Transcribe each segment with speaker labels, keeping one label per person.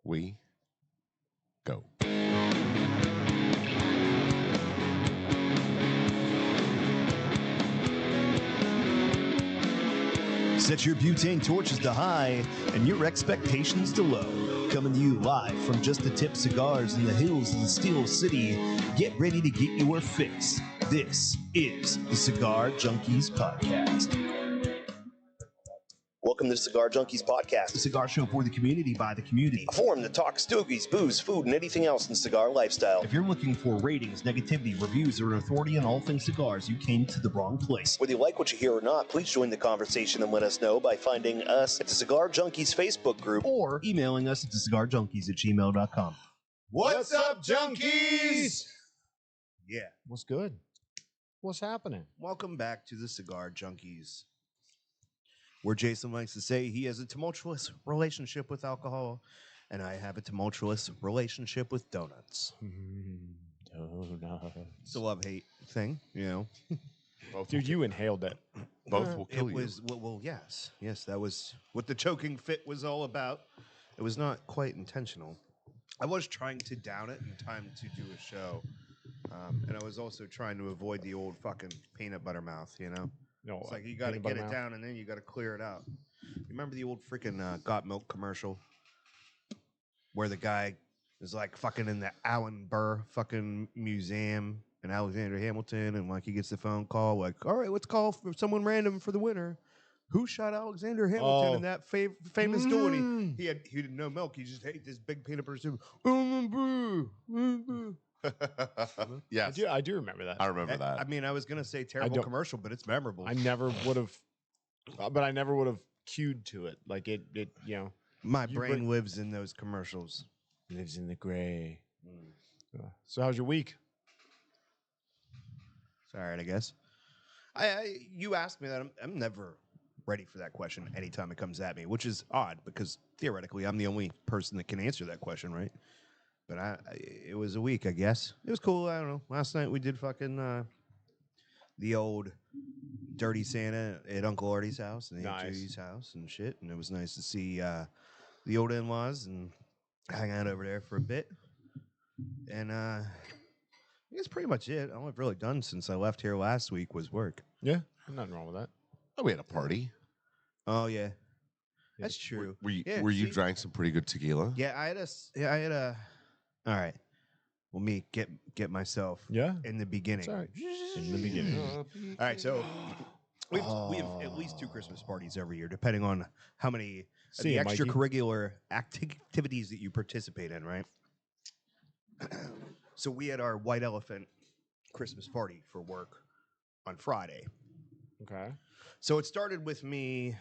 Speaker 1: we go.
Speaker 2: Set your butane torches to high and your expectations to low. Coming to you live from Just the Tip Cigars in the hills of the Steel City. Get ready to get your fix. This is the Cigar Junkies Podcast. Welcome to the Cigar Junkies Podcast, a cigar show for the community by the community. A forum to talk stogies, booze, food, and anything else in the cigar lifestyle. If you're looking for ratings, negativity, reviews, or an authority on all things cigars, you came to the wrong place. Whether you like what you hear or not, please join the conversation and let us know by finding us at the Cigar Junkies Facebook group or emailing us at thecigarjunkies@gmail.com.
Speaker 3: What's up, junkies?
Speaker 2: Yeah.
Speaker 3: What's good? What's happening?
Speaker 2: Welcome back to the Cigar Junkies, where Jason likes to say he has a tumultuous relationship with alcohol, and I have a tumultuous relationship with donuts.
Speaker 3: Donuts.
Speaker 2: It's a love-hate thing, you know.
Speaker 3: Dude, you inhaled it.
Speaker 1: Both will kill
Speaker 2: It
Speaker 1: you.
Speaker 2: was, well, yes. Yes, that was what the choking fit was all about. It was not quite intentional. I was trying to down it in time to do a show, and I was also trying to avoid the old fucking peanut butter mouth, you know?
Speaker 3: No,
Speaker 2: It's like you got to get it down and then you got to clear it out. You remember the old freaking Got Milk commercial where the guy is like fucking in the Allen Burr fucking museum in Alexander Hamilton, and like he gets the phone call like, all right, let's call for someone random for the winner. Who shot Alexander Hamilton in that famous duel? And he had no milk. He just ate this big peanut butter soup.
Speaker 1: Yes,
Speaker 3: I do remember that.
Speaker 1: I remember that.
Speaker 2: I mean, I was gonna say terrible commercial, but it's memorable.
Speaker 3: I never would have, but I never would have cued to it. Like it you know.
Speaker 2: My brain lives in those commercials.
Speaker 3: Lives in the gray. So how's your week?
Speaker 2: It's all right, I guess. You asked me that. I'm never ready for that question anytime it comes at me, which is odd because theoretically I'm the only person that can answer that question, right? But it was a week, I guess. It was cool. I don't know. Last night we did fucking the old Dirty Santa at Uncle Artie's house and Aunt Judy's house and shit. And it was nice to see the old in-laws and hang out over there for a bit. And I guess pretty much it. All I've really done since I left here last week was work.
Speaker 3: Yeah, nothing wrong with that.
Speaker 1: Oh, we had a party.
Speaker 2: Oh yeah, that's true.
Speaker 1: Were you drank some pretty good tequila?
Speaker 2: Yeah, I had a. All right. Well, me get myself in the beginning.
Speaker 3: All right. In the beginning.
Speaker 2: All right, so we have at least 2 Christmas parties every year, depending on how many of the extracurricular activities that you participate in, right? So we had our White Elephant Christmas party for work on Friday.
Speaker 3: Okay.
Speaker 2: So it started with me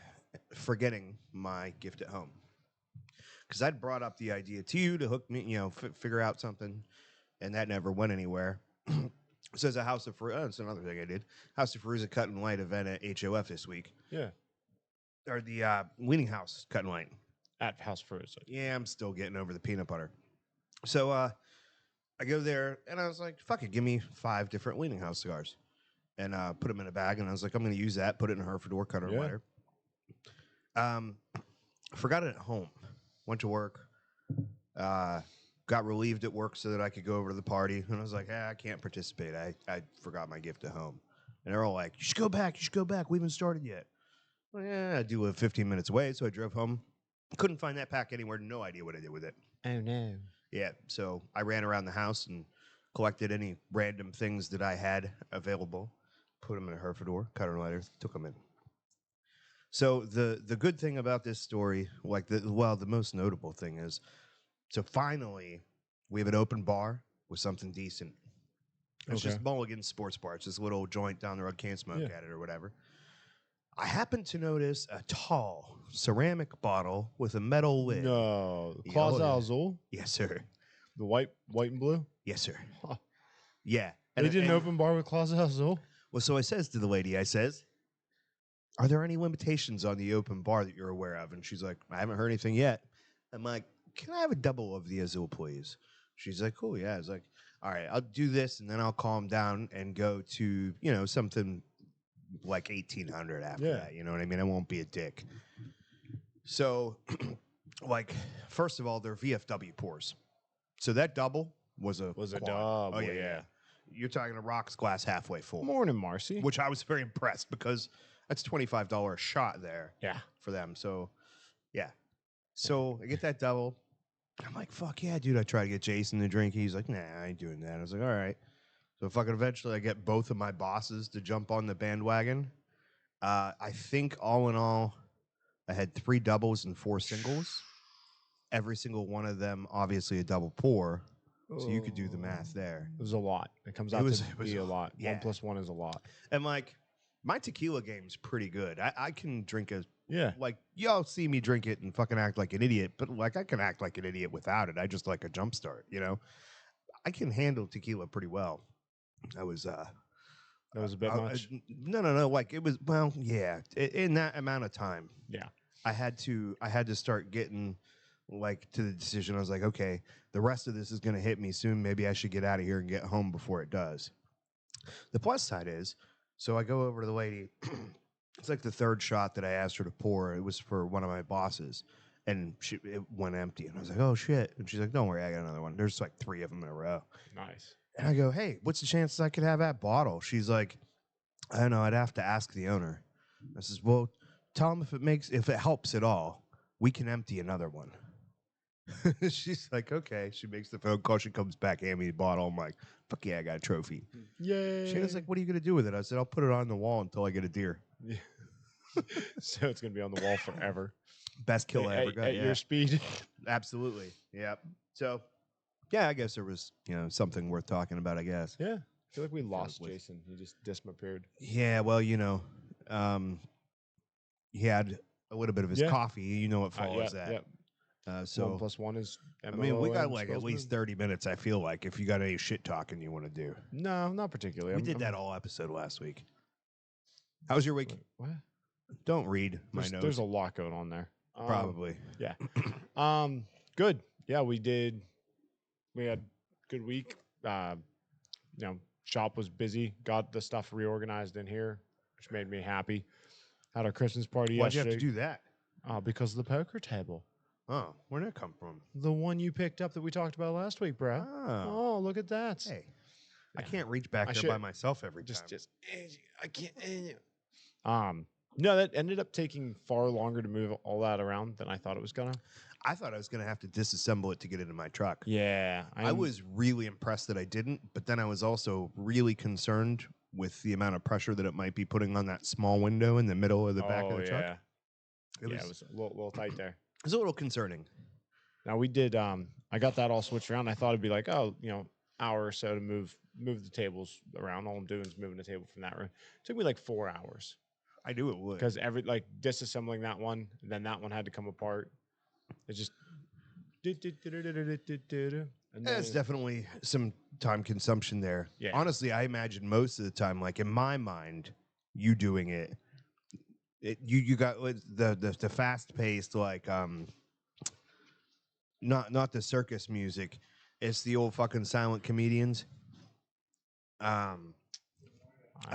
Speaker 2: forgetting my gift at home. Because I'd brought up the idea to you to hook me, you know, figure out something, and that never went anywhere. So as a House of Fruit, that's another thing I did. House of Fruit Cut and Light event at HOF this week.
Speaker 3: Yeah.
Speaker 2: Or the Weaning House Cut and Light.
Speaker 3: At House Fruit.
Speaker 2: Yeah, I'm still getting over the peanut butter. So I go there, and I was like, fuck it, give me 5 different Weaning House cigars. And put them in a bag, and I was like, I'm going to use that, put it in a Herford cutter lighter. Forgot it at home. Went to work, got relieved at work so that I could go over to the party. And I was like, I can't participate. I forgot my gift at home. And they're all like, you should go back. We haven't started yet. Well, yeah, I do live 15 minutes away. So I drove home. Couldn't find that pack anywhere. No idea what I did with it.
Speaker 3: Oh, no.
Speaker 2: Yeah, so I ran around the house and collected any random things that I had available, put them in a Herford cutter lighter, took them in. So the good thing about this story, the most notable thing is, so finally we have an open bar with something decent. It's just Mulligan's Sports Bar. It's this little joint down the road, can't smoke at it or whatever. I happened to notice a tall ceramic bottle with a metal lid.
Speaker 3: No, Claus Azul.
Speaker 2: Yes, sir.
Speaker 3: The white and blue.
Speaker 2: Yes, sir. Yeah.
Speaker 3: They did an open bar with Claus Azul.
Speaker 2: Well, so I says to the lady, are there any limitations on the open bar that you're aware of? And she's like, I haven't heard anything yet. I'm like, can I have a double of the Azul, please? She's like, cool, yeah. I was like, all right, I'll do this, and then I'll calm down and go to, something like 1800 after that. You know what I mean? I won't be a dick. So like, first of all, they're VFW pours. So that double was a
Speaker 3: Was a
Speaker 2: quad.
Speaker 3: double,
Speaker 2: Oh, yeah,
Speaker 3: yeah.
Speaker 2: You're talking a rocks glass halfway full.
Speaker 3: Morning, Marcy.
Speaker 2: Which I was very impressed because that's $25 a shot there
Speaker 3: Yeah.
Speaker 2: for them. So, yeah. So I get that double. I'm like, fuck yeah, dude. I try to get Jason to drink. He's like, nah, I ain't doing that. I was like, all right. So fucking eventually I get both of my bosses to jump on the bandwagon. I think all in all, I had 3 doubles and 4 singles. Every single one of them, obviously a double pour. So you could do the math there.
Speaker 3: It was a lot. It comes
Speaker 2: It
Speaker 3: out
Speaker 2: was-
Speaker 3: to
Speaker 2: it was
Speaker 3: be
Speaker 2: a-
Speaker 3: a lot.
Speaker 2: yeah.
Speaker 3: 1 + 1 is a lot.
Speaker 2: And like, my tequila game's pretty good. I can drink
Speaker 3: Yeah.
Speaker 2: like, y'all see me drink it and fucking act like an idiot, but like, I can act like an idiot without it. I just like a jump start, you know? I can handle tequila pretty well. I was,
Speaker 3: That was a bit much.
Speaker 2: no. Like, it was, well, yeah, in that amount of time.
Speaker 3: Yeah.
Speaker 2: I had to start getting like to the decision. I was like, okay, the rest of this is going to hit me soon. Maybe I should get out of here and get home before it does. The plus side is, so I go over to the lady. It's like the 3rd shot that I asked her to pour. It was for one of my bosses, and it went empty. And I was like, oh shit. And she's like, don't worry, I got another one. There's like 3 of them in a row.
Speaker 3: Nice.
Speaker 2: And I go, hey, what's the chances I could have that bottle? She's like, I don't know. I'd have to ask the owner. I says, well, tell him if it helps at all, we can empty another one. She's like, okay. She makes the phone call. She comes back, hand me the bottle. I'm like, fuck yeah, I got a trophy.
Speaker 3: Yay.
Speaker 2: She was like, what are you going to do with it? I said, I'll put it on the wall until I get a deer.
Speaker 3: Yeah. So it's going to be on the wall forever.
Speaker 2: Best kill I ever got.
Speaker 3: At
Speaker 2: Yeah.
Speaker 3: your speed.
Speaker 2: Absolutely. Yep. So, yeah, I guess there was, something worth talking about, I guess.
Speaker 3: Yeah. I feel like we lost
Speaker 2: with-
Speaker 3: Jason. He just disappeared.
Speaker 2: Yeah, well, he had a little bit of his
Speaker 3: Yeah.
Speaker 2: coffee. You know what follows
Speaker 3: Yeah.
Speaker 2: that.
Speaker 3: Yeah.
Speaker 2: So
Speaker 3: 1 + 1 is.
Speaker 2: I mean, we got
Speaker 3: MOOM
Speaker 2: like at
Speaker 3: spells
Speaker 2: least
Speaker 3: move.
Speaker 2: 30 minutes, I feel like, if you got any shit talking you want to do.
Speaker 3: No, not particularly.
Speaker 2: We did that all episode last week. How was your week?
Speaker 3: What?
Speaker 2: Don't read my notes.
Speaker 3: There's a lot going on there.
Speaker 2: Probably.
Speaker 3: Yeah. Good. Yeah, we did. We had a good week. Shop was busy. Got the stuff reorganized in here, which made me happy. Had our Christmas party
Speaker 2: Why'd you
Speaker 3: yesterday.
Speaker 2: have to do that?
Speaker 3: Because of the poker table.
Speaker 2: Oh, where'd that come from?
Speaker 3: The one you picked up that we talked about last week, bro.
Speaker 2: Oh.
Speaker 3: Oh, look at that.
Speaker 2: Hey, I
Speaker 3: Yeah.
Speaker 2: can't reach back
Speaker 3: I
Speaker 2: there
Speaker 3: should-
Speaker 2: by myself every time.
Speaker 3: I can't. No, that ended up taking far longer to move all that around than I thought it was gonna.
Speaker 2: I thought I was going to have to disassemble it to get it in my truck.
Speaker 3: Yeah,
Speaker 2: I was really impressed that I didn't, but then I was also really concerned with the amount of pressure that it might be putting on that small window in the middle of the back of the truck.
Speaker 3: It was a little tight there.
Speaker 2: It was a little concerning.
Speaker 3: Now we did. I got that all switched around. I thought it'd be like, hour or so to move the tables around. All I'm doing is moving the table from that room. It took me like 4 hours
Speaker 2: I knew it would.
Speaker 3: because disassembling that one, and then that one had to come apart. It just. And
Speaker 2: There's definitely some time consumption there.
Speaker 3: Yeah.
Speaker 2: Honestly, I imagine most of the time, like in my mind, you doing it, you got the fast paced like not the circus music. It's the old fucking silent comedians. I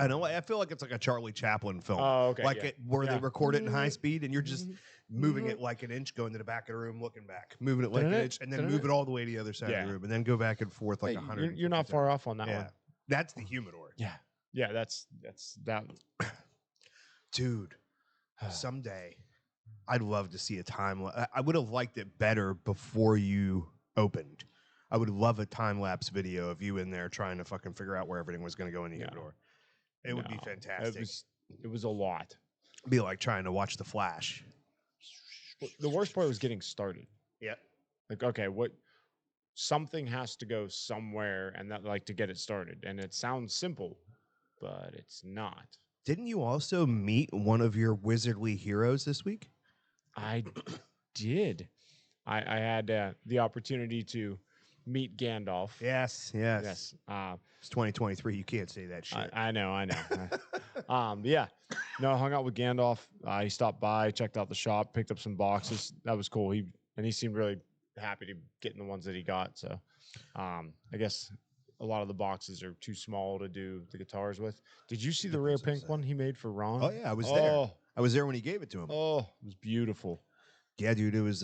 Speaker 2: know. I feel like it's like a Charlie Chaplin film.
Speaker 3: Oh, okay.
Speaker 2: Like
Speaker 3: yeah.
Speaker 2: where they
Speaker 3: Yeah.
Speaker 2: record it in high speed, and you're just moving it like an inch, going to the back of the room, looking back, moving it like an inch, and then move it all the way to the other side of
Speaker 3: Yeah.
Speaker 2: the room, and then go back and forth like
Speaker 3: Hey,
Speaker 2: 100.
Speaker 3: You're not far off on that
Speaker 2: Yeah,
Speaker 3: one.
Speaker 2: that's the humidor,
Speaker 3: Yeah, that's that.
Speaker 2: dude. Someday, I'd love to see a time. I would have liked it better before you opened. I would love a time lapse video of you in there trying to fucking figure out where everything was going to go in the humidor. It would be
Speaker 3: No,
Speaker 2: fantastic.
Speaker 3: It was a lot.
Speaker 2: It'd be like trying to watch The Flash.
Speaker 3: The worst part was getting started.
Speaker 2: Yeah.
Speaker 3: Like, okay, something has to go somewhere, and that to get it started. And it sounds simple, but it's not.
Speaker 2: Didn't you also meet one of your wizardly heroes this week?
Speaker 3: I did. I had the opportunity to meet Gandalf.
Speaker 2: Yes.
Speaker 3: Yes.
Speaker 2: It's 2023. You can't say that shit.
Speaker 3: I know. Yeah. No, I hung out with Gandalf. He stopped by, checked out the shop, picked up some boxes. That was cool. He seemed really happy to get in the ones that he got. So, I guess a lot of the boxes are too small to do the guitars with. Did you see the rare pink one he made for Ron?
Speaker 2: Oh yeah, I was there. I was there when he gave it to him.
Speaker 3: Oh, it was beautiful.
Speaker 2: Yeah, dude, it was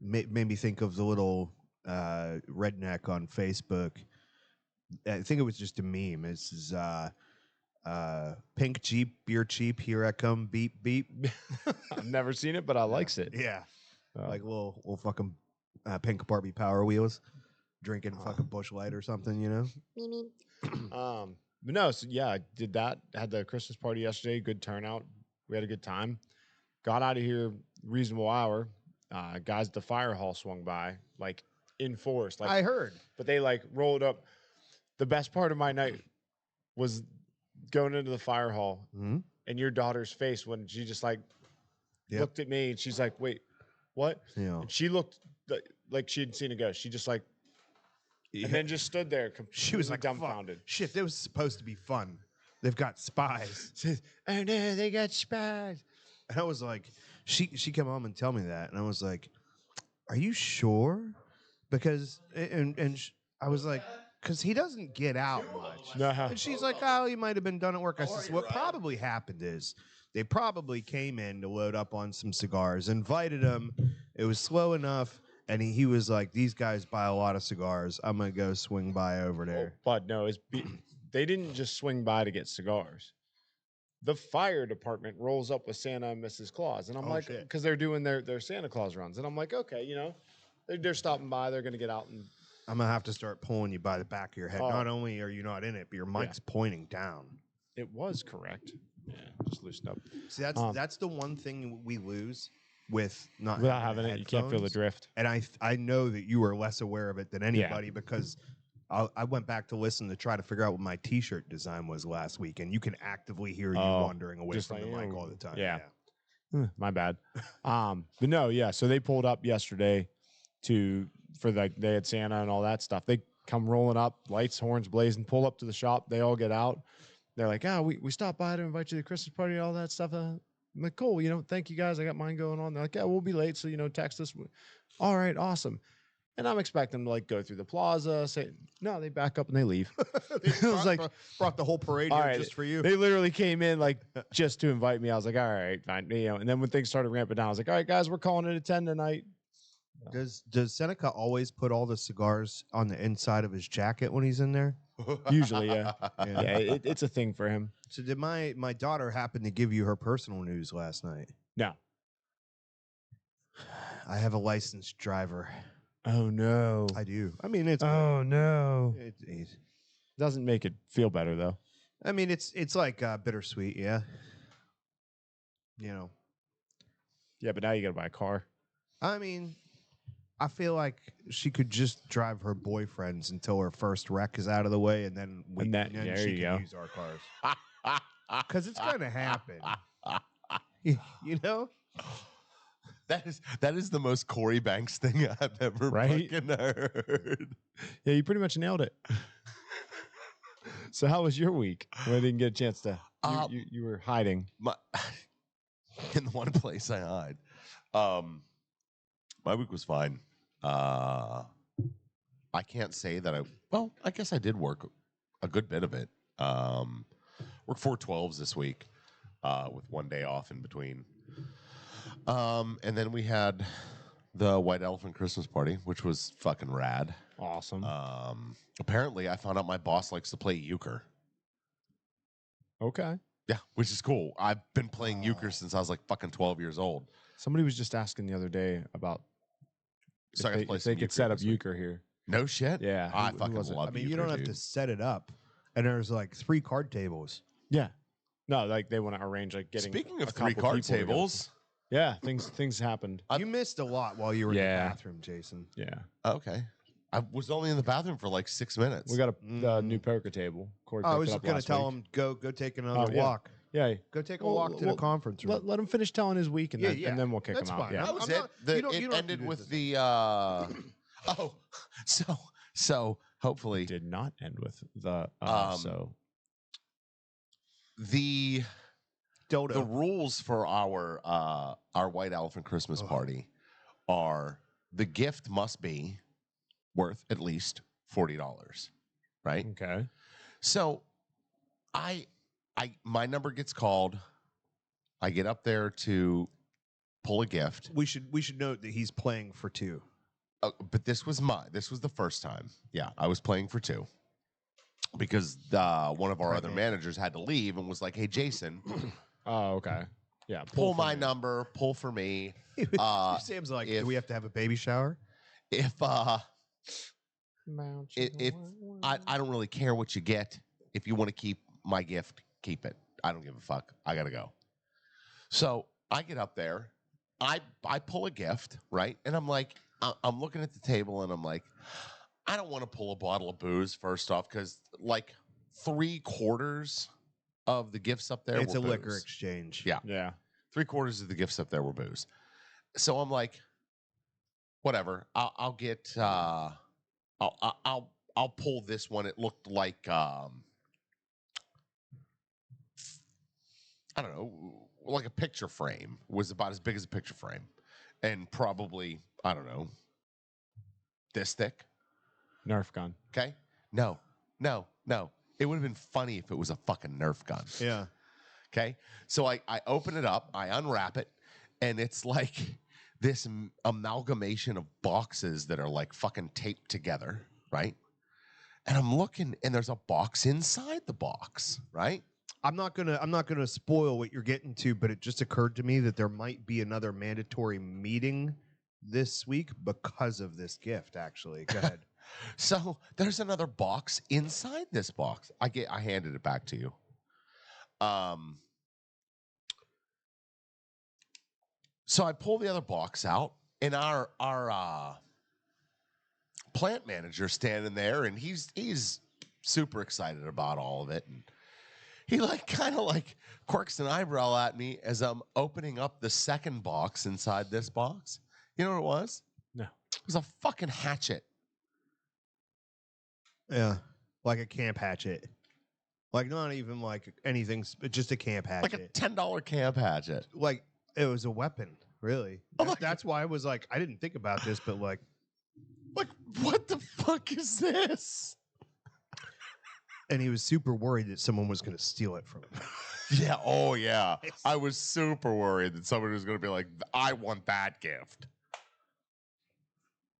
Speaker 2: made me think of the little redneck on Facebook. I think it was just a meme. This is pink Jeep, beer cheap. Here I come, beep beep.
Speaker 3: I've never seen it, but I likes it.
Speaker 2: Yeah,
Speaker 3: Oh.
Speaker 2: like little fucking pink Barbie Power Wheels, drinking fucking Bush Light or something. You know.
Speaker 3: But no, so yeah, I did that. Had the Christmas party yesterday. Good turnout. We had a good time. Got out of here reasonable hour. Guys at the fire hall swung by, like in force. Like
Speaker 2: I heard.
Speaker 3: but they like rolled up. The best part of my night was going into the fire hall and your daughter's face when she just like looked at me and she's like, "Wait, what?"
Speaker 2: Yeah.
Speaker 3: And she looked like she hadn't seen a ghost. She just like, and then just stood there.
Speaker 2: She was like
Speaker 3: dumbfounded.
Speaker 2: Fuck. Shit, that was supposed to be fun. They've got spies.
Speaker 3: Oh no, they got spies.
Speaker 2: And I was like, she came home and tell me that, and I was like, "Are you sure?" Because I was like, because he doesn't get out much.
Speaker 3: No.
Speaker 2: And she's like, "Oh, he might have been done at work." I said, "What probably happened is they probably came in to load up on some cigars, invited him. It was slow enough." And he was like, "These guys buy a lot of cigars. I'm gonna go swing by over there."
Speaker 3: But no, they didn't just swing by to get cigars. The fire department rolls up with Santa and Mrs. Claus, and I'm like,
Speaker 2: shit.
Speaker 3: because they're doing their Santa Claus runs, and I'm like, okay, you know, they're stopping by, they're gonna get out, and
Speaker 2: I'm gonna have to start pulling you by the back of your head.
Speaker 3: Oh.
Speaker 2: Not only are you not in it, but your mic's pointing down.
Speaker 3: it was correct. Yeah, just loosened up.
Speaker 2: See, that's the one thing we lose with not
Speaker 3: Without having it, you can't feel the
Speaker 2: headphones.
Speaker 3: drift.
Speaker 2: And I know that you are less aware of it than anybody because I went back to listen to try to figure out what my T-shirt design was last week, and you can actively hear you wandering away
Speaker 3: just
Speaker 2: from
Speaker 3: like,
Speaker 2: the mic all the time.
Speaker 3: yeah. My bad. But no, yeah. So they pulled up yesterday for like they had Santa and all that stuff. They come rolling up, lights, horns blazing, pull up to the shop. They all get out. They're like, we stopped by to invite you to the Christmas party and all that stuff. I'm like, cool. You know, thank you guys. I got mine going on. They're like, yeah, we'll be late. So, you know, text us. All right, awesome. And I'm expecting them to like go through the plaza. Say no, they back up and they leave. It was like
Speaker 2: brought the whole parade
Speaker 3: all
Speaker 2: here
Speaker 3: right,
Speaker 2: just for you.
Speaker 3: They literally came in like just to invite me. I was like, all right, fine. You know, and then when things started ramping down, I was like, all right, guys, we're calling it a 10 tonight.
Speaker 2: Does Seneca always put all the cigars on the inside of his jacket when he's in there?
Speaker 3: Usually, yeah. It's a thing for him.
Speaker 2: So did my daughter happen to give you her personal news last night?
Speaker 3: No.
Speaker 2: I have a licensed driver.
Speaker 3: Oh no.
Speaker 2: I do. I mean, it's
Speaker 3: Oh no.
Speaker 2: Doesn't
Speaker 3: make it feel better though.
Speaker 2: I mean, it's like bittersweet, yeah. You know.
Speaker 3: Yeah, but now you got to buy a car.
Speaker 2: I mean, I feel like she could just drive her boyfriend's until her first wreck is out of the way, and then
Speaker 3: there
Speaker 2: she
Speaker 3: you
Speaker 2: can
Speaker 3: go.
Speaker 2: use our cars. Because it's going to happen. You know?
Speaker 1: That is the most Corey Banks thing I've ever
Speaker 3: Right?
Speaker 1: fucking heard.
Speaker 3: Yeah, you pretty much nailed it. So how was your week? When I didn't get a chance to. You were hiding.
Speaker 1: In the one place I hide. My week was fine. I can't say that I guess I did work a good bit of it. Worked 4 12s this week with one day off in between. And then we had the White Elephant Christmas party, which was fucking rad.
Speaker 3: Awesome.
Speaker 1: Apparently, I found out my boss likes to play euchre.
Speaker 3: Okay.
Speaker 1: Yeah, which is cool. I've been playing euchre since I was like fucking 12 years old.
Speaker 3: Somebody was just asking the other day about
Speaker 1: So I got to play
Speaker 3: if
Speaker 1: some
Speaker 3: they could
Speaker 1: euchre
Speaker 3: set up
Speaker 1: this week.
Speaker 3: euchre here.
Speaker 1: No shit.
Speaker 3: Yeah.
Speaker 1: I
Speaker 3: Who
Speaker 1: fucking
Speaker 3: was it?
Speaker 1: love
Speaker 2: I mean,
Speaker 1: euchre,
Speaker 2: you don't have
Speaker 1: dude.
Speaker 2: to set it up, and there's like 3 card tables.
Speaker 3: Yeah. No, like they want to arrange like getting.
Speaker 1: Speaking of
Speaker 3: a
Speaker 1: 3
Speaker 3: couple
Speaker 1: card
Speaker 3: people together.
Speaker 1: tables.
Speaker 3: Yeah, things happened.
Speaker 2: You missed a lot while you were in the
Speaker 3: Yeah.
Speaker 2: bathroom, Jason.
Speaker 3: Yeah.
Speaker 1: Okay. I was only in the bathroom for like 6 minutes.
Speaker 3: We got a new poker table. Corey
Speaker 2: I
Speaker 3: picked
Speaker 2: was
Speaker 3: it
Speaker 2: just
Speaker 3: up
Speaker 2: going to
Speaker 3: last
Speaker 2: tell
Speaker 3: week.
Speaker 2: him, go take another
Speaker 3: yeah.
Speaker 2: walk.
Speaker 3: Yeah.
Speaker 2: Go take a
Speaker 3: Well,
Speaker 2: walk to the conference room.
Speaker 3: Let him finish telling his week, and,
Speaker 2: Yeah,
Speaker 3: and then we'll kick
Speaker 2: that's
Speaker 3: him out.
Speaker 2: fine.
Speaker 3: Yeah.
Speaker 1: That was
Speaker 2: I'm
Speaker 1: it.
Speaker 2: not- you don't
Speaker 1: It
Speaker 2: have to
Speaker 1: ended
Speaker 2: do
Speaker 1: with
Speaker 2: this.
Speaker 1: the so hopefully
Speaker 3: Did not end with the so.
Speaker 1: the
Speaker 2: Dodo.
Speaker 1: rules for our White Elephant Christmas party are the gift must be worth at least $40, right?
Speaker 3: Okay.
Speaker 1: So my number gets called. I get up there to pull a gift.
Speaker 2: We should note that he's playing for two.
Speaker 1: But this was the first time. Yeah, I was playing for two because one of our other managers had to leave and was like, "Hey, Jason,
Speaker 3: Oh, okay. Yeah.
Speaker 1: pull
Speaker 3: for
Speaker 1: my
Speaker 3: me.
Speaker 1: number, pull for me."
Speaker 2: Sam's like,
Speaker 1: if-
Speaker 2: do we have to have a baby shower?
Speaker 1: If I don't really care what you get. If you want to keep my gift, keep it. I don't give a fuck. I gotta go. So I get up there, I pull a gift, right? And I'm like, I'm looking at the table and I'm like, I don't want to pull a bottle of booze first off, because like 3/4 of the gifts up there
Speaker 2: It's
Speaker 1: were
Speaker 2: a liquor
Speaker 1: booze.
Speaker 2: exchange.
Speaker 1: Yeah.
Speaker 3: Yeah.
Speaker 1: 3/4 of the gifts up there were booze. So I'm like, whatever. I'll get I'll pull this one. It looked like I don't know, like a picture frame. It was about as big as a picture frame, and probably, I don't know, this thick.
Speaker 3: Nerf gun.
Speaker 1: Okay, no. It would have been funny if it was a fucking Nerf gun.
Speaker 2: Yeah.
Speaker 1: Okay, so I open it up, I unwrap it, and it's like this amalgamation of boxes that are like fucking taped together, right? And I'm looking, and there's a box inside the box, right?
Speaker 2: I'm not gonna spoil what you're getting to, but it just occurred to me that there might be another mandatory meeting this week because of this gift. Actually, go ahead.
Speaker 1: So there's another box inside this box. I handed it back to you. So I pull the other box out, and our plant manager standing there, and he's super excited about all of it, and he like kind of like quirks an eyebrow at me as I'm opening up the second box inside this box. You know what it was?
Speaker 3: No.
Speaker 1: It was a fucking hatchet.
Speaker 2: Yeah, like a camp hatchet. Like not even like anything, just a camp hatchet.
Speaker 1: Like a $10 camp hatchet.
Speaker 2: Like it was a weapon, really.
Speaker 1: Oh my
Speaker 2: That's why I was like, I didn't think about this, but like,
Speaker 1: what the fuck is this?
Speaker 2: and he was super worried that someone was going to steal it from him.
Speaker 1: Yeah, oh yeah. I was super worried that somebody was going to be like, I want that gift.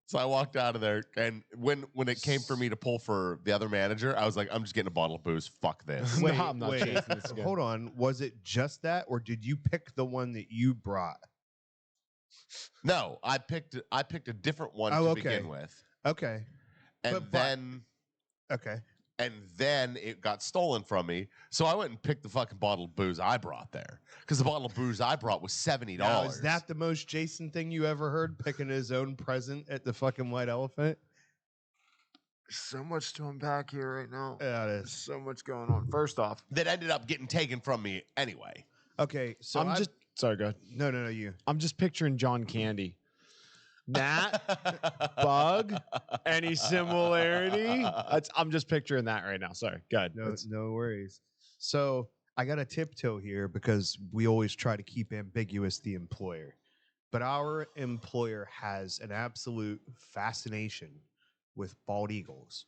Speaker 1: So I walked out of there, and when it came for me to pull for the other manager, I was like, I'm just getting a bottle of booze. Fuck this.
Speaker 3: No, I'm not chasing this again.
Speaker 2: Hold on. Was it just that, or did you pick the one that you brought?
Speaker 1: No, I picked a different one to begin with.
Speaker 2: Okay.
Speaker 1: And then it got stolen from me. So I went and picked the fucking bottle of booze I brought there. Because the bottle of booze I brought was $70.
Speaker 2: Now, is that the most Jason thing you ever heard? Picking his own present at the fucking White Elephant?
Speaker 4: So much to unpack here right now.
Speaker 2: Yeah, it
Speaker 4: There's
Speaker 2: is.
Speaker 4: so much going on. First off,
Speaker 1: that ended up getting taken from me anyway?
Speaker 2: Okay, so
Speaker 3: I'm just sorry, go ahead.
Speaker 2: No, you.
Speaker 3: I'm just picturing John Candy. Gnat, bug, any similarity? I'm just picturing that right now. Sorry, go ahead.
Speaker 2: No worries. So I got a tiptoe here because we always try to keep ambiguous the employer. But our employer has an absolute fascination with bald eagles,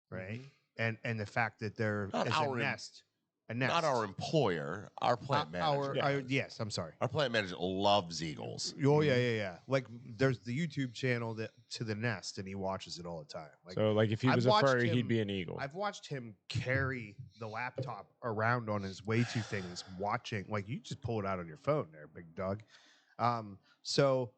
Speaker 2: right? And the fact that there
Speaker 1: Not
Speaker 2: is
Speaker 1: our
Speaker 2: a nest. A nest.
Speaker 1: Not our employer, our plant manager.
Speaker 2: Yes, I'm sorry.
Speaker 1: Our plant manager loves eagles.
Speaker 2: Oh yeah. Like there's the YouTube channel that to the nest, and he watches it all the time. Like,
Speaker 3: So, like, if he
Speaker 2: I've
Speaker 3: was a
Speaker 2: watched
Speaker 3: furry,
Speaker 2: him-
Speaker 3: he'd be an eagle.
Speaker 2: I've watched him carry the laptop around on his way to things, watching. Like you just pull it out on your phone, there, big dog. So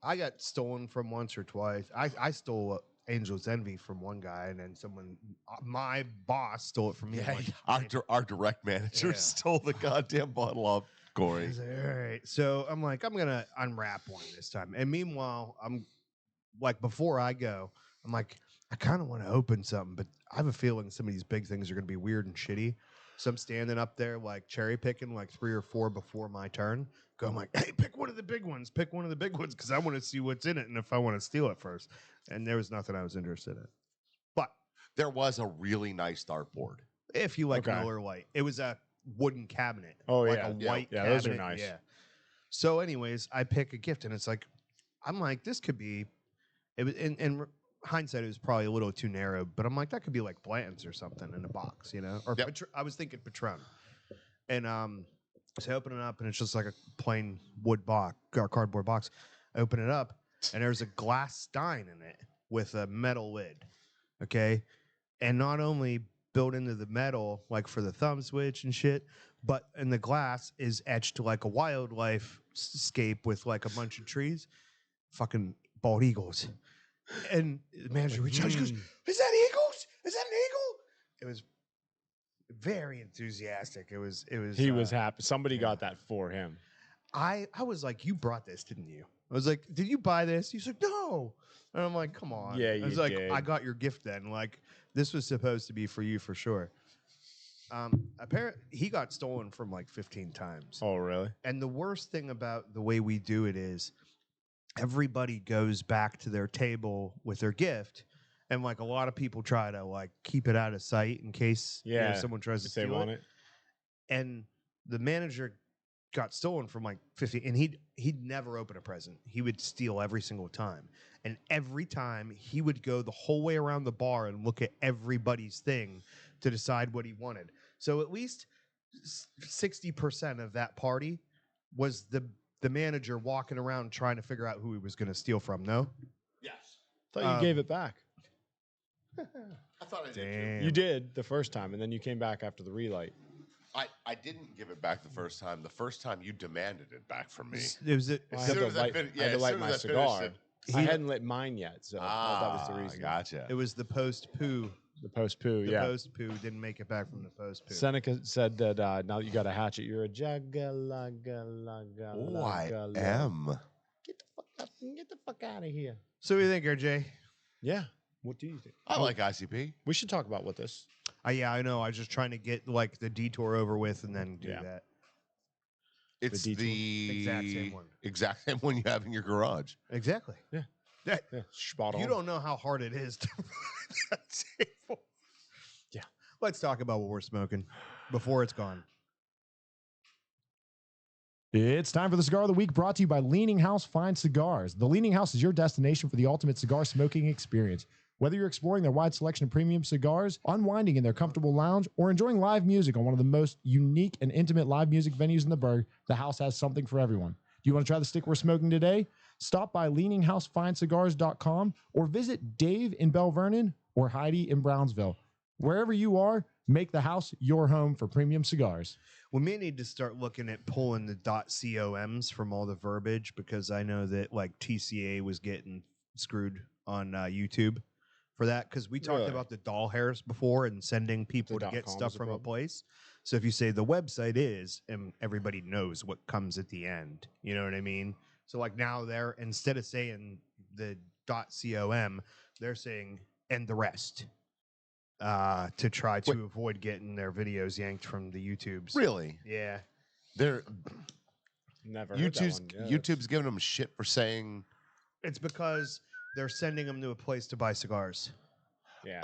Speaker 2: I got stolen from once or twice. I stole Angel's Envy from one guy, and then someone, my boss, stole it from me.
Speaker 1: Yeah,
Speaker 2: I'm like,
Speaker 1: our direct manager
Speaker 2: Yeah.
Speaker 1: stole the goddamn bottle of Corey.
Speaker 2: He's like, all right. So I'm like, I'm gonna unwrap one this time. And meanwhile, I'm like, before I go, I'm like, I kind of want to open something, but I have a feeling some of these big things are gonna be weird and shitty. So I'm standing up there like cherry picking like 3 or 4 before my turn. I'm like, hey, pick one of the big ones. Pick one of the big ones because I want to see what's in it and if I want to steal it first. And there was nothing I was interested in. But
Speaker 1: There was a really nice dartboard.
Speaker 2: if you like
Speaker 3: Okay.
Speaker 2: Miller Lite, it was a wooden cabinet.
Speaker 3: Oh,
Speaker 2: like
Speaker 3: yeah.
Speaker 2: a
Speaker 3: Yeah.
Speaker 2: white
Speaker 3: Yeah,
Speaker 2: cabinet.
Speaker 3: those are nice.
Speaker 2: Yeah. So, anyways, I pick a gift, and it's like, I'm like, this could be. It was in hindsight, it was probably a little too narrow, but I'm like, that could be like Blanton's or something in a box, Or
Speaker 1: Yep.
Speaker 2: I was thinking Patron, and So I open it up, and it's just like a plain wood box or cardboard box. I open it up, and there's a glass stein in it with a metal lid. Okay, and not only built into the metal, like for the thumb switch and shit, but in the glass is etched like a wildlife scape with like a bunch of trees, fucking bald eagles. And the manager reached out, she goes, "Is that eagles? Is that an eagle?" It was very enthusiastic. It was.
Speaker 3: He was happy. Somebody got that for him.
Speaker 2: I was like, "You brought this, didn't you?" I was like, "Did you buy this?" He's like, "No." And I'm like, "Come on."
Speaker 3: Yeah,
Speaker 2: I was
Speaker 3: you
Speaker 2: like,
Speaker 3: did.
Speaker 2: "I got your gift then. Like, this was supposed to be for you for sure." Apparently, he got stolen from like 15 times.
Speaker 3: Oh, really?
Speaker 2: And the worst thing about the way we do it is everybody goes back to their table with their gift. And like a lot of people try to like keep it out of sight in case someone tries to
Speaker 3: If they
Speaker 2: steal
Speaker 3: want
Speaker 2: it.
Speaker 3: it.
Speaker 2: And the manager got stolen from like 50, and he'd never open a present. He would steal every single time. And every time he would go the whole way around the bar and look at everybody's thing to decide what he wanted. So at least 60% of that party was the manager walking around trying to figure out who he was going to steal from. No?
Speaker 1: Yes.
Speaker 3: Thought you gave it back.
Speaker 1: I thought I did too.
Speaker 2: Damn.
Speaker 3: You did the first time, and then you came back after the relight.
Speaker 1: I didn't give it back the first time. The first time you demanded it back from me.
Speaker 2: It was
Speaker 3: I
Speaker 1: As
Speaker 3: had
Speaker 1: soon
Speaker 3: to
Speaker 1: as I
Speaker 3: light,
Speaker 1: fin-
Speaker 3: I had to
Speaker 1: as
Speaker 3: light
Speaker 1: soon
Speaker 3: my
Speaker 1: as I finished
Speaker 3: cigar.
Speaker 1: it-
Speaker 3: I hadn't lit mine yet, so that was the reason.
Speaker 1: Gotcha.
Speaker 2: it was the post poo.
Speaker 3: The post poo,
Speaker 2: The
Speaker 3: yeah.
Speaker 2: post poo didn't make it back from the post poo.
Speaker 3: Seneca said that now that you got a hatchet, you're a jagga-lagga-lagga.
Speaker 1: Oh, I am.
Speaker 3: Get the fuck out of here.
Speaker 2: So what do you think, RJ?
Speaker 3: Yeah. What do you think?
Speaker 1: I like ICP.
Speaker 3: We should talk about what this.
Speaker 2: Yeah, I know. I was just trying to get like the detour over with and then do
Speaker 3: Yeah.
Speaker 2: that.
Speaker 1: It's
Speaker 3: detour.
Speaker 1: the
Speaker 2: Exact same one.
Speaker 1: Exact same one you have in your garage.
Speaker 2: Exactly.
Speaker 3: Yeah.
Speaker 2: Yeah.
Speaker 3: Yeah, spot on.
Speaker 2: You don't know how hard it is to run that table.
Speaker 3: Yeah.
Speaker 2: Let's talk about what we're smoking before it's gone.
Speaker 5: It's time for the Cigar of the Week, brought to you by Leaning House Fine Cigars. The Leaning House is your destination for the ultimate cigar smoking experience. Whether you're exploring their wide selection of premium cigars, unwinding in their comfortable lounge, or enjoying live music on one of the most unique and intimate live music venues in the burg, the house has something for everyone. Do you want to try the stick we're smoking today? Stop by leaninghousefinecigars.com or visit Dave in Bell Vernon or Heidi in Brownsville. Wherever you are, make the house your home for premium cigars.
Speaker 2: We may need to start looking at pulling the .coms from all the verbiage because I know that like TCA was getting screwed on YouTube for that because we talked
Speaker 3: Really?
Speaker 2: about the doll hairs before and sending people
Speaker 3: The
Speaker 2: to get
Speaker 3: .com
Speaker 2: stuff
Speaker 3: is a
Speaker 2: from a
Speaker 3: problem?
Speaker 2: place. So if you say the website is, and everybody knows what comes at the end, you know what I mean? So like now they're instead of saying the .com, they're saying and the rest. To try to avoid getting their videos yanked from the YouTubes.
Speaker 1: Really?
Speaker 2: Yeah.
Speaker 1: They're
Speaker 3: Never heard that
Speaker 1: YouTube's
Speaker 3: one. Yeah,
Speaker 1: YouTube's giving them shit for saying
Speaker 2: It's because they're sending them to a place to buy cigars.
Speaker 3: Yeah.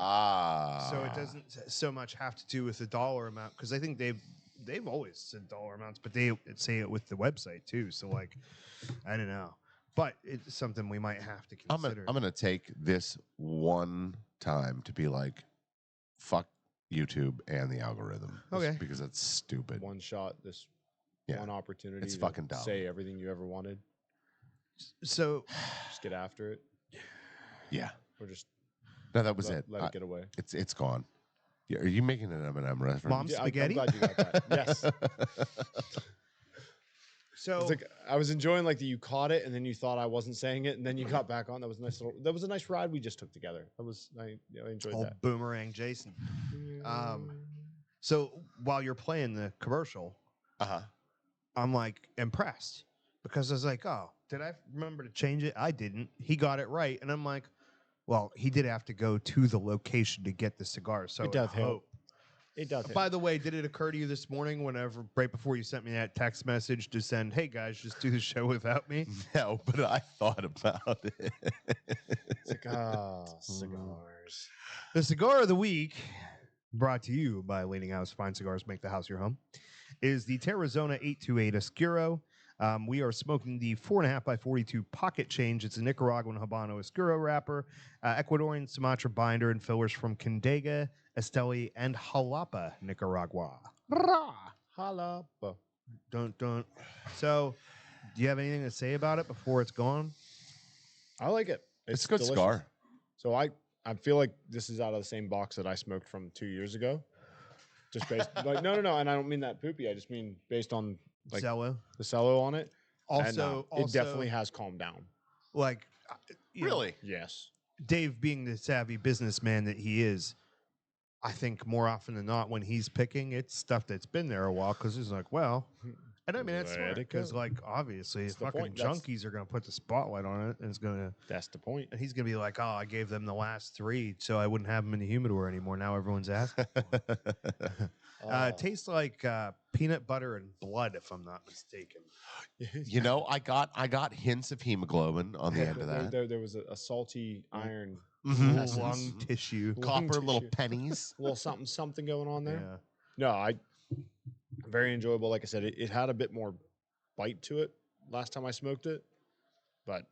Speaker 2: So it doesn't so much have to do with the dollar amount because I think they've always said dollar amounts, but they say it with the website too. So like, I don't know, but it's something we might have to
Speaker 1: I'm
Speaker 2: consider.
Speaker 1: gonna take this one time to be like, fuck YouTube and the algorithm.
Speaker 2: Okay.
Speaker 1: Because it's stupid.
Speaker 3: One shot, this
Speaker 1: Yeah.
Speaker 3: one opportunity.
Speaker 1: It's
Speaker 3: to
Speaker 1: fucking dumb.
Speaker 3: Say everything you ever wanted.
Speaker 2: So
Speaker 3: Just get after it,
Speaker 1: Yeah.
Speaker 3: or just
Speaker 1: No, that was
Speaker 3: let,
Speaker 1: it.
Speaker 3: let it get away.
Speaker 1: It's gone. Yeah, are you making an M&M reference?
Speaker 2: Mom
Speaker 3: Yeah,
Speaker 2: spaghetti.
Speaker 3: I'm glad you got that. Yes.
Speaker 2: So
Speaker 3: It's like I was enjoying like that you caught it and then you thought I wasn't saying it and then you got back on. That was a nice little. That was a nice ride we just took together. I enjoyed
Speaker 2: old
Speaker 3: that.
Speaker 2: boomerang Jason. So while you're playing the commercial,
Speaker 1: Uh-huh.
Speaker 2: I'm like impressed because I was like, oh, did I remember to change it? I didn't. He got it right. And I'm like, well, he did have to go to the location to get the cigar. So
Speaker 3: It does
Speaker 2: I
Speaker 3: help.
Speaker 2: hope.
Speaker 3: It does. hit.
Speaker 2: By the way, did it occur to you this morning whenever, right before you sent me that text message to send, hey guys, just do the show without me?
Speaker 1: No, but I thought about it.
Speaker 3: It's like, cigars.
Speaker 2: The cigar of the week, brought to you by Leaning House Fine Cigars, make the house your home, is the Tarazona 828 Oscuro. We are smoking the 4.5 by 42 pocket change. It's a Nicaraguan Habano Oscuro wrapper, Ecuadorian Sumatra binder, and fillers from Condega, Esteli, and Jalapa, Nicaragua.
Speaker 3: Jalapa.
Speaker 2: Don't. So, do you have anything to say about it before it's gone?
Speaker 3: I like it.
Speaker 1: It's a good
Speaker 3: delicious.
Speaker 1: cigar.
Speaker 3: So I feel like this is out of the same box that I smoked from 2 years ago. Just based like no, and I don't mean that poopy. I just mean based on like
Speaker 2: Zello.
Speaker 3: the cello on it.
Speaker 2: Also,
Speaker 3: And, it definitely has calmed down.
Speaker 2: like you know,
Speaker 1: Really?
Speaker 3: Yes.
Speaker 2: Dave being the savvy businessman that he is, I think more often than not when he's picking, it's stuff that's been there a while because he's like, well, and I mean that's
Speaker 3: Let
Speaker 2: smart
Speaker 3: it
Speaker 2: because
Speaker 3: go.
Speaker 2: like obviously
Speaker 3: That's the
Speaker 2: fucking
Speaker 3: point. That's-
Speaker 2: junkies are gonna put the spotlight on it and it's gonna
Speaker 3: That's the point.
Speaker 2: and he's gonna be like, oh, I gave them the last 3 so I wouldn't have them in the humidor anymore. Now everyone's asking. It tastes like peanut butter and blood, if I'm not mistaken.
Speaker 1: You know, I got hints of hemoglobin on the end of that.
Speaker 3: There was a salty iron,
Speaker 1: Mhm.
Speaker 3: essence.
Speaker 2: Lung tissue.
Speaker 1: Copper little
Speaker 3: tissue.
Speaker 1: pennies.
Speaker 3: little something going on there.
Speaker 2: Yeah.
Speaker 3: No, very enjoyable. Like I said, it had a bit more bite to it last time I smoked it, but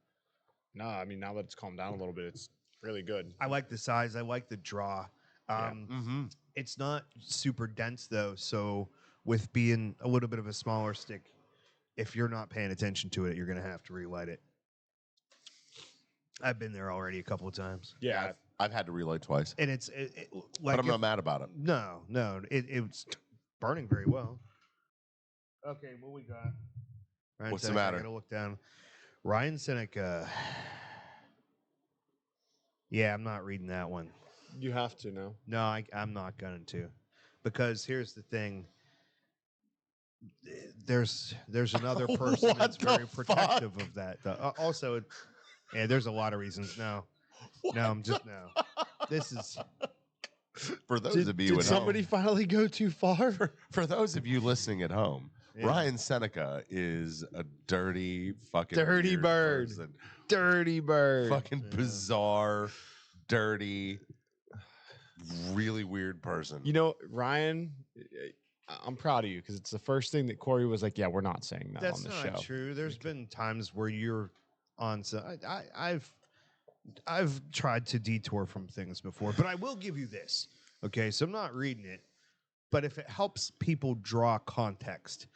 Speaker 3: no, I mean now that it's calmed down a little bit, it's really good.
Speaker 2: I like the size. I like the draw.
Speaker 3: Yeah.
Speaker 1: Mm-hmm.
Speaker 2: It's not super dense though, so with being a little bit of a smaller stick, if you're not paying attention to it, you're gonna have to relight it. I've been there already a couple of times,
Speaker 3: Yeah,
Speaker 1: I've had to relight twice,
Speaker 2: and it's like
Speaker 1: but I'm not mad about it.
Speaker 2: no, it's burning very well. Okay, what we got? Ryan
Speaker 1: What's the
Speaker 2: Seneca,
Speaker 1: matter?
Speaker 2: I gotta look down. Ryan Seneca. Yeah, I'm not reading that one.
Speaker 3: you have to know.
Speaker 2: No, I'm not going to, because here's the thing. There's another person
Speaker 1: What
Speaker 2: that's very
Speaker 1: the
Speaker 2: protective
Speaker 1: fuck?
Speaker 2: of that. Also, yeah, there's a lot of reasons. No, I'm just no. This is
Speaker 1: For those of you
Speaker 3: Did
Speaker 1: at
Speaker 3: somebody
Speaker 1: home,
Speaker 3: finally go too far?
Speaker 1: for those of you listening at home,
Speaker 2: Yeah.
Speaker 1: Ryan Seneca is a dirty fucking
Speaker 3: Dirty
Speaker 1: weird
Speaker 3: bird.
Speaker 1: person.
Speaker 3: Dirty bird.
Speaker 1: Fucking bizarre, dirty, really weird person.
Speaker 3: You know, Ryan, I'm proud of you because it's the first thing that Corey was like, "Yeah, we're not saying that
Speaker 2: that's
Speaker 3: on the
Speaker 2: not
Speaker 3: show."
Speaker 2: true. There's been times where you're on. So I've tried to detour from things before, but I will give you this. Okay, so I'm not reading it, but if it helps people draw context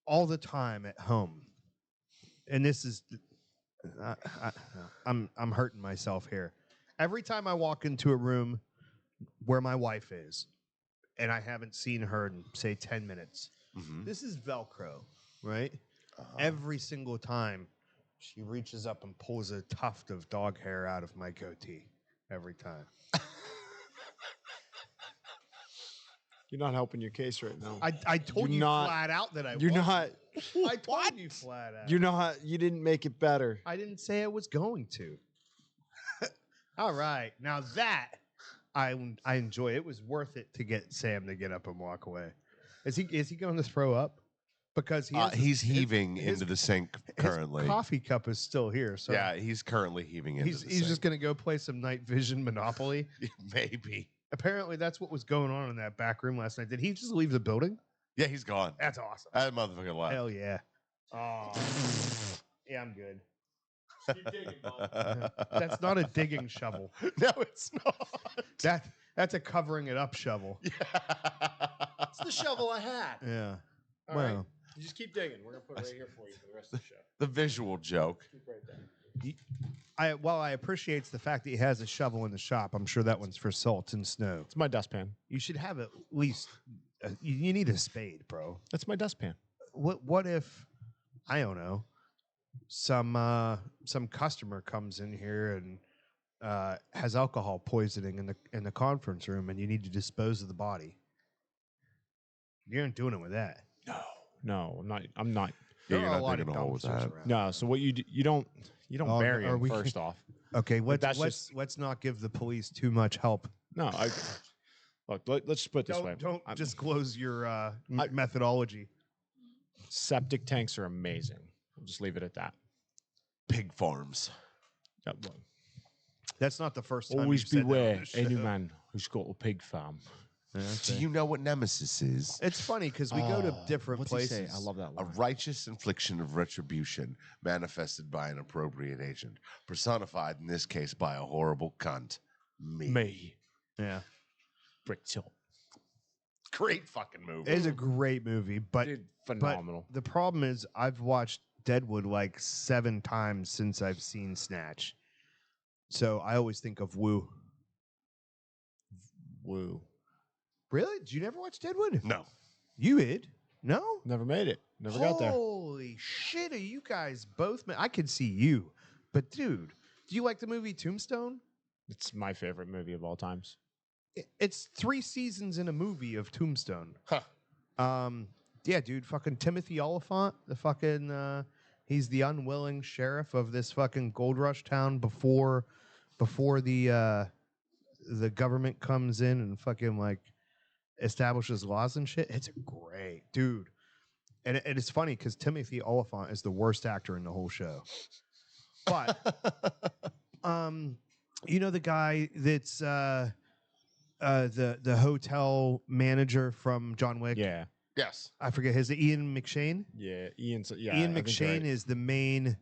Speaker 2: all the time at home, and this is, I'm hurting myself here. Every time I walk into a room where my wife is, and I haven't seen her in say 10 minutes,
Speaker 1: Mhm.
Speaker 2: this is Velcro, right?
Speaker 1: Uh-huh.
Speaker 2: Every single time she reaches up and pulls a tuft of dog hair out of my goatee. Every time.
Speaker 3: You're not helping your case right now.
Speaker 2: I told
Speaker 3: You're
Speaker 2: you
Speaker 3: not-
Speaker 2: flat out that I
Speaker 3: You're
Speaker 2: wasn't.
Speaker 3: not.
Speaker 2: I told you flat out.
Speaker 3: You're not. You didn't make it better.
Speaker 2: I didn't say I was going to. All right. Now that I enjoy. It was worth it to get Sam to get up and walk away. Is he going to throw up? Because
Speaker 1: He's heaving into the sink
Speaker 2: his
Speaker 1: currently.
Speaker 2: coffee cup is still here. So
Speaker 1: Yeah, he's currently heaving into
Speaker 2: he's
Speaker 1: the
Speaker 2: just
Speaker 1: sink.
Speaker 2: going to go play some night vision Monopoly.
Speaker 1: Maybe.
Speaker 2: Apparently, that's what was going on in that back room last night. Did he just leave the building?
Speaker 1: Yeah, he's gone.
Speaker 2: That's awesome.
Speaker 1: That motherfucker left.
Speaker 2: Hell yeah. Oh, yeah, I'm good. That's not a digging shovel.
Speaker 1: No, it's not.
Speaker 2: That's a covering it up shovel.
Speaker 1: Yeah.
Speaker 3: It's the shovel I had.
Speaker 2: Yeah.
Speaker 3: All
Speaker 2: Well,
Speaker 3: right. You just keep digging. We're gonna put it right here for you for the rest of the show.
Speaker 1: The visual joke.
Speaker 3: Keep right there.
Speaker 2: while I appreciate the fact that he has a shovel in the shop, I'm sure that one's for salt and snow.
Speaker 3: It's my dustpan.
Speaker 2: You should have at least. You need a spade, bro.
Speaker 3: That's my dustpan.
Speaker 2: What if I don't know some customer comes in here and has alcohol poisoning in the conference room, and you need to dispose of the body? You aren't doing it with that.
Speaker 3: No, I'm not. I'm not.
Speaker 1: Yeah,
Speaker 2: There
Speaker 1: you're
Speaker 2: are a
Speaker 1: not
Speaker 2: lot of
Speaker 1: digging a hole with
Speaker 2: dumpsters
Speaker 1: that.
Speaker 2: around.
Speaker 3: No. So what you do, you don't
Speaker 2: Oh,
Speaker 3: bury
Speaker 2: are
Speaker 3: him
Speaker 2: we-
Speaker 3: first off.
Speaker 2: Okay,
Speaker 3: But that's
Speaker 2: let's not give the police too much help.
Speaker 3: No, look. Let's just put it this way.
Speaker 2: Don't
Speaker 3: I'm-
Speaker 2: disclose your methodology.
Speaker 3: Septic tanks are amazing. We'll just leave it at that.
Speaker 1: Pig farms.
Speaker 2: That's not the first time.
Speaker 3: Always
Speaker 2: you've said that on
Speaker 3: beware
Speaker 2: this
Speaker 3: any
Speaker 2: show.
Speaker 3: man who's got a pig farm.
Speaker 2: Yeah,
Speaker 1: Do you know what nemesis is?
Speaker 2: It's funny because we go to different
Speaker 3: What's he
Speaker 2: places.
Speaker 3: say? I love that
Speaker 1: A
Speaker 3: line.
Speaker 1: righteous infliction of retribution manifested by an appropriate agent, personified in this case by a horrible cunt. Me.
Speaker 3: Me,
Speaker 2: Yeah.
Speaker 3: Brick Tilt.
Speaker 1: great fucking movie.
Speaker 2: It's a great movie, but
Speaker 3: Dude, phenomenal.
Speaker 2: the problem is I've watched Deadwood like 7 times since I've seen Snatch. So I always think of Woo.
Speaker 3: Woo.
Speaker 2: Really? Did you never watch Deadwood?
Speaker 1: No.
Speaker 2: You did? No?
Speaker 3: Never made it. Never got there.
Speaker 2: Holy shit, are you guys both I could see you. But dude, do you like the movie Tombstone?
Speaker 3: It's my favorite movie of all times.
Speaker 2: It's 3 seasons in a movie of Tombstone.
Speaker 1: Huh.
Speaker 2: Yeah, dude, fucking Timothy Oliphant, the fucking he's the unwilling sheriff of this fucking gold rush town before the government comes in and fucking like establishes laws and shit. It's great, dude. And it's funny because Timothy Oliphant is the worst actor in the whole show. But you know the guy that's the hotel manager from John Wick?
Speaker 3: Yeah.
Speaker 1: Yes.
Speaker 2: I forget his Ian McShane.
Speaker 3: Yeah. Ian
Speaker 2: Ian McShane is the main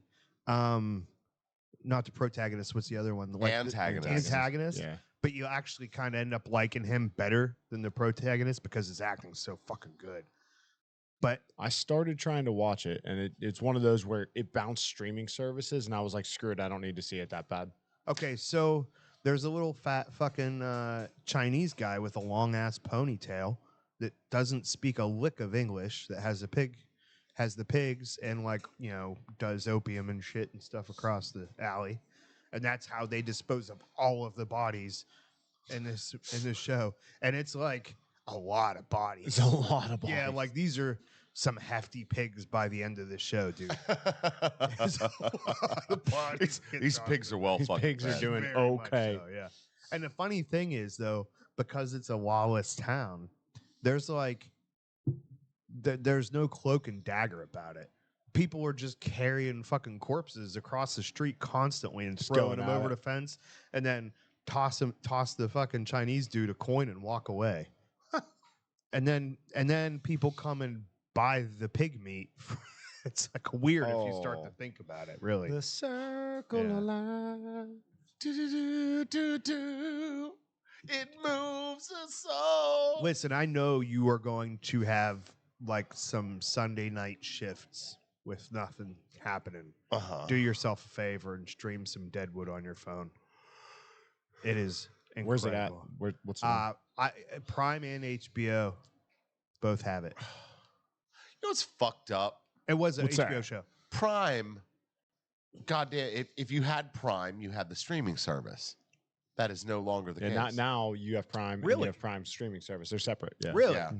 Speaker 2: not the protagonist, what's the other one? The antagonist.
Speaker 3: Yeah.
Speaker 2: But you actually kind of end up liking him better than the protagonist because his acting's so fucking good. But
Speaker 3: I started trying to watch it, and it's one of those where it bounced streaming services, and I was like, screw it, I don't need to see it that bad.
Speaker 2: okay, so there's a little fat fucking Chinese guy with a long ass ponytail that doesn't speak a lick of English that has the pigs and like, you know, does opium and shit and stuff across the alley. And that's how they dispose of all of the bodies in this show. And it's like a lot of bodies.
Speaker 3: It's a lot of bodies.
Speaker 2: Yeah, like these are some hefty pigs by the end of the show, dude. There's a lot of bodies.
Speaker 1: These pigs are well
Speaker 3: These
Speaker 1: fucking
Speaker 3: pigs are
Speaker 1: fed.
Speaker 3: doing
Speaker 2: Very much
Speaker 3: okay.
Speaker 2: so, yeah. And the funny thing is, though, because it's a lawless town, there's like there's no cloak and dagger about it. People are just carrying fucking corpses across the street constantly and throwing them over the fence, and then toss the fucking Chinese dude a coin and walk away. and then people come and buy the pig meat. It's like weird if you start to think about it. Really,
Speaker 3: The circle
Speaker 2: Yeah.
Speaker 3: of life.
Speaker 1: Do. It moves us all.
Speaker 2: listen. I know you are going to have like some Sunday night shifts with nothing happening.
Speaker 1: Uh-huh.
Speaker 2: Do yourself a favor and stream some Deadwood on your phone. It is incredible.
Speaker 3: Where's it at? What's the one?
Speaker 2: Prime and HBO both have it.
Speaker 1: You know what's fucked up?
Speaker 2: It was an
Speaker 3: What's
Speaker 2: HBO
Speaker 3: that?
Speaker 2: show.
Speaker 1: Prime. Goddamn! If you had Prime, you had the streaming service. That is no longer the
Speaker 3: Yeah,
Speaker 1: case.
Speaker 3: not now. You have Prime. And
Speaker 2: Really?
Speaker 3: you have Prime streaming service. They're separate. Yeah.
Speaker 2: Really?
Speaker 1: Yeah.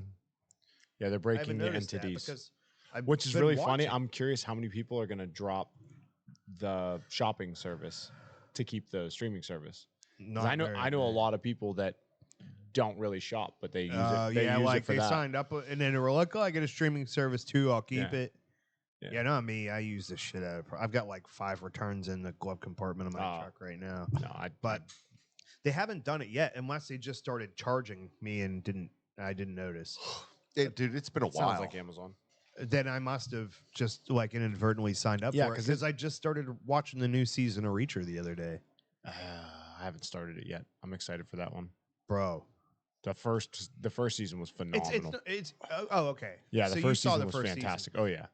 Speaker 3: Yeah, they're
Speaker 2: I haven't
Speaker 3: breaking the
Speaker 2: noticed that
Speaker 3: entities,
Speaker 2: because I've
Speaker 3: which is
Speaker 2: been
Speaker 3: really funny.
Speaker 2: watching.
Speaker 3: I'm curious how many people are going to drop the shopping service to keep the streaming service. 'Cause
Speaker 2: Not
Speaker 3: I know
Speaker 2: very
Speaker 3: I know a
Speaker 2: many.
Speaker 3: lot of people that don't really shop, but they use it. They
Speaker 2: yeah,
Speaker 3: use
Speaker 2: like
Speaker 3: it for
Speaker 2: they
Speaker 3: that.
Speaker 2: signed up and then they were like, "Oh, I get a streaming service too. I'll keep
Speaker 3: Yeah.
Speaker 2: it."
Speaker 3: Yeah.
Speaker 2: Yeah, not me. I use this shit out of. I've got like 5 returns in the glove compartment of my
Speaker 3: Oh.
Speaker 2: truck right now.
Speaker 3: No,
Speaker 2: But they haven't done it yet, unless they just started charging me and I didn't notice.
Speaker 1: Dude, it's been a
Speaker 3: it
Speaker 1: while.
Speaker 3: sounds like Amazon.
Speaker 2: Then I must have just like inadvertently signed up
Speaker 3: Yeah,
Speaker 2: for it
Speaker 3: 'cause
Speaker 2: because I just started watching the new season of Reacher the other day,
Speaker 3: I haven't started it yet. I'm excited for that one.
Speaker 2: bro.
Speaker 3: The first season was phenomenal.
Speaker 2: It's oh okay.
Speaker 3: Yeah,
Speaker 2: So
Speaker 3: the
Speaker 2: you
Speaker 3: first
Speaker 2: saw
Speaker 3: season
Speaker 2: the
Speaker 3: was
Speaker 2: first season.
Speaker 3: fantastic. Oh yeah.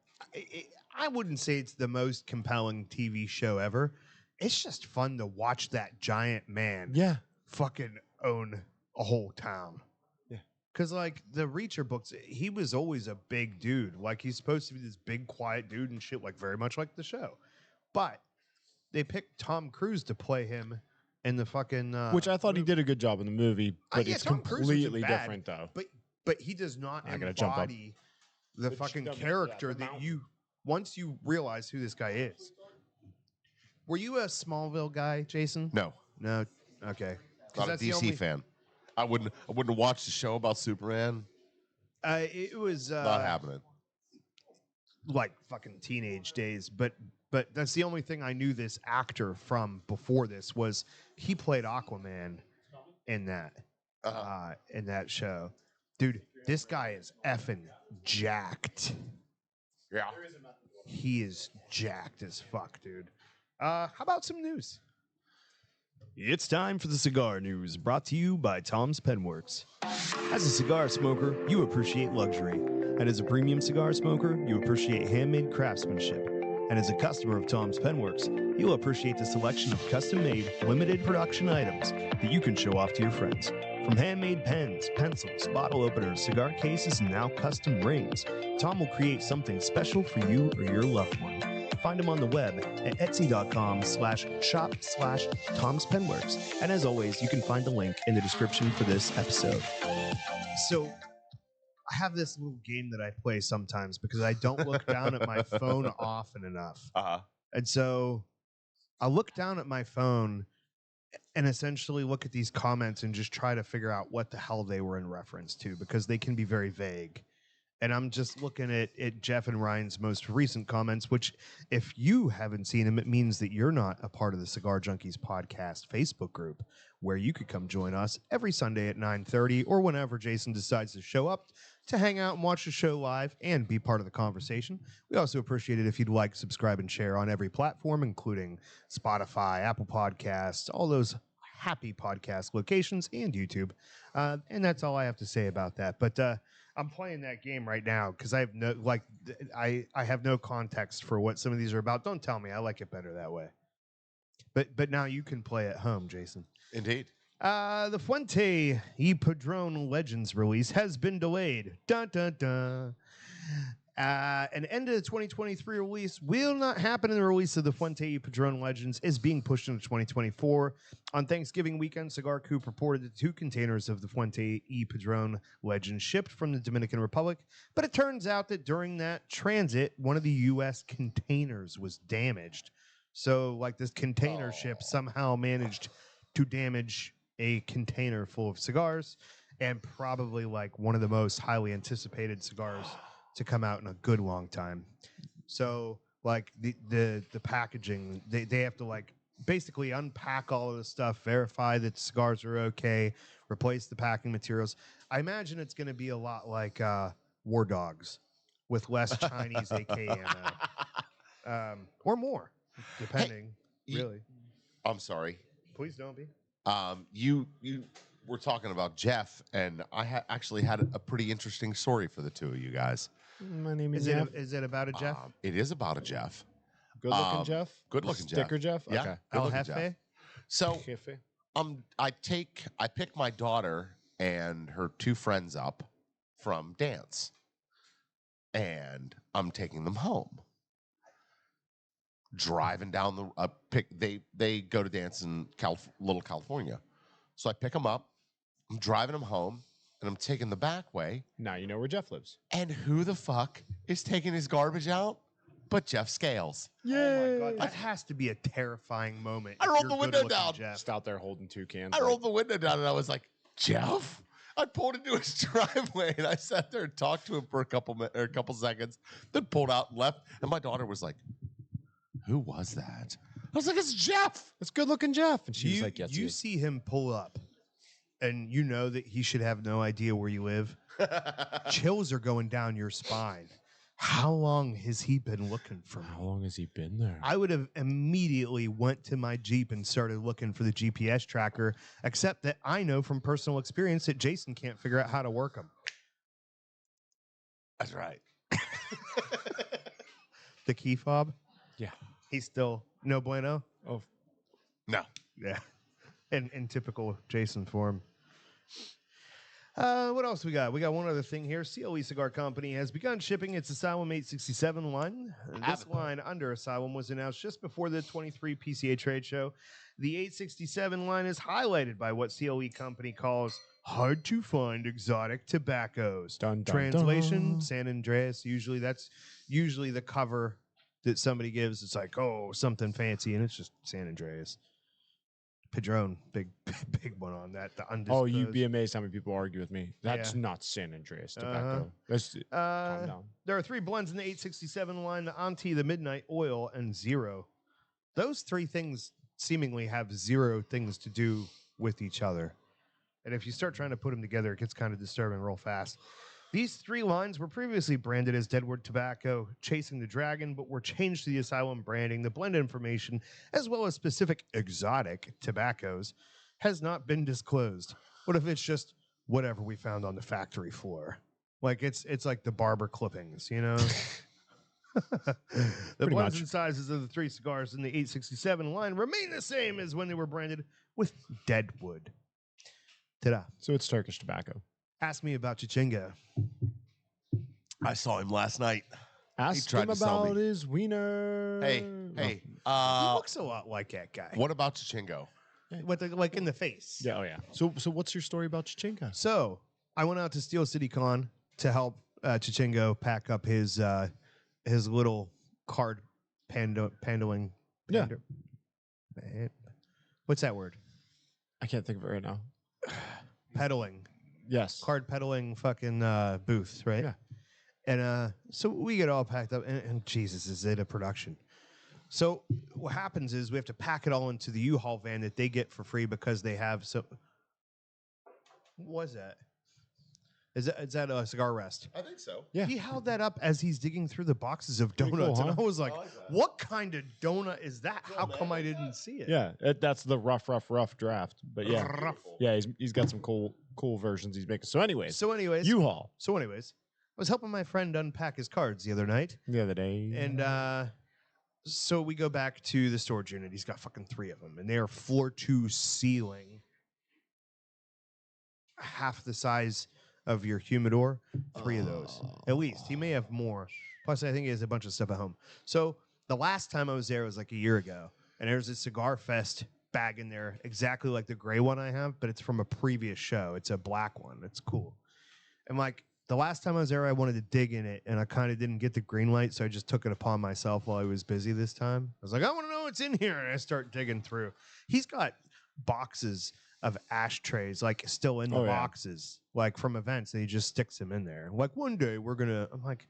Speaker 2: I wouldn't say it's the most compelling TV show ever. It's just fun to watch that giant man
Speaker 3: Yeah.
Speaker 2: fucking own a whole town.
Speaker 3: Yeah.
Speaker 2: Because, like, the Reacher books, he was always a big dude. Like, he's supposed to be this big, quiet dude and shit, like, very much like the show. But they picked Tom Cruise to play him in the fucking.
Speaker 3: Which I thought he
Speaker 2: movie.
Speaker 3: did a good job in the movie, but
Speaker 2: Yeah,
Speaker 3: it's
Speaker 2: Tom Cruise wasn't
Speaker 3: completely
Speaker 2: bad,
Speaker 3: different though.
Speaker 2: But he does not
Speaker 3: I gotta jump up.
Speaker 2: embody the
Speaker 3: The
Speaker 2: fucking
Speaker 3: yeah,
Speaker 2: character
Speaker 3: the
Speaker 2: that
Speaker 3: mountain.
Speaker 2: you. Once you realize who this guy is. Were you a Smallville guy, Jason?
Speaker 1: No,
Speaker 2: No. Okay. 'Cause
Speaker 1: not a
Speaker 2: that's the
Speaker 1: DC
Speaker 2: only-
Speaker 1: fan. I wouldn't watch the show about Superman.
Speaker 2: It was
Speaker 1: Not happening.
Speaker 2: like fucking teenage days, but that's the only thing I knew this actor from before this was he played Aquaman in that show. Dude, this guy is effing jacked.
Speaker 1: Yeah.
Speaker 2: He is jacked as fuck, dude. How about some news? It's time for the cigar news, brought to you by Tom's Penworks. As a cigar smoker, you appreciate luxury. And as a premium cigar smoker, you appreciate handmade craftsmanship. And as a customer of Tom's Penworks, you'll appreciate the selection of custom-made, limited production items that you can show off to your friends. From handmade pens, pencils, bottle openers, cigar cases, and now custom rings, Tom will create something special for you or your loved one. Find him on the web at etsy.com/shop/Tom's Penworks. And as always, you can find the link in the description for this episode. So, I have this little game that I play sometimes because I don't look down at my phone often enough. And so I look down at my phone and essentially look at these comments and just try to figure out what the hell they were in reference to, because they can be very vague. And I'm just looking at Jeff and Ryan's most recent comments, which, if you haven't seen them, it means that you're not a part of the Cigar Junkies podcast Facebook group, where you could come join us every Sunday at 9:30 or whenever Jason decides to show up to hang out and watch the show live and be part of the conversation. We also appreciate it if you'd like, subscribe, and share on every platform, including Spotify, Apple Podcasts, all those happy podcast locations, and YouTube. And that's all I have to say about that. But I'm playing that game right now because I have no I have no context for what some of these are about. Don't tell me. I like it better that way. But now you can play at home, Jason.
Speaker 1: Indeed.
Speaker 2: The Fuente y Padron Legends release has been delayed. Dun, dun, dun. An end of the 2023 release will not happen, and the release of the Fuente y Padron Legends is being pushed into 2024. On Thanksgiving weekend, Cigar Coop reported that 2 containers of the Fuente y Padron Legends shipped from the Dominican Republic, but it turns out that during that transit, one of the U.S. containers was damaged. So, like, this container ship somehow managed to damage a container full of cigars, and probably, like, one of the most highly anticipated cigars to come out in a good long time. So, like, the packaging, they have to, like, basically unpack all of the stuff, verify that the cigars are okay, replace the packing materials. I imagine it's going to be a lot like War Dogs with less Chinese AK ammo. Or more, depending, really.
Speaker 1: I'm sorry.
Speaker 2: Please don't be.
Speaker 1: You were talking about Jeff, and I actually had a pretty interesting story for the two of you guys.
Speaker 3: My name is
Speaker 2: Is
Speaker 3: Jeff.
Speaker 2: it about a Jeff?
Speaker 1: It is about a Jeff.
Speaker 3: Good looking Jeff.
Speaker 1: Good looking Jeff.
Speaker 3: Sticker Jeff.
Speaker 1: Yeah.
Speaker 3: Okay.
Speaker 1: Good
Speaker 2: El
Speaker 1: looking
Speaker 2: Jefe?
Speaker 1: Jeff. So
Speaker 3: Jefe.
Speaker 1: I pick my daughter and her 2 friends up from dance, and I'm taking them home. Driving down they go to dance in Little California, so I pick them up. I'm driving them home, and I'm taking the back way.
Speaker 3: Now you know where Jeff lives.
Speaker 1: And who the fuck is taking his garbage out but Jeff Scales?
Speaker 2: Oh my God, that has to be a terrifying moment.
Speaker 1: I
Speaker 2: if
Speaker 1: rolled
Speaker 2: you're
Speaker 1: the window
Speaker 2: good-looking
Speaker 1: down.
Speaker 2: Jeff.
Speaker 3: Just out there holding 2 cans.
Speaker 1: I rolled the window down, and I was like, Jeff? I pulled into his driveway, and I sat there and talked to him for a couple seconds, then pulled out and left. And my daughter was like, who was that? I was like, it's Jeff.
Speaker 3: It's good looking Jeff. And she's like, yes.
Speaker 2: You see him pull up, and you know that he should have no idea where you live. Chills are going down your spine. How long has he been looking for me?
Speaker 3: How long has he been there?
Speaker 2: I would have immediately went to my Jeep and started looking for the GPS tracker, except that I know from personal experience that Jason can't figure out how to work them.
Speaker 1: That's right.
Speaker 2: The key fob?
Speaker 3: Yeah.
Speaker 2: He's still no bueno?
Speaker 3: Oh,
Speaker 1: No.
Speaker 2: Yeah. In typical Jason form. What else we got? We got one other thing here. CLE Cigar Company has begun shipping its Asylum 867 line. This line under Asylum was announced just before the 23 PCA trade show. The 867 line is highlighted by what CLE Company calls hard to find exotic tobaccos.
Speaker 3: Dun, dun,
Speaker 2: Translation,
Speaker 3: dun.
Speaker 2: San Andreas. That's usually the cover that somebody gives. It's like, oh, something fancy, and it's just San Andreas. Padron, big one on that. The
Speaker 3: Oh,
Speaker 2: undisclosed.
Speaker 3: you'd be amazed how many people argue with me. That's
Speaker 2: Yeah.
Speaker 3: not San Andreas tobacco. Calm down.
Speaker 2: There are 3 blends in the 867 line: the Anti, the Midnight Oil, and Zero. Those 3 things seemingly have 0 things to do with each other. And if you start trying to put them together, it gets kind of disturbing real fast. These 3 lines were previously branded as Deadwood Tobacco, Chasing the Dragon, but were changed to the Asylum branding. The blend information, as well as specific exotic tobaccos, has not been disclosed. What if it's just whatever we found on the factory floor? Like it's like the barber clippings, you know? The
Speaker 5: Pretty
Speaker 2: blends
Speaker 5: much.
Speaker 2: and sizes of the 3 cigars in the 867 line remain the same as when they were branded with Deadwood. Ta-da.
Speaker 5: So it's Turkish tobacco.
Speaker 2: Ask me about Chichinga.
Speaker 1: I saw him last night.
Speaker 5: Ask
Speaker 1: tried
Speaker 5: him
Speaker 1: to sell me.
Speaker 5: about his wiener.
Speaker 1: Hey,
Speaker 5: No.
Speaker 1: hey.
Speaker 2: He looks a lot like that guy.
Speaker 1: What about Chichingo?
Speaker 2: Like in the face.
Speaker 5: Yeah, oh yeah. So what's your story about Chichinga?
Speaker 2: So I went out to Steel City Con to help Chichingo pack up his little card pandling.
Speaker 5: Yeah.
Speaker 2: What's that word?
Speaker 5: I can't think of it right now.
Speaker 2: Peddling.
Speaker 5: Yes.
Speaker 2: Card peddling fucking booth, right?
Speaker 5: Yeah.
Speaker 2: And so we get all packed up, and Jesus, is it a production? So what happens is we have to pack it all into the U-Haul van that they get for free because they have so. What was that? Is that a cigar rest?
Speaker 1: I think so.
Speaker 5: Yeah.
Speaker 2: He held that up as he's digging through the boxes of
Speaker 5: Pretty
Speaker 2: donuts,
Speaker 5: cool,
Speaker 2: and
Speaker 5: huh?
Speaker 2: I was like,
Speaker 1: I like that.
Speaker 2: "What kind of donut is that? How come I didn't see it?"
Speaker 5: Yeah, that's the rough draft. But yeah,
Speaker 2: Rough.
Speaker 5: yeah, he's got some cool versions he's making. So anyways,
Speaker 2: So, anyways,
Speaker 5: U-Haul
Speaker 2: I was helping my friend unpack his cards the other night,
Speaker 5: the other day,
Speaker 2: and so we go back to the storage unit. He's got fucking 3 of them, and they are floor to ceiling, half the size of your humidor. 3 of those, at least. He may have more. Plus, I think he has a bunch of stuff at home. So the last time I was there was like a year ago, and there's a Cigar Fest bag in there, exactly like the gray one I have, but it's from a previous show. It's a black one. It's cool. And like the last time I was there, I wanted to dig in it, and I kind of didn't get the green light, so I just took it upon myself while I was busy this time. I was like, I want to know what's in here, and I start digging through. He's got boxes of ashtrays, like still in the
Speaker 5: Oh, yeah.
Speaker 2: boxes, like from events, and he just sticks them in there. Like one day I'm like,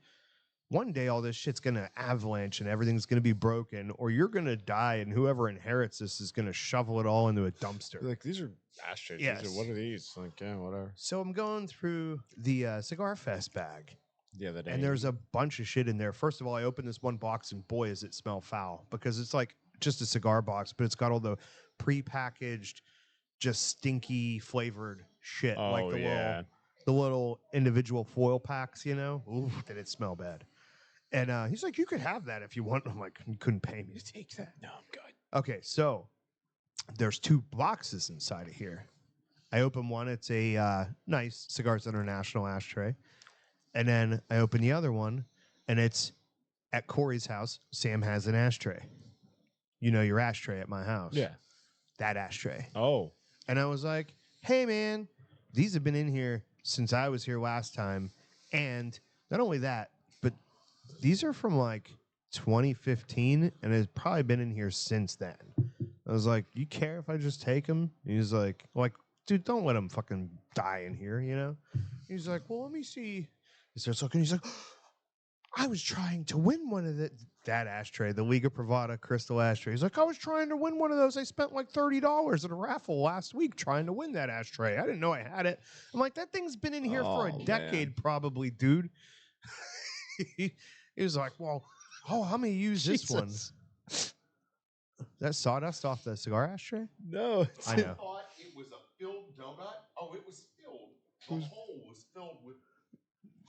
Speaker 2: one day all this shit's gonna avalanche and everything's gonna be broken, or you're gonna die, and whoever inherits this is gonna shovel it all into a dumpster.
Speaker 5: like these are ashtrays.
Speaker 2: Yes.
Speaker 5: What are these? Like yeah, whatever.
Speaker 2: So I'm going through the Cigar Fest bag,
Speaker 5: The other day,
Speaker 2: and there's a bunch of shit in there. First of all, I opened this one box, and boy, does it smell foul, because it's like just a cigar box, but it's got all the pre-packaged, just stinky flavored shit, like the little individual foil packs, you know. Ooh, did it smell bad? And he's like, "You could have that if you want." I'm like, "You couldn't pay me to take that."
Speaker 5: No, I'm good.
Speaker 2: Okay, so there's 2 boxes inside of here. I open one. It's a nice Cigars International ashtray. And then I open the other one, and it's at Corey's house. Sam has an ashtray. You know your ashtray at my house.
Speaker 5: Yeah.
Speaker 2: That ashtray.
Speaker 5: Oh,
Speaker 2: And I was like, hey, man, these have been in here since I was here last time. And not only that, but these are from like 2015, and it's probably been in here since then. I was like, you care if I just take them? He's like, dude, don't let them fucking die in here, you know? He's like, well, let me see. He starts looking. He's like, I was trying to win one of that ashtray, the Liga Privada crystal ashtray. He's like, I was trying to win one of those. I spent like $30 at a raffle last week trying to win that ashtray. I didn't know I had it. I'm like, that thing's been in here for a decade, probably, dude. He was like, well, how many use this one? That sawdust off the cigar ashtray?
Speaker 5: no. It's
Speaker 2: I know.
Speaker 1: thought it was a filled donut. Oh, it was filled. The hole was filled with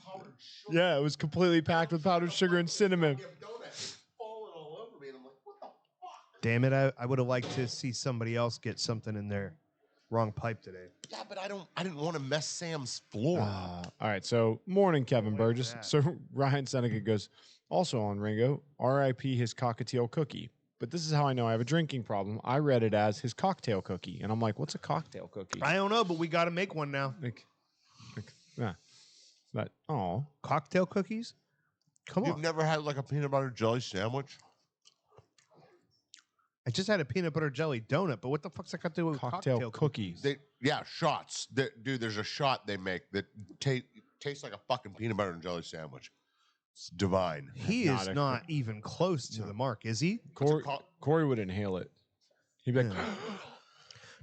Speaker 1: powdered sugar.
Speaker 5: Yeah, it was completely packed with powdered sugar and cinnamon.
Speaker 1: Donut is falling all over me, and I'm like, what the fuck?
Speaker 2: Damn it, I would have liked to see somebody else get something in their wrong pipe today.
Speaker 1: Yeah, but I didn't want to mess Sam's floor.
Speaker 5: All right, so morning, Kevin
Speaker 2: What is
Speaker 5: Burgess.
Speaker 2: that?
Speaker 5: So Ryan Seneca goes, also on Ringo, R.I.P. his cockatiel cookie. But this is how I know I have a drinking problem. I read it as his cocktail cookie. And I'm like, what's a cocktail cookie?
Speaker 2: I don't know, but we got to make one now.
Speaker 5: Yeah. But, oh.
Speaker 2: Cocktail cookies? Come
Speaker 1: You've
Speaker 2: on.
Speaker 1: never had like a peanut butter jelly sandwich?
Speaker 2: I just had a peanut butter jelly donut, but what the fuck's that got to do with
Speaker 5: Cocktail cookies.
Speaker 1: Shots. Dude, there's a shot they make that tastes like a fucking peanut butter and jelly sandwich. It's divine.
Speaker 2: He
Speaker 5: Not
Speaker 2: is
Speaker 5: a-
Speaker 2: not even close to the mark, is he?
Speaker 5: Corey would inhale it. He'd be like,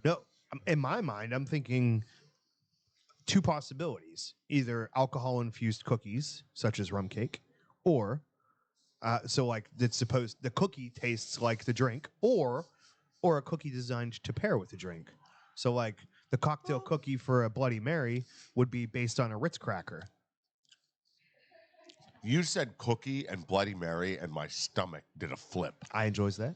Speaker 2: No, in my mind, I'm thinking two possibilities: either alcohol-infused cookies, such as rum cake, or so like the cookie tastes like the drink, or a cookie designed to pair with the drink. So like the cocktail cookie for a Bloody Mary would be based on a Ritz cracker.
Speaker 1: You said cookie and Bloody Mary, and my stomach did a flip.
Speaker 2: I enjoys that.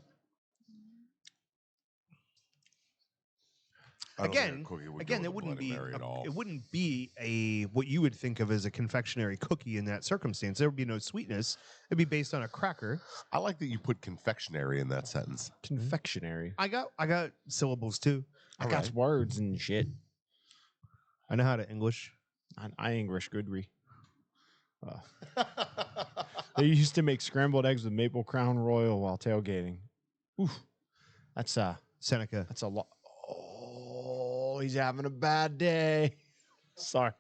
Speaker 1: I don't think a
Speaker 2: Again,
Speaker 1: cookie would
Speaker 2: again,
Speaker 1: go
Speaker 2: it
Speaker 1: with
Speaker 2: wouldn't
Speaker 1: Bloody
Speaker 2: be
Speaker 1: Mary at all.
Speaker 2: it wouldn't be a what you would think of as a confectionery cookie in that circumstance. There would be no sweetness. It'd be based on a cracker.
Speaker 1: I like that you put confectionery in that sentence.
Speaker 3: Confectionery.
Speaker 2: I got syllables too.
Speaker 3: I got words and shit.
Speaker 2: I know how to English.
Speaker 3: I English goodry. They used to make scrambled eggs with maple crown royal while tailgating. Oof. That's
Speaker 2: Seneca.
Speaker 3: a lot. Oh, he's having a bad day. Sorry.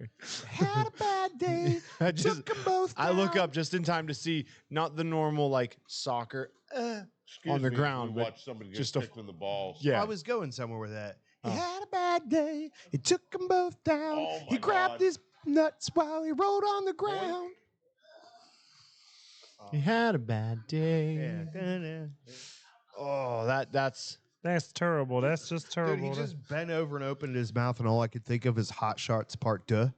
Speaker 2: Had a bad day.
Speaker 3: I just
Speaker 2: Took 'em both
Speaker 3: I look
Speaker 2: down.
Speaker 3: up just in time to see not the normal like soccer on the ground, but
Speaker 1: somebody
Speaker 3: get just a- kicked
Speaker 1: in the balls.
Speaker 3: yeah.
Speaker 2: I was going somewhere with that. He
Speaker 3: Oh.
Speaker 2: had a bad day. He took them both down.
Speaker 1: Oh
Speaker 2: He
Speaker 1: my
Speaker 2: grabbed
Speaker 1: God.
Speaker 2: his nuts while he rolled on the ground.
Speaker 3: He had a bad day.
Speaker 2: Yeah.
Speaker 3: Oh, that's
Speaker 6: terrible. That's just
Speaker 2: Dude,
Speaker 6: terrible.
Speaker 2: he just bent over and opened his mouth, and all I could think of is Hot Shots Part 2.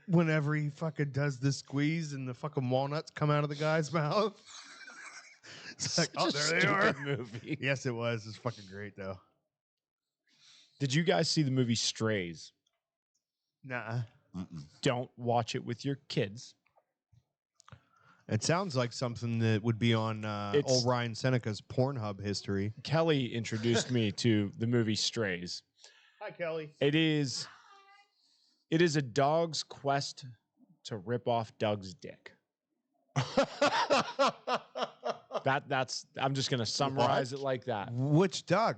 Speaker 2: Whenever he fucking does the squeeze and the fucking walnuts come out of the guy's mouth. It's like, oh, there they are.
Speaker 3: movie.
Speaker 2: Yes, it was. It's fucking great, though.
Speaker 3: Did you guys see the movie Strays?
Speaker 2: Nah.
Speaker 3: Don't watch it with your kids.
Speaker 2: It sounds like something that would be on
Speaker 3: It's-
Speaker 2: old Ryan Seneca's Pornhub history.
Speaker 3: Kelly introduced me to the movie Strays.
Speaker 2: Hi, Kelly.
Speaker 3: It is a dog's quest to rip off Doug's dick. That's I'm just gonna summarize it like that.
Speaker 2: Which Doug?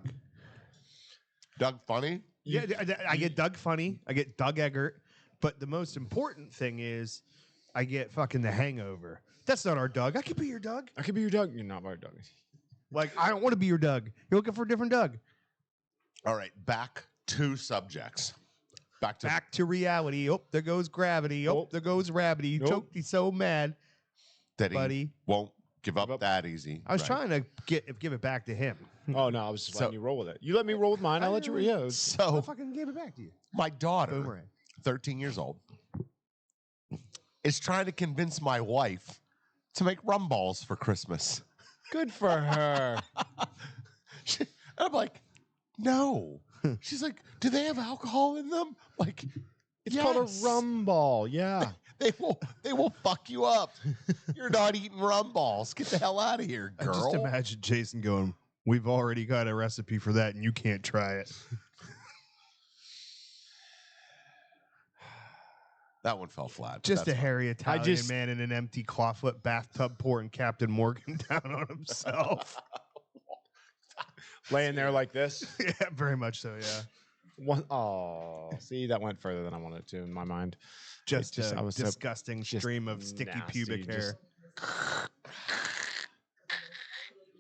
Speaker 1: Doug Funny?
Speaker 2: Yeah, I get Doug Funny. I get Doug Eggert. But the most important thing is I get fucking The Hangover. That's not our Doug. I could be your Doug.
Speaker 3: I could be your Doug. You're not my Doug.
Speaker 2: Like, I don't want to be your Doug. You're looking for a different Doug.
Speaker 1: All right, back to subjects.
Speaker 2: Back to reality. Oh, there goes gravity. Oh,
Speaker 3: Nope.
Speaker 2: there goes Rabbity. You
Speaker 3: Nope.
Speaker 2: choked. He's so mad.
Speaker 1: that he
Speaker 2: buddy.
Speaker 1: won't give up that easy.
Speaker 2: I was
Speaker 1: Right.
Speaker 2: trying to give it back to him.
Speaker 3: Oh no, I was just
Speaker 1: So-
Speaker 3: letting you roll with it. You let me roll with mine. I'll let you. Yeah.
Speaker 2: I
Speaker 1: So
Speaker 2: fucking gave it back to you.
Speaker 1: my daughter,
Speaker 2: Boomerang.
Speaker 1: 13 years old, is trying to convince my wife to make rum balls for Christmas.
Speaker 3: Good for her.
Speaker 1: And I'm like, no. She's like, do they have alcohol in them? Like,
Speaker 3: It's called a
Speaker 1: yes.
Speaker 3: rum ball. Yeah.
Speaker 1: They will fuck you up. You're not eating rum balls. Get the hell out of here,
Speaker 2: I
Speaker 1: girl.
Speaker 2: just imagine Jason going, we've already got a recipe for that and you can't try it.
Speaker 1: That one fell flat.
Speaker 2: Just a
Speaker 1: That's fine.
Speaker 2: hairy Italian
Speaker 3: just-
Speaker 2: man in an empty clawfoot bathtub pouring Captain Morgan down on himself.
Speaker 3: Laying there like this.
Speaker 2: Yeah, very much so, yeah.
Speaker 3: Oh, see, that went further than I wanted to in my mind.
Speaker 2: Just
Speaker 3: I
Speaker 2: a
Speaker 3: was so-
Speaker 2: disgusting
Speaker 3: just
Speaker 2: stream of sticky
Speaker 3: nasty,
Speaker 2: pubic hair.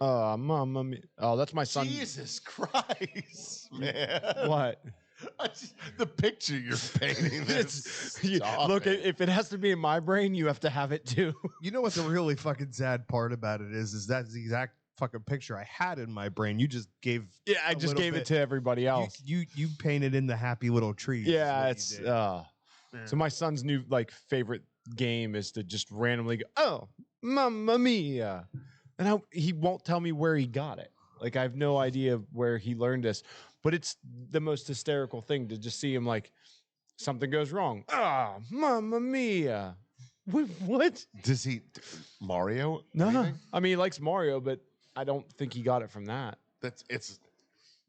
Speaker 3: Oh, mama mia. Oh, that's my son.
Speaker 1: Jesus Christ, man.
Speaker 3: What?
Speaker 1: The picture you're painting.
Speaker 3: Look, if it has to be in my brain, you have to have it too.
Speaker 2: You know what the really fucking sad part about it is that's the exact fucking picture I had in my brain. You just gave
Speaker 3: Yeah, I
Speaker 2: a
Speaker 3: just
Speaker 2: little
Speaker 3: gave
Speaker 2: bit.
Speaker 3: it to everybody else.
Speaker 2: You painted in the happy little tree.
Speaker 3: Yeah, it's
Speaker 2: Yeah.
Speaker 3: so my son's new like favorite game is to just randomly go, "Oh, mamma mia," and he won't tell me where he got it. Like I have no idea where he learned this, but it's the most hysterical thing to just see him like something goes wrong. Ah, mamma mia. What?
Speaker 1: Does he Mario?
Speaker 3: No,
Speaker 1: anything?
Speaker 3: I mean he likes Mario, but I don't think he got it from that.
Speaker 1: It's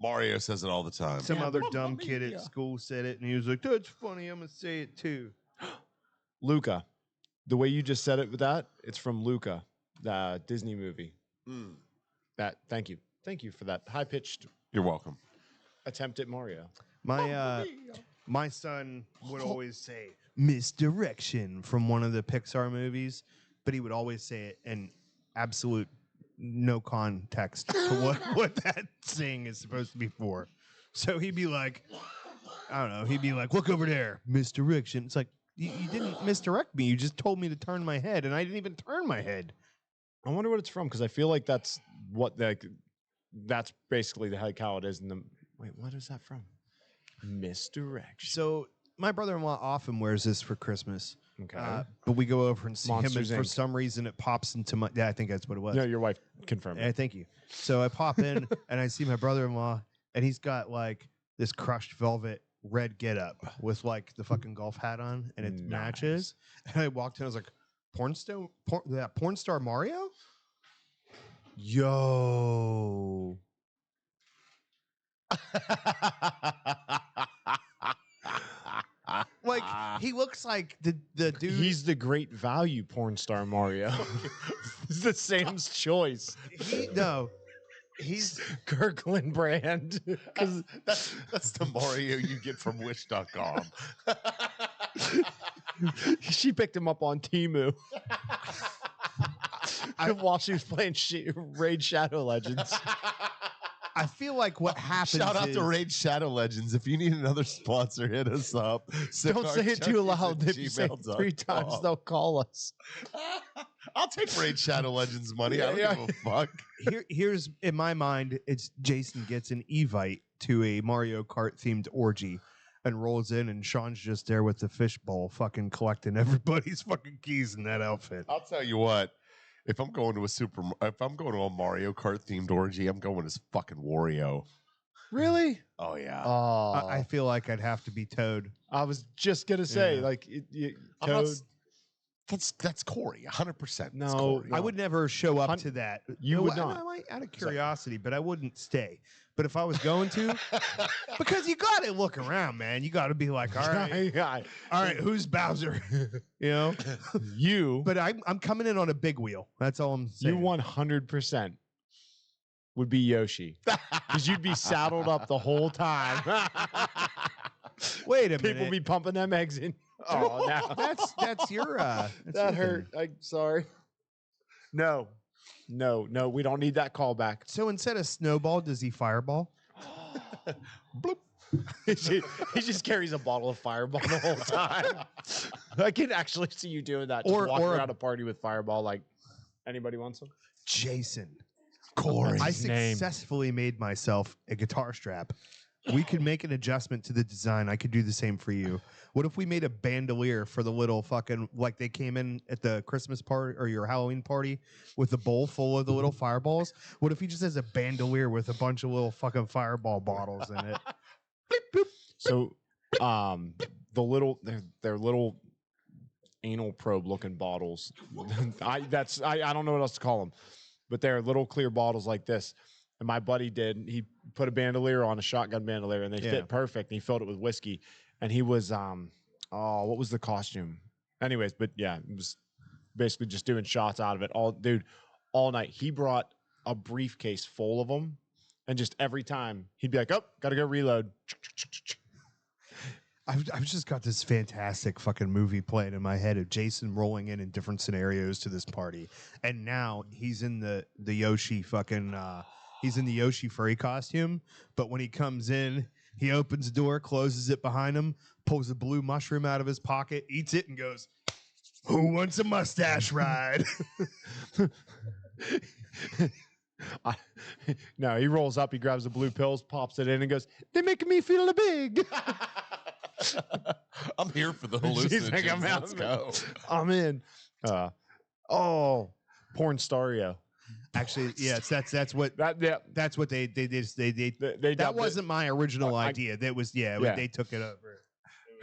Speaker 1: Mario says it all the time.
Speaker 2: Some
Speaker 3: Yeah,
Speaker 2: other
Speaker 3: Mamma
Speaker 2: dumb kid
Speaker 3: Mia.
Speaker 2: at school said it, and he was like, "That's funny. I'm gonna say it too."
Speaker 3: Luca, the way you just said it with that, it's from Luca, the Disney movie.
Speaker 1: Mm.
Speaker 3: Thank you for that high pitched
Speaker 1: You're welcome.
Speaker 3: attempt at Mario.
Speaker 2: My son would always say misdirection from one of the Pixar movies, but he would always say it in absolute no context to what that saying is supposed to be for. So he'd be like, I don't know. He'd be like, "Look over there, misdirection." It's like you didn't misdirect me. You just told me to turn my head, and I didn't even turn my head.
Speaker 3: I wonder what it's from because I feel like that's that's basically how it is in the. Wait, what is that from? Misdirection.
Speaker 2: So my brother-in-law often wears this for Christmas.
Speaker 3: Okay.
Speaker 2: But we go over and see
Speaker 3: Monsters,
Speaker 2: him, and for
Speaker 3: Inc.
Speaker 2: some reason it pops into my. Yeah, I think that's what it was.
Speaker 3: No, your wife confirmed it.
Speaker 2: Thank you. So I pop in and I see my brother-in-law, and he's got like this crushed velvet red getup with like the fucking golf hat on, and it matches. And I walked in, I was like, porn star Mario? Yo. Like he looks like the dude.
Speaker 3: He's the great value porn star Mario. It's the Sam's choice.
Speaker 2: He's
Speaker 3: Kirkland brand. Because
Speaker 1: That's the Mario you get from Wish.com.
Speaker 3: she picked him up on Temu. While she was playing Raid Shadow Legends.
Speaker 2: I feel like what happens.
Speaker 1: Shout out
Speaker 2: is,
Speaker 1: to Raid Shadow Legends. If you need another sponsor, hit us up.
Speaker 3: Don't say it too loud. If you say it 3 times, they'll call us.
Speaker 1: I'll take Raid Shadow Legends money. I don't give a fuck.
Speaker 2: Here's in my mind, it's Jason gets an Evite to a Mario Kart themed orgy and rolls in, and Sean's just there with the fishbowl, fucking collecting everybody's fucking keys in that outfit.
Speaker 1: I'll tell you what. If I'm going to a Mario Kart themed orgy, I'm going as fucking Wario.
Speaker 2: Really?
Speaker 1: Oh yeah.
Speaker 2: I feel like I'd have to be Toad.
Speaker 3: I was just gonna say,
Speaker 2: Yeah.
Speaker 3: like,
Speaker 1: I'm not
Speaker 3: Toad.
Speaker 1: that's Corey, 100%.
Speaker 3: No,
Speaker 1: That's Corey.
Speaker 2: I would never show up to that.
Speaker 3: You would
Speaker 2: I
Speaker 3: not.
Speaker 2: might out of curiosity, but I wouldn't stay. But if I was going to, because you got to look around, man. You got to be like, all right, who's Bowser? You know,
Speaker 3: you.
Speaker 2: But I'm coming in on a big wheel. That's all I'm saying.
Speaker 3: You 100% would be Yoshi because you'd be saddled up the whole time.
Speaker 2: Wait a minute.
Speaker 3: People be pumping them eggs in. Oh, now
Speaker 2: that's your. That's
Speaker 3: that
Speaker 2: your
Speaker 3: hurt.
Speaker 2: thing.
Speaker 3: I'm sorry. No, we don't need that callback.
Speaker 2: So instead of snowball, does he fireball?
Speaker 3: Bloop. he just carries a bottle of Fireball the whole time. I can actually see you doing that. Just walking around a party with Fireball. Like, anybody wants some?
Speaker 2: Jason.
Speaker 1: Corey.
Speaker 2: I
Speaker 3: name.
Speaker 2: successfully made myself a guitar strap. We could make an adjustment to the design. I could do the same for you. What if we made a bandolier for the little fucking, like they came in at the Christmas party or your Halloween party with a bowl full of the little fireballs? What if he just has a bandolier with a bunch of little fucking fireball bottles in it? Bleep, bloop.
Speaker 3: So, the little, they're little anal probe looking bottles. I don't know what else to call them, but they're little clear bottles like this. And my buddy he put a bandolier on, a shotgun bandolier, and they fit perfect. And he filled it with whiskey. And he was, what was the costume? Anyways, but yeah, it was basically just doing shots out of it all night. He brought a briefcase full of them. And just every time he'd be like, oh, got to go reload.
Speaker 2: I've just got this fantastic fucking movie playing in my head of Jason rolling in different scenarios to this party. And now he's in the Yoshi fucking, he's in the Yoshi furry costume. But when he comes in, he opens the door, closes it behind him, pulls a blue mushroom out of his pocket, eats it, and goes, "Who wants a mustache ride?"
Speaker 3: No, he rolls up, he grabs the blue pills, pops it in, and goes, "They're making me feel big."
Speaker 1: I'm here for the
Speaker 3: He's like,
Speaker 1: hallucinogens. Let's go.
Speaker 3: I'm in. Porn Stario.
Speaker 2: Actually, yes, that's what that's what they
Speaker 3: They
Speaker 2: that wasn't my original idea. That was they took it over.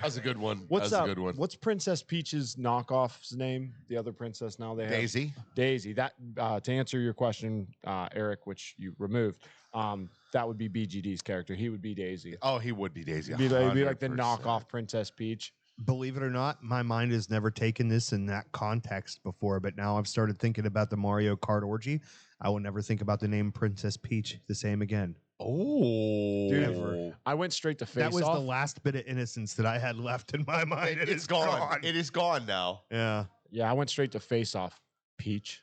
Speaker 1: That's a good one.
Speaker 3: What's
Speaker 1: That's a good one.
Speaker 3: What's Princess Peach's knockoff's name? The other princess now they have
Speaker 1: Daisy.
Speaker 3: Daisy. That to answer your question, Eric, which you removed, that would be BGD's character. He would be Daisy.
Speaker 1: Oh, he would be Daisy.
Speaker 3: He'd be like the
Speaker 1: 100%.
Speaker 3: knockoff Princess Peach.
Speaker 2: Believe it or not, my mind has never taken this in that context before, but now I've started thinking about the Mario Kart orgy. I will never think about the name Princess Peach the same again.
Speaker 1: Oh,
Speaker 3: Dude, I went straight to Face
Speaker 2: That was
Speaker 3: Off.
Speaker 2: the last bit of innocence that I had left in my mind.
Speaker 1: It's gone. It is gone now.
Speaker 2: Yeah.
Speaker 3: Yeah, I went straight to Face Off. Peach.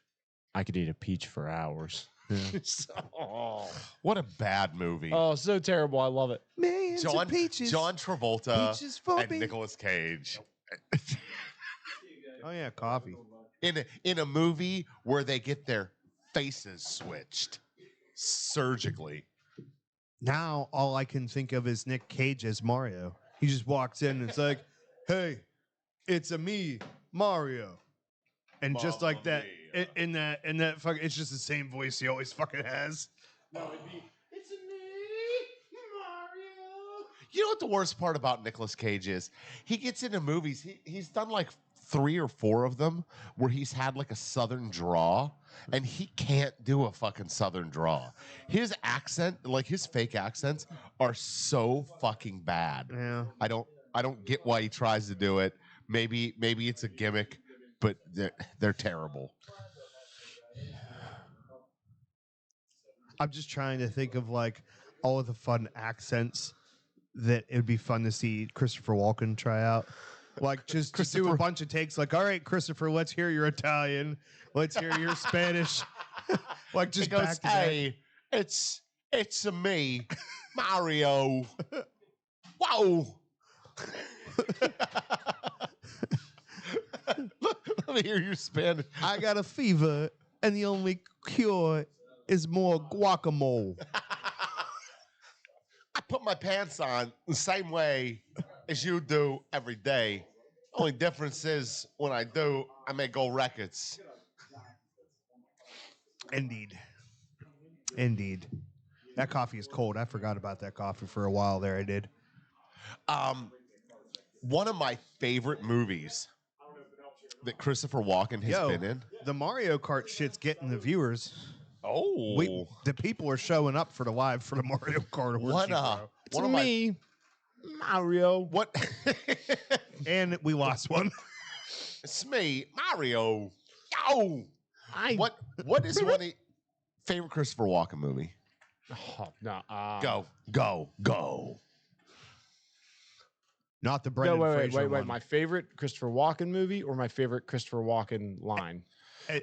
Speaker 3: I could eat a peach for hours. Oh,
Speaker 1: What a bad movie.
Speaker 3: so terrible. I love it.
Speaker 2: Millions
Speaker 1: John
Speaker 2: of peaches.
Speaker 1: John Travolta
Speaker 2: Peaches for
Speaker 1: and
Speaker 2: me.
Speaker 1: Nicolas Cage
Speaker 2: Oh yeah, coffee.
Speaker 1: in a movie where they get their faces switched surgically.
Speaker 2: Now all I can think of is Nick Cage as Mario. He just walks in and it's like, "Hey, it's a me, Mario," and just
Speaker 1: Mamma
Speaker 2: like that,
Speaker 1: mia.
Speaker 2: in that fucking, it's just the same voice he always fucking has.
Speaker 1: No, it'd be, it's a me, Mario. You know what the worst part about Nicolas Cage is? He gets into movies. He's done like 3 or 4 of them where he's had like a southern draw, and he can't do a fucking southern draw. His accent, like his fake accents, are so fucking bad.
Speaker 2: Yeah.
Speaker 1: I don't get why he tries to do it. Maybe it's a gimmick, but they're terrible.
Speaker 2: I'm just trying to think of like all of the fun accents that it would be fun to see Christopher Walken try out. Like just do a
Speaker 1: Christopher-
Speaker 2: bunch of takes. Like, all right, Christopher, let's hear your Italian. Let's hear your Spanish. Like just
Speaker 1: He goes,
Speaker 2: back to back.
Speaker 1: hey, it's a me, Mario. Wow. Let me hear your Spanish.
Speaker 2: I got a fever, and the only cure is more guacamole.
Speaker 1: I put my pants on the same way as you do every day. Only difference is when I do, I make gold records.
Speaker 2: Indeed. Indeed. That coffee is cold. I forgot about that coffee for a while there. I did.
Speaker 1: One of my favorite movies that Christopher Walken has been in.
Speaker 2: The Mario Kart shit's getting the viewers.
Speaker 1: Oh,
Speaker 2: The people are showing up for the Mario Kart.
Speaker 1: what
Speaker 3: It's
Speaker 1: one of my
Speaker 3: me, Mario.
Speaker 1: what?
Speaker 2: And we lost one.
Speaker 1: It's me, Mario. Yo,
Speaker 3: I
Speaker 1: what is one of your favorite Christopher Walken movie?
Speaker 3: Oh, no.
Speaker 1: Go.
Speaker 2: Not the
Speaker 3: No,
Speaker 2: Brendan
Speaker 3: wait.
Speaker 2: Fraser one.
Speaker 3: My favorite Christopher Walken movie or my favorite Christopher Walken line?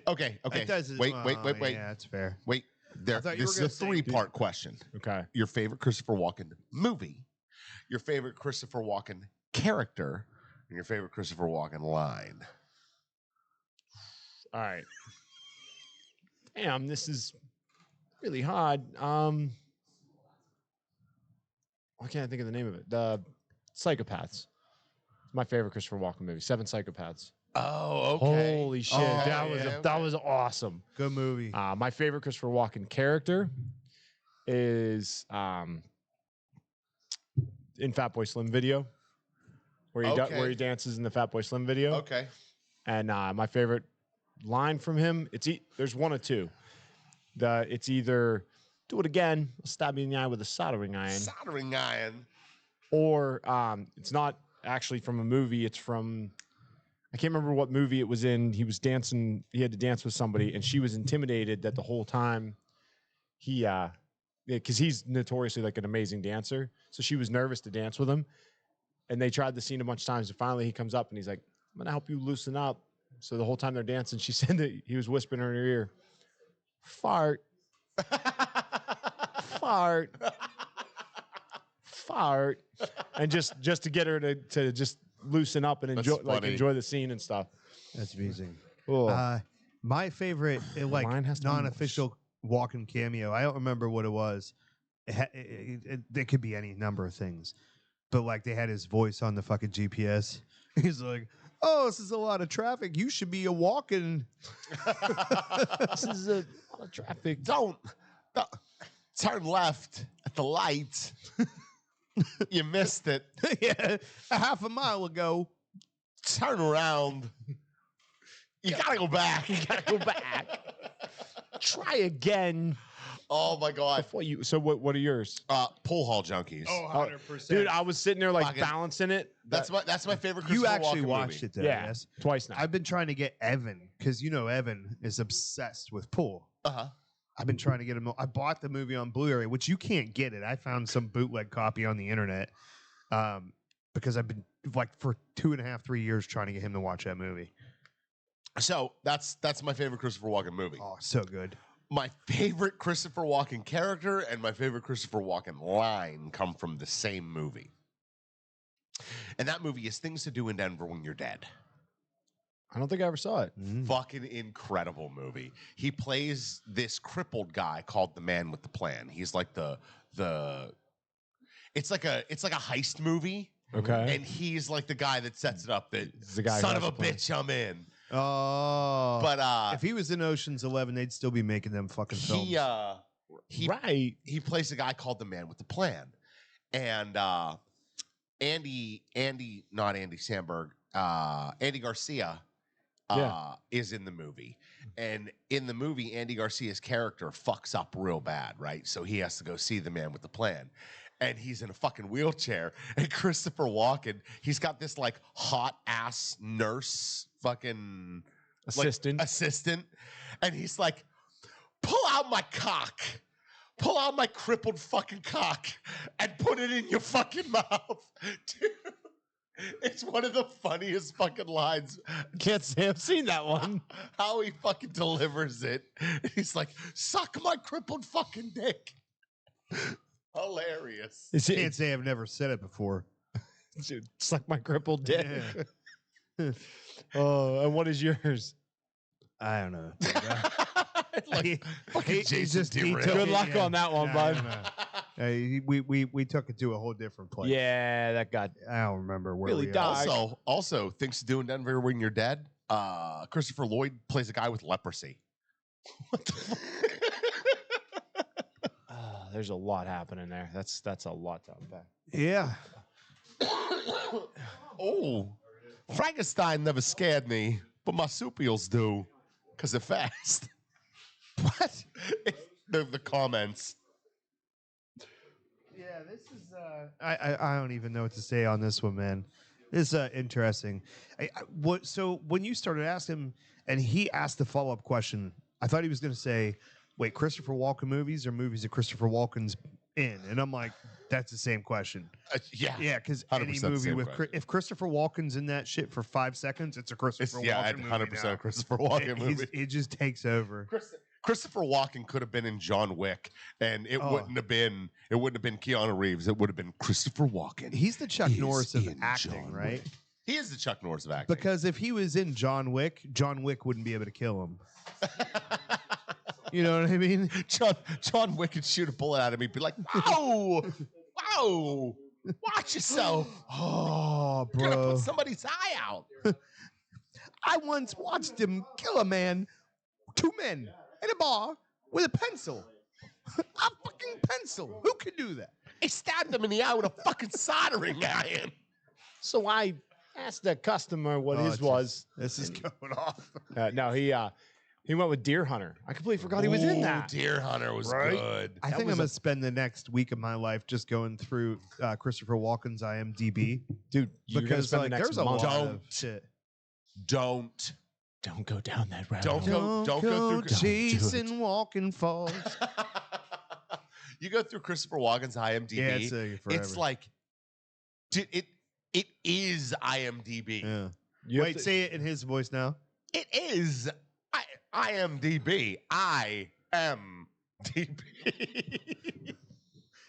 Speaker 1: Okay.
Speaker 2: It does-
Speaker 1: Wait.
Speaker 2: Yeah, that's fair.
Speaker 1: Wait.
Speaker 2: I thought you
Speaker 1: This
Speaker 2: were
Speaker 1: is a
Speaker 2: gonna say-
Speaker 1: 3-part question.
Speaker 3: Okay.
Speaker 1: Your favorite Christopher Walken movie, your favorite Christopher Walken character, and your favorite Christopher Walken line.
Speaker 3: All right. Damn, this is really hard. Why can't I think of the name of it? The Psychopaths. My favorite Christopher Walken movie, 7 Psychopaths.
Speaker 1: Oh, okay.
Speaker 3: Holy shit,
Speaker 2: Oh,
Speaker 3: that was awesome.
Speaker 2: Good movie.
Speaker 3: My favorite Christopher Walken character is in Fat Boy Slim video, where
Speaker 1: Okay.
Speaker 3: he dances in the Fat Boy Slim video.
Speaker 1: Okay.
Speaker 3: And my favorite line from him, there's one or two. It's either do it again, I'll stab you in the eye with a soldering iron,
Speaker 1: Soldering iron.
Speaker 3: or it's not actually from a movie. It's from, I can't remember what movie it was in. He was dancing. He had to dance with somebody, and she was intimidated that the whole time because he's notoriously like an amazing dancer. So she was nervous to dance with him, and they tried the scene a bunch of times. And finally, he comes up and he's like, "I'm gonna help you loosen up." So the whole time they're dancing, she said that he was whispering in her ear, "Fart, fart, fart," and just to get her to just loosen up and
Speaker 1: That's funny.
Speaker 3: enjoy the scene and stuff.
Speaker 2: That's amazing.
Speaker 3: Oh.
Speaker 2: My favorite,
Speaker 3: Mine has to be
Speaker 2: non-official Walken cameo. I don't remember what it was. It could be any number of things, but like they had his voice on the fucking GPS. He's like, "Oh, this is a lot of traffic. You should be a walking."
Speaker 3: This is a lot of traffic.
Speaker 1: Don't turn left at the light. You missed it.
Speaker 2: Yeah, a half a mile ago.
Speaker 1: Turn around. You gotta go back.
Speaker 3: Go back. Try again
Speaker 1: Oh my god.
Speaker 3: before you. So what are yours?
Speaker 1: Pool hall junkies.
Speaker 2: 100%.
Speaker 3: Dude, I was sitting there like
Speaker 1: Fucking-
Speaker 3: balancing it.
Speaker 1: That's my favorite.
Speaker 2: You
Speaker 1: Christopher
Speaker 2: actually
Speaker 1: Walken
Speaker 2: watched
Speaker 1: movie.
Speaker 2: it, though,
Speaker 3: Yeah,
Speaker 2: yes?
Speaker 3: twice now.
Speaker 2: I've been trying to get Evan because Evan is obsessed with pool.
Speaker 1: Uh-huh.
Speaker 2: I've been trying to get him. I bought the movie on Blu-ray, which you can't get it. I found some bootleg copy on the internet because I've been like for 2.5, 3 years trying to get him to watch that movie.
Speaker 1: So that's my favorite Christopher Walken movie.
Speaker 2: Oh, so good.
Speaker 1: my favorite Christopher Walken character and my favorite Christopher Walken line come from the same movie. And that movie is Things to Do in Denver When You're Dead.
Speaker 3: I don't think I ever saw it.
Speaker 1: Fucking incredible movie. He plays this crippled guy called the Man with the Plan. He's like the it's like a heist movie.
Speaker 3: Okay.
Speaker 1: And he's like the guy that sets it up. That
Speaker 3: The guy
Speaker 1: son
Speaker 3: who
Speaker 1: of
Speaker 3: has
Speaker 1: a
Speaker 3: the plan.
Speaker 1: bitch, I'm in.
Speaker 2: Oh,
Speaker 1: But
Speaker 2: if he was in Ocean's 11, they'd still be making them fucking films.
Speaker 3: Right.
Speaker 1: he plays a guy called the Man with the Plan, and Andy Garcia is in the movie. And in the movie, Andy Garcia's character fucks up real bad, right? So he has to go see the Man with the Plan. And he's in a fucking wheelchair. And Christopher Walken, he's got this like hot ass nurse fucking assistant. And he's like, pull out my cock. Pull out my crippled fucking cock and put it in your fucking mouth. Dude, it's one of the funniest fucking lines.
Speaker 3: Can't say I've seen that one.
Speaker 1: How he fucking delivers it. He's like, suck my crippled fucking dick. Hilarious.
Speaker 2: Can't say I've never said it before.
Speaker 3: Dude, suck my crippled dick.
Speaker 2: Yeah.
Speaker 3: And what is yours?
Speaker 2: I don't know.
Speaker 1: Like, fucking Jason Derulo.
Speaker 3: Good luck on that one, bud.
Speaker 2: We took it to a whole different place.
Speaker 3: Yeah, that got
Speaker 2: I don't remember where
Speaker 3: Really
Speaker 2: we
Speaker 3: died.
Speaker 1: Also, Things to Do in Denver When You're Dead. Christopher Lloyd plays a guy with leprosy. What the fuck?
Speaker 3: there's a lot happening there. That's a lot to unpack.
Speaker 2: Yeah.
Speaker 1: Oh, Frankenstein never scared me, but marsupials do, because they're fast. What? The comments.
Speaker 2: Yeah, this is. I don't even know what to say on this one, man. This is interesting. So when you started asking him, and he asked the follow-up question, I thought he was going to say, "Wait, Christopher Walken movies or movies that Christopher Walken's in?" And I'm like, "That's the same question."
Speaker 1: Yeah,
Speaker 2: because
Speaker 1: 100%
Speaker 2: any
Speaker 1: the
Speaker 2: movie
Speaker 1: same
Speaker 2: with
Speaker 1: question.
Speaker 2: if Christopher Walken's in that shit for 5 seconds, it's a Christopher Walken movie.
Speaker 1: 100%
Speaker 2: now.
Speaker 1: Christopher Walken movie.
Speaker 2: It just takes over.
Speaker 1: Christopher Walken could have been in John Wick, and it wouldn't have been Keanu Reeves. It would have been Christopher Walken.
Speaker 2: He's the Chuck
Speaker 1: is
Speaker 2: Norris of
Speaker 1: in
Speaker 2: acting,
Speaker 1: John
Speaker 2: right?
Speaker 1: Wick. He is the Chuck Norris of acting.
Speaker 2: Because if he was in John Wick wouldn't be able to kill him. You know what I mean?
Speaker 1: John Wick could shoot a bullet at him. He'd be like, "Whoa, whoa, watch yourself!
Speaker 2: Oh,
Speaker 1: You're gonna
Speaker 2: bro.
Speaker 1: put somebody's eye out."
Speaker 2: I once watched him kill a man, 2 men, in a bar with a pencil. A fucking pencil. Who can do that?
Speaker 1: He stabbed him in the eye with a fucking soldering iron.
Speaker 3: So I asked the customer what his
Speaker 2: it's
Speaker 3: was.
Speaker 2: This is going off.
Speaker 3: No, he went with Deer Hunter. I completely forgot he was in
Speaker 1: Ooh,
Speaker 3: that.
Speaker 1: Deer Hunter was
Speaker 3: Right?
Speaker 1: good.
Speaker 2: I think I'm going to spend the next week of my life just going through Christopher Walken's IMDb.
Speaker 3: Dude, you're gonna
Speaker 2: Because
Speaker 3: spend the
Speaker 2: like,
Speaker 3: next
Speaker 2: there's a
Speaker 3: month.
Speaker 2: lot of
Speaker 1: Don't.
Speaker 2: shit.
Speaker 1: Don't
Speaker 3: go down that rabbit
Speaker 1: Don't
Speaker 3: hole.
Speaker 1: go through.
Speaker 2: chasing Walken Falls.
Speaker 1: You go through Christopher Walken's IMDb.
Speaker 2: Yeah, it's forever.
Speaker 1: it's like, dude, it is IMDb.
Speaker 2: Yeah.
Speaker 3: You have
Speaker 2: Wait,
Speaker 3: to-
Speaker 2: say it in his voice now.
Speaker 1: It is IMDb. IMDb.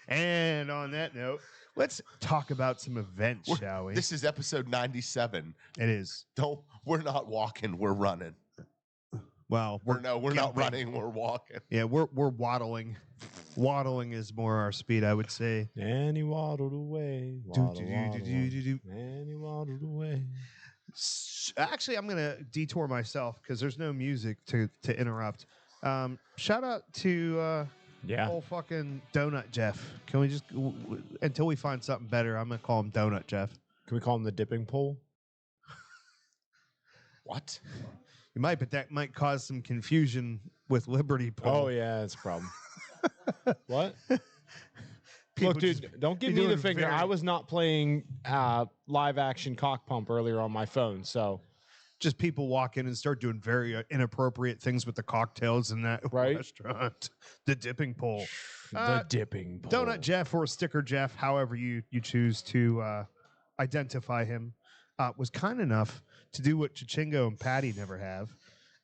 Speaker 2: And on that note, let's talk about some events, shall we?
Speaker 1: This is episode 97.
Speaker 2: It is.
Speaker 1: We're not walking. We're running.
Speaker 2: Well,
Speaker 1: We're not
Speaker 2: jumping.
Speaker 1: running. We're walking.
Speaker 2: Yeah, we're waddling. Waddling is more our speed, I would say.
Speaker 3: And he waddled away. And he waddled away.
Speaker 2: Actually, I'm gonna detour myself because there's no music to interrupt. Shout out to old fucking Donut Jeff. Can we just until we find something better? I'm gonna call him Donut Jeff.
Speaker 3: Can we call him the dipping pole?
Speaker 1: What?
Speaker 2: You might, but that might cause some confusion with Liberty Pole.
Speaker 3: Oh yeah, that's a problem. What?
Speaker 2: People
Speaker 3: Look, dude,
Speaker 2: just
Speaker 3: don't give
Speaker 2: be
Speaker 3: me the
Speaker 2: doing
Speaker 3: finger.
Speaker 2: very-
Speaker 3: I was not playing live action cock pump earlier on my phone, so
Speaker 2: Just people walk in and start doing very inappropriate things with the cocktails in that
Speaker 3: Right.
Speaker 2: restaurant. The dipping pole.
Speaker 3: the dipping pole.
Speaker 2: Donut Jeff or Sticker Jeff, however you choose to identify him, was kind enough to do what Chichingo and Patty never have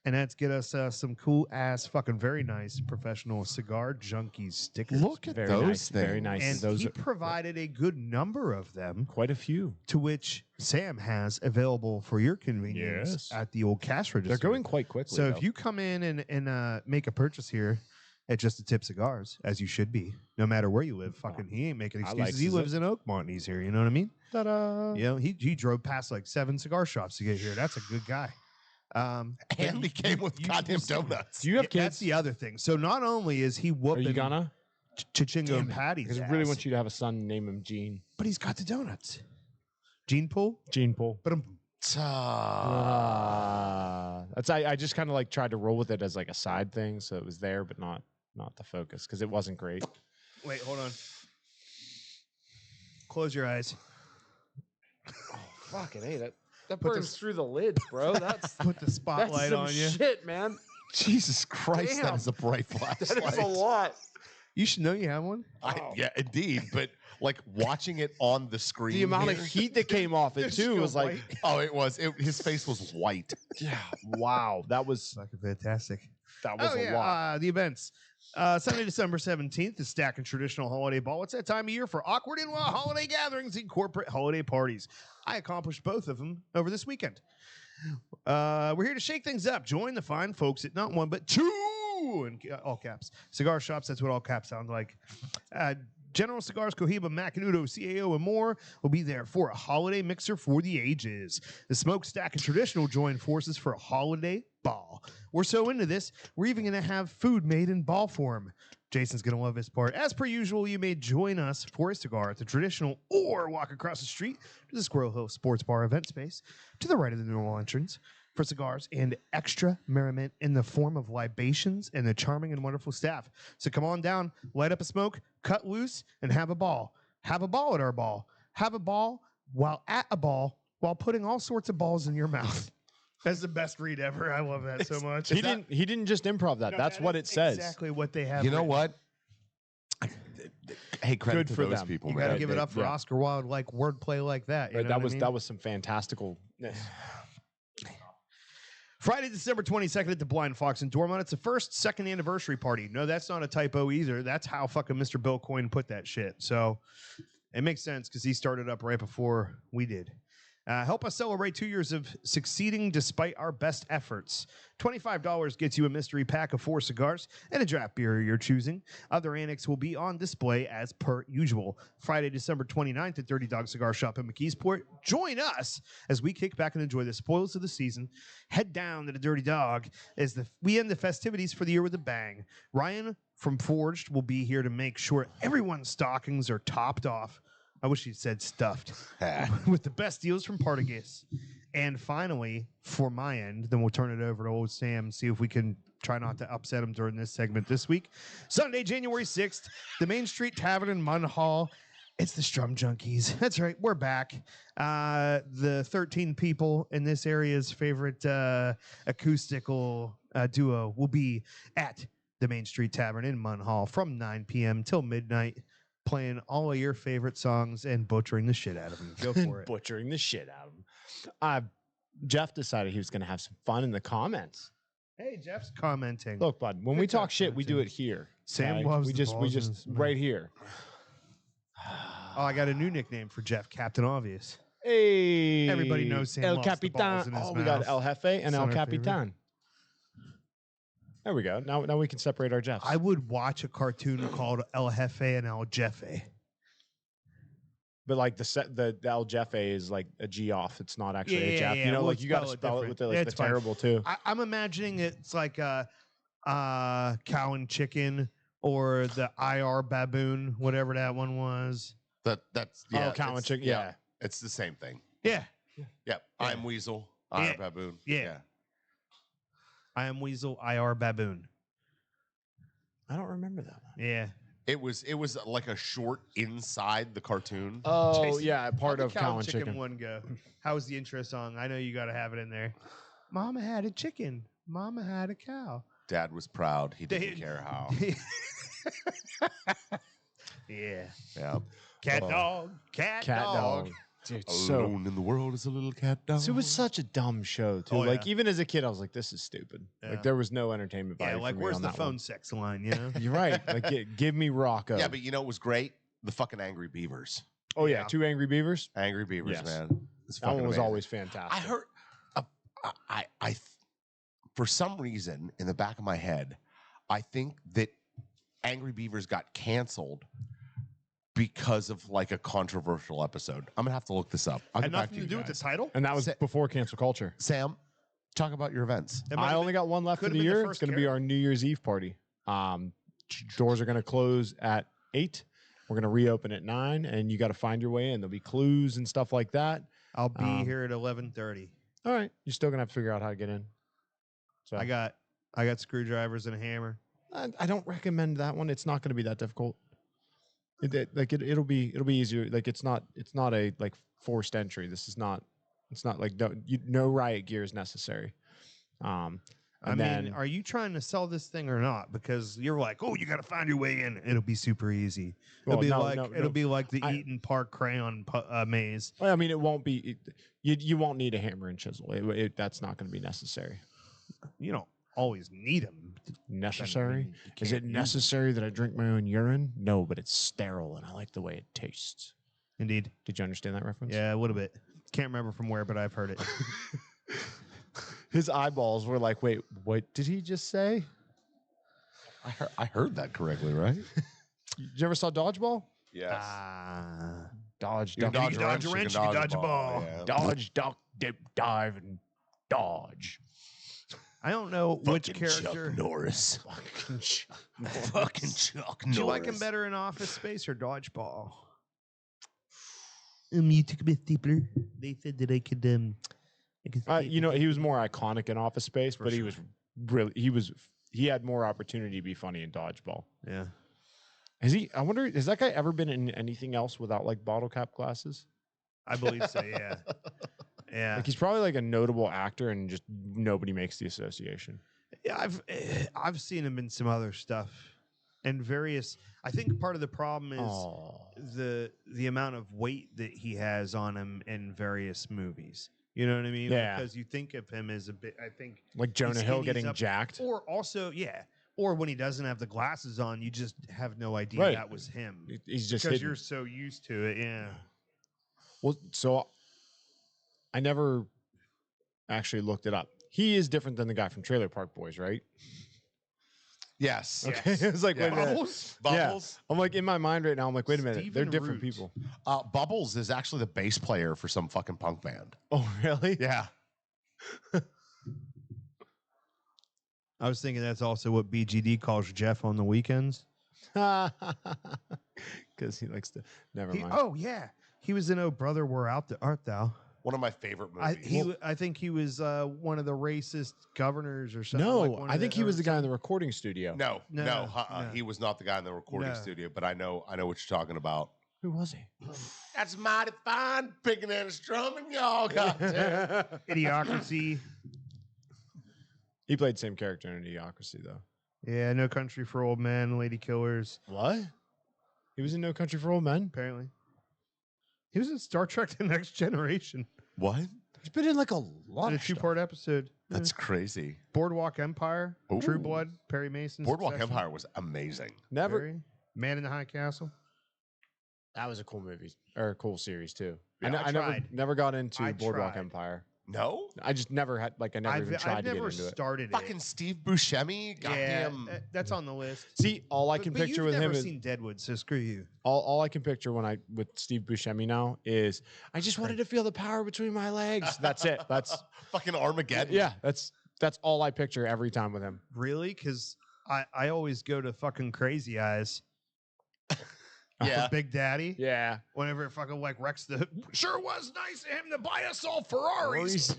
Speaker 2: and that's get us some cool ass, fucking very nice professional Cigar Junkies stickers.
Speaker 1: Look at
Speaker 3: Very
Speaker 1: those
Speaker 3: nice.
Speaker 1: things.
Speaker 3: Very nice.
Speaker 2: And
Speaker 3: Those
Speaker 2: he
Speaker 3: are
Speaker 2: provided a good number of them,
Speaker 3: quite a few.
Speaker 2: to which Sam has available for your convenience
Speaker 3: Yes.
Speaker 2: at the old cash register.
Speaker 3: They're going quite quickly.
Speaker 2: So
Speaker 3: though.
Speaker 2: if you come in and make a purchase here at Just a Tip Cigars, as you should be, no matter where you live, fucking he ain't making
Speaker 3: I
Speaker 2: excuses.
Speaker 3: likes
Speaker 2: He
Speaker 3: his-
Speaker 2: lives in Oakmont and he's here. You know what I mean?
Speaker 3: Ta-da.
Speaker 2: You know, he drove past like 7 cigar shops to get here. That's a good guy.
Speaker 1: And he came with goddamn donuts.
Speaker 3: Do you have
Speaker 2: Yeah,
Speaker 3: kids?
Speaker 2: that's the other thing. So not only is he
Speaker 3: Are
Speaker 2: whooping
Speaker 3: you gonna?
Speaker 2: Chichingo and Patty's
Speaker 3: Because I really
Speaker 2: ass,
Speaker 3: want you to have a son and name him Gene.
Speaker 2: but he's got the donuts. Gene Pool?
Speaker 3: Gene Pool.
Speaker 2: But
Speaker 3: That's I just kind of like tried to roll with it as like a side thing, so it was there, but not the focus because it wasn't great.
Speaker 2: wait, hold on. Close your eyes.
Speaker 3: Fucking hey, that
Speaker 2: Put
Speaker 3: burns
Speaker 2: this-
Speaker 3: through the lids, bro. That's
Speaker 2: Put the spotlight on you.
Speaker 3: shit, man.
Speaker 1: Jesus Christ,
Speaker 3: Damn.
Speaker 1: that is a bright flashlight.
Speaker 3: That is a lot.
Speaker 2: You should know you have one.
Speaker 1: Yeah, indeed. But like watching it on the screen,
Speaker 3: The amount of
Speaker 1: here-
Speaker 3: heat that came off it
Speaker 2: Just
Speaker 3: too
Speaker 2: go
Speaker 3: was like,
Speaker 2: white.
Speaker 1: Oh, it was. His face was white.
Speaker 3: yeah, wow, that was
Speaker 2: Fucking fantastic.
Speaker 3: a
Speaker 2: Oh,
Speaker 3: lot.
Speaker 2: the events. Sunday, December 17th, the Stack and Traditional Holiday Ball. It's that time of year for awkward and wild holiday gatherings and corporate holiday parties. I accomplished both of them over this weekend. We're here to shake things up. Join the fine folks at not one, but two, in all caps, cigar shops. That's what all caps sound like. General Cigars, Cohiba, Macanudo, CAO, and more will be there for a holiday mixer for the ages. The Smokestack and Traditional join forces for a holiday ball. We're so into this, we're even going to have food made in ball form. Jason's going to love this part. As per usual, you may join us for a cigar at the Traditional or walk across the street to the Squirrel Hill Sports Bar event space to the right of the normal entrance for cigars and extra merriment in the form of libations and the charming and wonderful staff. So come on down, light up a smoke, cut loose, and have a ball. Have a ball at our ball. Have a ball while at a ball while putting all sorts of balls in your mouth. That's the best read ever. I love that so much.
Speaker 3: He didn't just improv that.
Speaker 2: No,
Speaker 3: That's
Speaker 2: that
Speaker 3: what
Speaker 2: is
Speaker 3: it says.
Speaker 2: Exactly what they have.
Speaker 1: You know
Speaker 2: written.
Speaker 1: what? Hey, credit
Speaker 3: Good
Speaker 1: to
Speaker 3: for
Speaker 1: those
Speaker 3: them.
Speaker 1: people.
Speaker 2: You
Speaker 1: man.
Speaker 2: got to give it
Speaker 1: They-
Speaker 2: up for
Speaker 3: yeah.
Speaker 2: Oscar Wilde, like wordplay like that. You
Speaker 3: Right,
Speaker 2: know
Speaker 3: that
Speaker 2: what
Speaker 3: was
Speaker 2: I mean?
Speaker 3: that was some fantastical.
Speaker 2: Friday, December 22nd at the Blind Fox in Dormont. It's the second anniversary party. No, that's not a typo either. That's how fucking Mr. Bill Coyne put that shit. So it makes sense because he started up right before we did. Help us celebrate 2 years of succeeding despite our best efforts. $25 gets you a mystery pack of 4 cigars and a draft beer of your choosing. Other annex will be on display as per usual. Friday, December 29th at Dirty Dog Cigar Shop in McKeesport. Join us as we kick back and enjoy the spoils of the season. Head down to the Dirty Dog as we end the festivities for the year with a bang. Ryan from Forged will be here to make sure everyone's stockings are topped off. I wish he said stuffed. With the best deals from Partagas. And finally, for my end, then we'll turn it over to old Sam, see if we can try not to upset him during this segment this week. Sunday, January 6th, the Main Street Tavern in Mun Hall. It's the Strum Junkies. That's right, we're back. The 13 people in this area's favorite acoustical duo will be at the Main Street Tavern in Mun Hall from 9 p.m. till midnight, playing all of your favorite songs and butchering the shit out of them. Go for it.
Speaker 3: Butchering the shit out of him. Jeff decided he was going to have some fun in the comments.
Speaker 2: Hey, Jeff's commenting.
Speaker 3: Look, bud, when
Speaker 2: Good
Speaker 3: we
Speaker 2: job,
Speaker 3: talk shit, we do it here.
Speaker 2: Sam
Speaker 3: okay?
Speaker 2: loves
Speaker 3: we
Speaker 2: the
Speaker 3: just
Speaker 2: balls in his mouth.
Speaker 3: right here.
Speaker 2: Oh, I got a new nickname for Jeff, Captain Obvious.
Speaker 3: Hey,
Speaker 2: Everybody knows Sam
Speaker 3: El
Speaker 2: loves the
Speaker 3: Capitan.
Speaker 2: balls in his
Speaker 3: Oh, we got
Speaker 2: mouth.
Speaker 3: El Jefe and
Speaker 2: It's
Speaker 3: El
Speaker 2: not our favorite.
Speaker 3: Capitan. There we go. Now we can separate our Jeffs.
Speaker 2: I would watch a cartoon called El Jefe and El Jefe.
Speaker 3: But like the El Jefe is like a G off. It's not actually a Jeff. You know,
Speaker 2: We'll
Speaker 3: like you got to spell it with the, like,
Speaker 2: It's
Speaker 3: the
Speaker 2: fine.
Speaker 3: terrible too.
Speaker 2: I'm imagining it's like cow and chicken or the IR baboon, whatever that one was.
Speaker 1: That's yeah.
Speaker 3: Cow and
Speaker 1: it's-
Speaker 3: chicken. Yeah.
Speaker 1: it's the same thing.
Speaker 2: Yeah.
Speaker 1: Yep. I'm Weasel. I'm
Speaker 2: Yeah.
Speaker 1: Baboon.
Speaker 2: Yeah. I am Weasel, IR baboon.
Speaker 3: I don't remember that one.
Speaker 2: Yeah.
Speaker 1: It was like a short inside the cartoon.
Speaker 3: Oh
Speaker 2: Jason,
Speaker 3: yeah, part
Speaker 2: How'd
Speaker 3: of
Speaker 2: the
Speaker 3: cow and chicken.
Speaker 2: one go? How was the intro song? I know you got to have it in there. Mama had a chicken. Mama had a cow.
Speaker 1: Dad was proud. He didn't
Speaker 2: They-
Speaker 1: care how.
Speaker 2: Yeah.
Speaker 1: Yeah.
Speaker 2: Cat
Speaker 1: Oh.
Speaker 2: dog. Cat
Speaker 3: Cat
Speaker 2: dog.
Speaker 3: dog. Dude, so
Speaker 1: Alone in the world is a little cat dog.
Speaker 3: it was such a dumb show too.
Speaker 2: Oh,
Speaker 3: Like
Speaker 2: yeah.
Speaker 3: even as a kid, I was like, "This is stupid."
Speaker 2: Yeah.
Speaker 3: Like there was no entertainment value.
Speaker 2: Yeah, like
Speaker 3: for me
Speaker 2: where's
Speaker 3: on
Speaker 2: the
Speaker 3: that
Speaker 2: phone
Speaker 3: one.
Speaker 2: sex line? You know.
Speaker 3: You're right. Like give me Rocco.
Speaker 1: Yeah, but you know what was great? The fucking Angry Beavers.
Speaker 3: oh yeah,
Speaker 2: Yeah.
Speaker 3: 2 Angry Beavers.
Speaker 1: Angry Beavers,
Speaker 3: Yes.
Speaker 1: man. It's
Speaker 3: That one
Speaker 1: fucking
Speaker 3: was
Speaker 1: amazing.
Speaker 3: always fantastic.
Speaker 1: I heard, for some reason in the back of my head, I think that Angry Beavers got canceled because of like a controversial episode. I'm gonna have to look this up. I'll
Speaker 2: Had
Speaker 1: get back
Speaker 2: nothing to
Speaker 1: you
Speaker 2: do with the
Speaker 1: guys.
Speaker 2: title.
Speaker 3: and that was
Speaker 1: Sa-
Speaker 3: before cancel culture.
Speaker 1: Sam, talk about your events.
Speaker 2: It might
Speaker 3: I
Speaker 2: have
Speaker 3: only got one left for
Speaker 2: could've
Speaker 3: the
Speaker 2: been the
Speaker 3: year. It's
Speaker 2: first
Speaker 3: going to be
Speaker 2: carrot.
Speaker 3: our New Year's Eve party. Doors are going to close at 8. We're going to reopen at 9, and you got to find your way in. There'll be clues and stuff like that.
Speaker 2: I'll be
Speaker 3: Um,
Speaker 2: here at 11:30.
Speaker 3: All right, you're still going to have to figure out how to get in. So
Speaker 2: I got screwdrivers and a hammer.
Speaker 3: I don't recommend that one. It's not going to be that difficult. It'll be easier. Like it's not a like forced entry. This is not. It's not like no riot gear is necessary.
Speaker 2: I mean, are you trying to sell this thing or not? Because you're like, oh, you got to find your way in. It'll be super easy.
Speaker 3: Well,
Speaker 2: It'll be like the
Speaker 3: I-
Speaker 2: Eaton Park crayon maze.
Speaker 3: Well, I mean, it won't be. You won't need a hammer and chisel. That's not going to be necessary.
Speaker 2: You don't always need them.
Speaker 3: Necessary? Is it necessary that I drink my own urine? No, but it's sterile and I like the way it tastes.
Speaker 2: Indeed.
Speaker 3: Did you understand that reference?
Speaker 2: Yeah, a little bit. Can't remember from where, but I've heard it.
Speaker 3: His eyeballs were like, wait, what did he just say?
Speaker 1: I heard that correctly, right?
Speaker 3: You ever saw Dodgeball?
Speaker 1: Yes.
Speaker 3: Dodge,
Speaker 1: You can
Speaker 3: duck,
Speaker 1: dodge a
Speaker 2: dodge
Speaker 1: wrench,
Speaker 2: a
Speaker 1: you
Speaker 2: wrench,
Speaker 1: can
Speaker 2: you can dodge a
Speaker 1: ball.
Speaker 2: ball.
Speaker 1: Yeah.
Speaker 3: dodge, duck, dip, dive, and dodge.
Speaker 2: I don't know which
Speaker 1: Fucking
Speaker 2: character.
Speaker 1: Chuck Norris.
Speaker 3: Fucking Chuck Norris.
Speaker 1: Fucking Chuck Norris.
Speaker 2: Do you like him better in Office Space or Dodgeball? You took a bit deeper. They said that I could.
Speaker 3: He was more iconic in Office Space,
Speaker 2: For
Speaker 3: but
Speaker 2: sure.
Speaker 3: he had more opportunity to be funny in Dodgeball.
Speaker 2: Yeah.
Speaker 3: I wonder, has that guy ever been in anything else without like bottle cap glasses?
Speaker 2: I believe so. Yeah. Yeah.
Speaker 3: Like he's probably like a notable actor and just nobody makes the association.
Speaker 2: Yeah, I've seen him in some other stuff and various. I think part of the problem is
Speaker 3: Oh.
Speaker 2: the amount of weight that he has on him in various movies. You know what I mean?
Speaker 3: Yeah.
Speaker 2: Because you think of him as a bit. I think,
Speaker 3: Like Jonah
Speaker 2: He's
Speaker 3: Hill
Speaker 2: skinny,
Speaker 3: getting
Speaker 2: he's up-
Speaker 3: jacked.
Speaker 2: or also, yeah, or when he doesn't have the glasses on, you just have no idea
Speaker 3: Right.
Speaker 2: that was him
Speaker 3: He's just
Speaker 2: because
Speaker 3: hidden.
Speaker 2: you're so used to it. Yeah.
Speaker 3: Well, so I never actually looked it up. He is different than the guy from Trailer Park Boys, right?
Speaker 1: Yes.
Speaker 3: Okay. It's like, wait a minute.
Speaker 2: Bubbles.
Speaker 3: Yeah.
Speaker 1: Bubbles.
Speaker 3: I'm like in my mind right now. I'm like, wait a minute. They're
Speaker 2: Steven
Speaker 3: different
Speaker 2: Root.
Speaker 3: people.
Speaker 1: Bubbles is actually the bass player for some fucking punk band.
Speaker 3: Oh, really?
Speaker 1: Yeah.
Speaker 2: I was thinking that's also what BGD calls Jeff on the weekends.
Speaker 3: Because he likes to. Never mind.
Speaker 2: Oh yeah, he was in "Oh Brother, Where Art Thou?"
Speaker 1: One of my favorite movies.
Speaker 2: I think he was one of the racist governors or something.
Speaker 3: No,
Speaker 2: like one
Speaker 3: I
Speaker 2: of
Speaker 3: think he
Speaker 2: or
Speaker 3: was the guy in the
Speaker 2: something.
Speaker 3: recording studio.
Speaker 1: No,
Speaker 2: No,
Speaker 1: no,
Speaker 2: no.
Speaker 1: he was not the guy in the recording
Speaker 2: No.
Speaker 1: studio, but I know what you're talking about.
Speaker 3: Who was he?
Speaker 1: That's mighty fine, picking and strumming, y'all. Goddamn.
Speaker 2: Idiocracy.
Speaker 3: He played the same character in Idiocracy, though.
Speaker 2: Yeah, No Country for Old Men, Lady Killers.
Speaker 3: What? He was in No Country for Old Men.
Speaker 2: Apparently, he was in Star Trek: The Next Generation.
Speaker 1: What?
Speaker 3: He's been in like a lot
Speaker 2: In a
Speaker 3: of stuff.
Speaker 2: two-part episode.
Speaker 1: That's crazy.
Speaker 2: Boardwalk Empire, True
Speaker 1: Ooh.
Speaker 2: Blood, Perry Mason.
Speaker 1: Boardwalk
Speaker 2: Succession,
Speaker 1: Empire was amazing.
Speaker 3: Never.
Speaker 2: Barry, Man in the High Castle.
Speaker 3: That was a cool movie or a cool series too.
Speaker 2: Yeah, I
Speaker 3: I never
Speaker 2: tried.
Speaker 3: never got into
Speaker 2: I
Speaker 3: Boardwalk
Speaker 2: tried.
Speaker 3: Empire.
Speaker 1: No?
Speaker 3: I just never had I never even tried
Speaker 2: I've
Speaker 3: to
Speaker 2: never
Speaker 3: get into it.
Speaker 2: started
Speaker 1: Fucking
Speaker 2: it.
Speaker 1: Steve Buscemi? Goddamn.
Speaker 2: Yeah, that's on the list.
Speaker 3: See, all I can
Speaker 2: But
Speaker 3: picture
Speaker 2: you've
Speaker 3: with
Speaker 2: never
Speaker 3: him is
Speaker 2: seen Deadwood, so screw you.
Speaker 3: all I can picture with Steve Buscemi now is I just wanted to feel the power between my legs. That's it. That's
Speaker 1: Fucking Armageddon.
Speaker 3: yeah. That's all I picture every time with him.
Speaker 2: Really? Because I always go to fucking Crazy Eyes.
Speaker 1: Yeah.
Speaker 2: For Big Daddy.
Speaker 3: Yeah.
Speaker 2: Whenever it fucking like wrecks the. Sure was nice of him to buy us all Ferraris.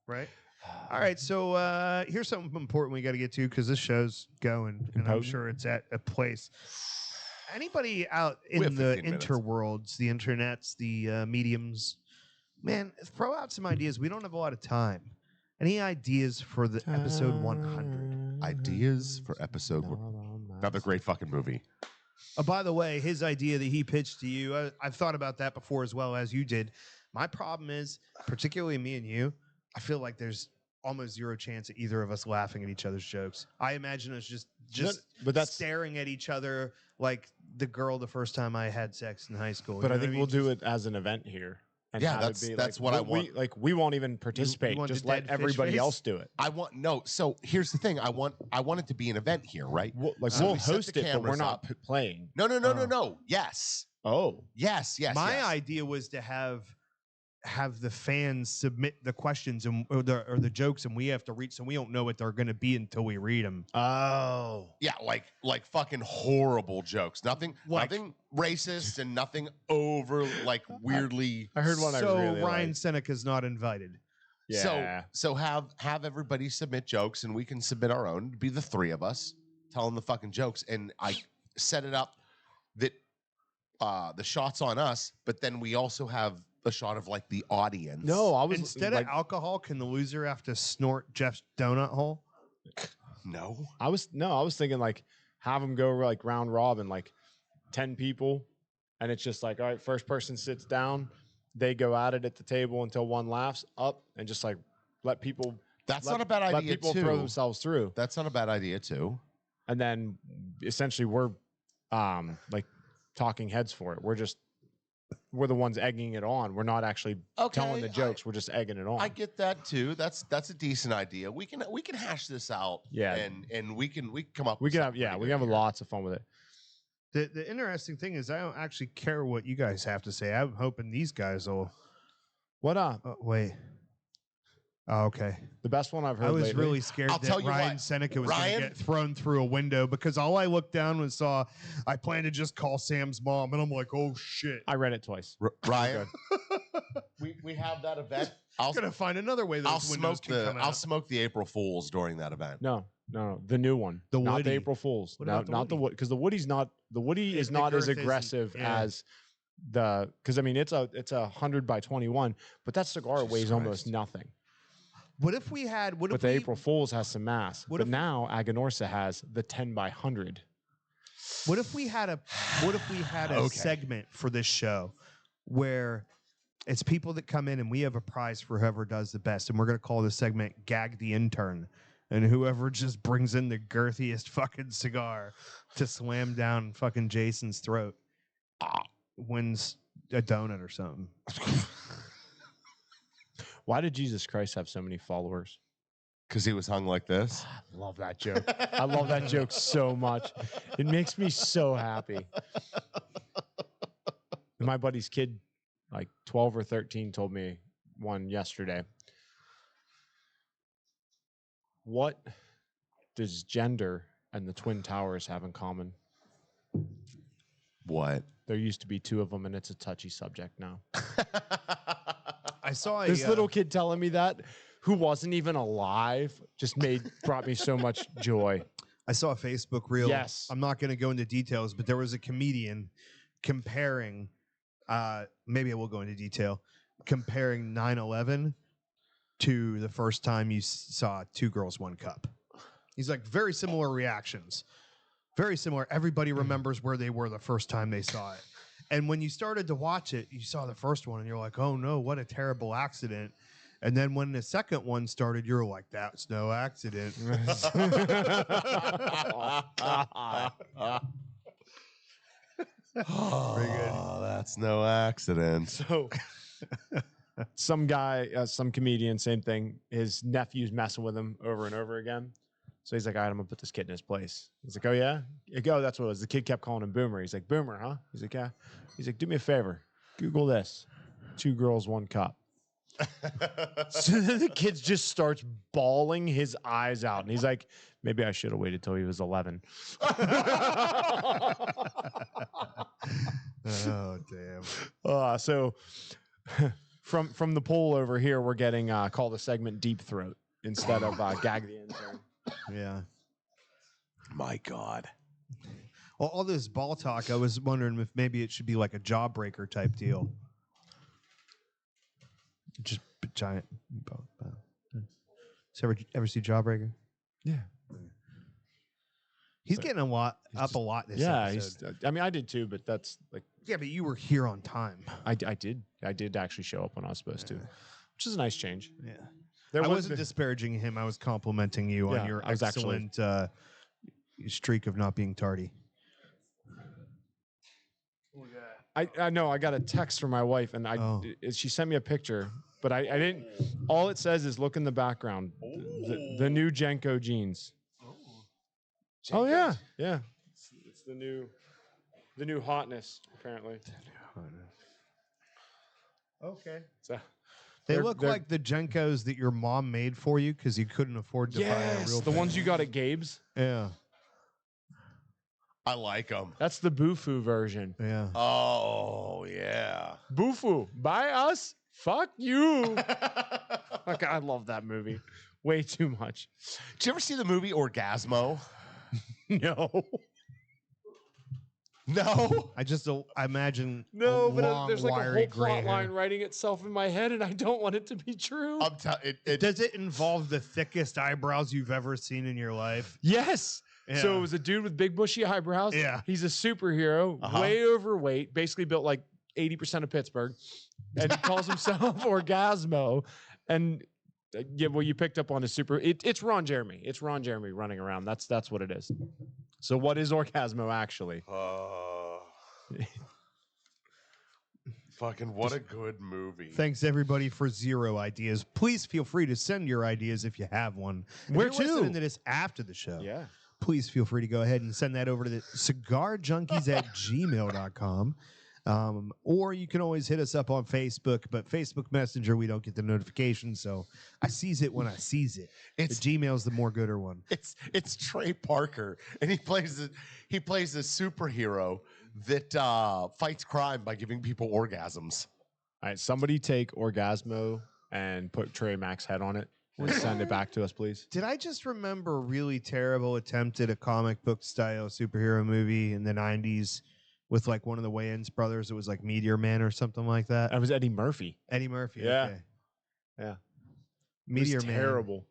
Speaker 2: Right. All right. So here's something important we got to get to because this show's going, and I'm
Speaker 3: Impotent?
Speaker 2: sure it's at a place. Anybody out
Speaker 1: We
Speaker 2: in
Speaker 1: have
Speaker 2: the
Speaker 1: 15 minutes.
Speaker 2: interworlds, the internets, the mediums, man, throw out some ideas. We don't have a lot of time. Any ideas for the episode 100?
Speaker 1: Ideas for episode one. Another great fucking movie.
Speaker 2: By the way, his idea that he pitched to you, I've thought about that before as well as you did. My problem is, particularly me and you, I feel like there's almost zero chance of either of us laughing at each other's jokes. I imagine us just
Speaker 3: but that's
Speaker 2: staring at each other like the girl the first time I had sex in high school.
Speaker 3: But I think we'll do it as an event here. And
Speaker 1: Yeah,
Speaker 3: have it
Speaker 1: that's
Speaker 3: be
Speaker 1: what I want.
Speaker 3: We won't even participate.
Speaker 2: want
Speaker 3: Just
Speaker 2: the
Speaker 3: let
Speaker 2: dead fish
Speaker 3: everybody
Speaker 2: face?
Speaker 3: else do it.
Speaker 1: So here's the thing. I want it to be an event here, right?
Speaker 3: We'll
Speaker 1: So we set
Speaker 3: host
Speaker 1: the
Speaker 3: it, but we're
Speaker 1: cameras
Speaker 3: not
Speaker 1: up.
Speaker 3: playing.
Speaker 1: No. Yes.
Speaker 3: Oh,
Speaker 1: Yes.
Speaker 2: My idea was to have the fans submit the questions or the jokes, and we have to read, so we don't know what they're going to be until we read them.
Speaker 3: oh,
Speaker 1: Yeah, like fucking horrible jokes. Nothing racist and nothing over like weirdly.
Speaker 3: I heard one.
Speaker 2: So
Speaker 3: I really
Speaker 2: Ryan
Speaker 3: liked.
Speaker 2: Seneca's not invited.
Speaker 3: Yeah.
Speaker 1: So have everybody submit jokes and we can submit our own. It'd be the three of us telling the fucking jokes, and I set it up that the shot's on us, but then we also have a shot of like the audience.
Speaker 3: No, I was
Speaker 2: Instead
Speaker 3: like,
Speaker 2: of alcohol, can the loser have to snort Jeff's donut hole?
Speaker 1: No.
Speaker 3: I was thinking like have them go like round robin, like 10 people, and it's just like, all right, first person sits down, they go at it at the table until one laughs up, and just like let people.
Speaker 1: That's not a bad idea
Speaker 3: Let people
Speaker 1: too.
Speaker 3: throw themselves through,
Speaker 1: That's not a bad idea too.
Speaker 3: and then essentially we're like talking heads for it. We're the ones egging it on. We're not actually telling the jokes. We're just egging it on.
Speaker 1: I get that too. That's a decent idea. We can hash this out.
Speaker 3: Yeah.
Speaker 1: and we can come up.
Speaker 3: we
Speaker 1: with
Speaker 3: can have
Speaker 1: something pretty
Speaker 3: we
Speaker 1: good
Speaker 3: can have
Speaker 1: here.
Speaker 3: lots of fun with it.
Speaker 2: The interesting thing is, I don't actually care what you guys have to say. I'm hoping these guys will.
Speaker 3: What
Speaker 2: Wait. Oh, okay.
Speaker 3: the best one I've heard.
Speaker 2: I was
Speaker 3: lately-
Speaker 2: really scared
Speaker 1: I'll tell
Speaker 2: that
Speaker 1: you
Speaker 2: Ryan
Speaker 1: what,
Speaker 2: Seneca was going
Speaker 1: Ryan-
Speaker 2: to get thrown through a window, because all I looked down and saw, I planned to just call Sam's mom, and I'm like, oh shit.
Speaker 3: I read it twice.
Speaker 1: Ryan. we have that event. I'll
Speaker 2: I'm gonna find another way those
Speaker 1: I'll
Speaker 2: windows
Speaker 1: smoke
Speaker 2: can
Speaker 1: the
Speaker 2: come
Speaker 1: I'll
Speaker 2: out.
Speaker 1: smoke the April Fools during that event.
Speaker 3: No, the new one.
Speaker 2: The
Speaker 3: not
Speaker 2: Woody.
Speaker 3: the April Fools.
Speaker 2: What
Speaker 3: No,
Speaker 2: about the
Speaker 3: not the
Speaker 2: Woody?
Speaker 3: Woody, because the Woody's not. The Woody is
Speaker 2: The
Speaker 3: not as
Speaker 2: girth isn't-
Speaker 3: aggressive
Speaker 2: yeah.
Speaker 3: as the. Because I mean, it's a 100 by 21, but that cigar
Speaker 1: Jesus
Speaker 3: weighs almost
Speaker 1: Christ.
Speaker 3: nothing.
Speaker 2: What if we had? What
Speaker 3: But
Speaker 2: if
Speaker 3: the
Speaker 2: we?
Speaker 3: April Fools has some mass.
Speaker 2: What
Speaker 3: But
Speaker 2: if-
Speaker 3: now Aganorsa has the 10 by 100.
Speaker 2: What if we had a? What if we had a
Speaker 1: Okay.
Speaker 2: segment for this show where it's people that come in and we have a prize for whoever does the best, and we're gonna call this segment "Gag the Intern," and whoever just brings in the girthiest fucking cigar to slam down fucking Jason's throat wins a donut or something.
Speaker 3: Why did Jesus Christ have so many followers?
Speaker 1: Because he was hung like this.
Speaker 3: I love that joke. I love that joke so much. It makes me so happy. My buddy's kid, like 12 or 13, told me one yesterday. What does gender and the Twin Towers have in common?
Speaker 1: What?
Speaker 3: There used to be two of them, and it's a touchy subject now.
Speaker 2: I saw a
Speaker 3: This little kid telling me that, who wasn't even alive, just brought me so much joy.
Speaker 2: I saw a Facebook reel.
Speaker 3: Yes.
Speaker 2: I'm not going to go into details, but there was a comedian comparing, maybe I will go into detail, comparing 9/11 to the first time you saw Two Girls, One Cup. He's like, very similar reactions. Very similar. Everybody remembers where they were the first time they saw it. And when you started to watch it, you saw the first one and you're like, oh no, what a terrible accident. And then when the second one started, you're like, that's no accident.
Speaker 1: Oh, that's no accident.
Speaker 3: So, some guy, some comedian, same thing. His nephew's messing with him over and over again. So he's like, all right, I'm gonna put this kid in his place. He's like, oh yeah? That's what it was. The kid kept calling him Boomer. He's like, Boomer, huh? He's like, yeah. He's like, do me a favor. Google this. 2 girls, 1 cup. So then the kid just starts bawling his eyes out. And he's like, maybe I should have waited till he was 11.
Speaker 2: Oh, damn.
Speaker 3: So from the poll over here, we're getting call the segment Deep Throat instead of Gag the Intern.
Speaker 2: Yeah.
Speaker 1: My God.
Speaker 2: Well, all this ball talk, I was wondering if maybe it should be like a jawbreaker type deal. Just a giant. So ever see Jawbreaker?
Speaker 3: Yeah.
Speaker 2: He's getting a lot this
Speaker 3: Yeah,
Speaker 2: episode.
Speaker 3: I mean, I did too, but that's like
Speaker 2: Yeah, but you were here on time.
Speaker 3: I did actually show up when I was supposed to, which is a nice change.
Speaker 2: Yeah.
Speaker 3: There
Speaker 2: I
Speaker 3: was
Speaker 2: wasn't
Speaker 3: the-
Speaker 2: disparaging him. I was complimenting you
Speaker 3: Yeah,
Speaker 2: on your
Speaker 3: I was actually-
Speaker 2: excellent streak of not being tardy.
Speaker 3: I know I got a text from my wife, and she sent me a picture, but I didn't. All it says is look in the background, the new Jenko jeans. Oh yeah, yeah. It's the new hotness apparently.
Speaker 2: Okay.
Speaker 3: So
Speaker 2: They look like the Jenkos that your mom made for you because you couldn't afford to buy a real
Speaker 3: the ones you got at Gabe's.
Speaker 2: Yeah.
Speaker 1: I like them.
Speaker 3: That's the Bufu version.
Speaker 2: Yeah.
Speaker 1: Oh yeah.
Speaker 3: Bufu, buy us? Fuck you. Okay, I love that movie. Way too much.
Speaker 1: Did you ever see the movie Orgasmo?
Speaker 3: No.
Speaker 1: No.
Speaker 2: I imagine
Speaker 3: No,
Speaker 2: a
Speaker 3: but
Speaker 2: long,
Speaker 3: there's like a
Speaker 2: wiry
Speaker 3: whole
Speaker 2: gray
Speaker 3: plot
Speaker 2: hair.
Speaker 3: line writing itself in my head, and I don't want it to be true.
Speaker 1: I'm telling it.
Speaker 2: Does it involve the thickest eyebrows you've ever seen in your life?
Speaker 3: Yes. So
Speaker 2: Yeah.
Speaker 3: it was a dude with big bushy eyebrows.
Speaker 2: Yeah.
Speaker 3: He's a superhero,
Speaker 1: Uh-huh.
Speaker 3: way overweight, basically built like 80% of Pittsburgh. And he calls himself Orgasmo. And yeah, well, you picked up on his it's Ron Jeremy. It's Ron Jeremy running around. That's what it is. So what is Orgasmo actually?
Speaker 1: Fucking what a good movie.
Speaker 2: Thanks everybody for 0 ideas. Please feel free to send your ideas if you have one. If
Speaker 3: Where
Speaker 2: you're listening
Speaker 3: to?
Speaker 2: to this after the show.
Speaker 3: Yeah.
Speaker 2: Please feel free to go ahead and send that over to the cigarjunkies@gmail.com. Or you can always hit us up on Facebook, but Facebook Messenger, we don't get the notification, so I sees it when I sees it. The Gmail's the more gooder one.
Speaker 1: It's Trey Parker, and he plays a superhero that fights crime by giving people orgasms.
Speaker 3: All right, somebody take Orgasmo and put Trey Mac's head on it and send it back to us, please.
Speaker 2: Did I just remember a really terrible attempt at a comic book style superhero movie in the 90s with like one of the Wayans brothers? It was like Meteor Man or something like that.
Speaker 3: That was Eddie Murphy.
Speaker 2: Eddie Murphy.
Speaker 3: Yeah.
Speaker 2: Okay.
Speaker 3: Yeah.
Speaker 2: Meteor
Speaker 3: It was
Speaker 2: Man.
Speaker 3: terrible.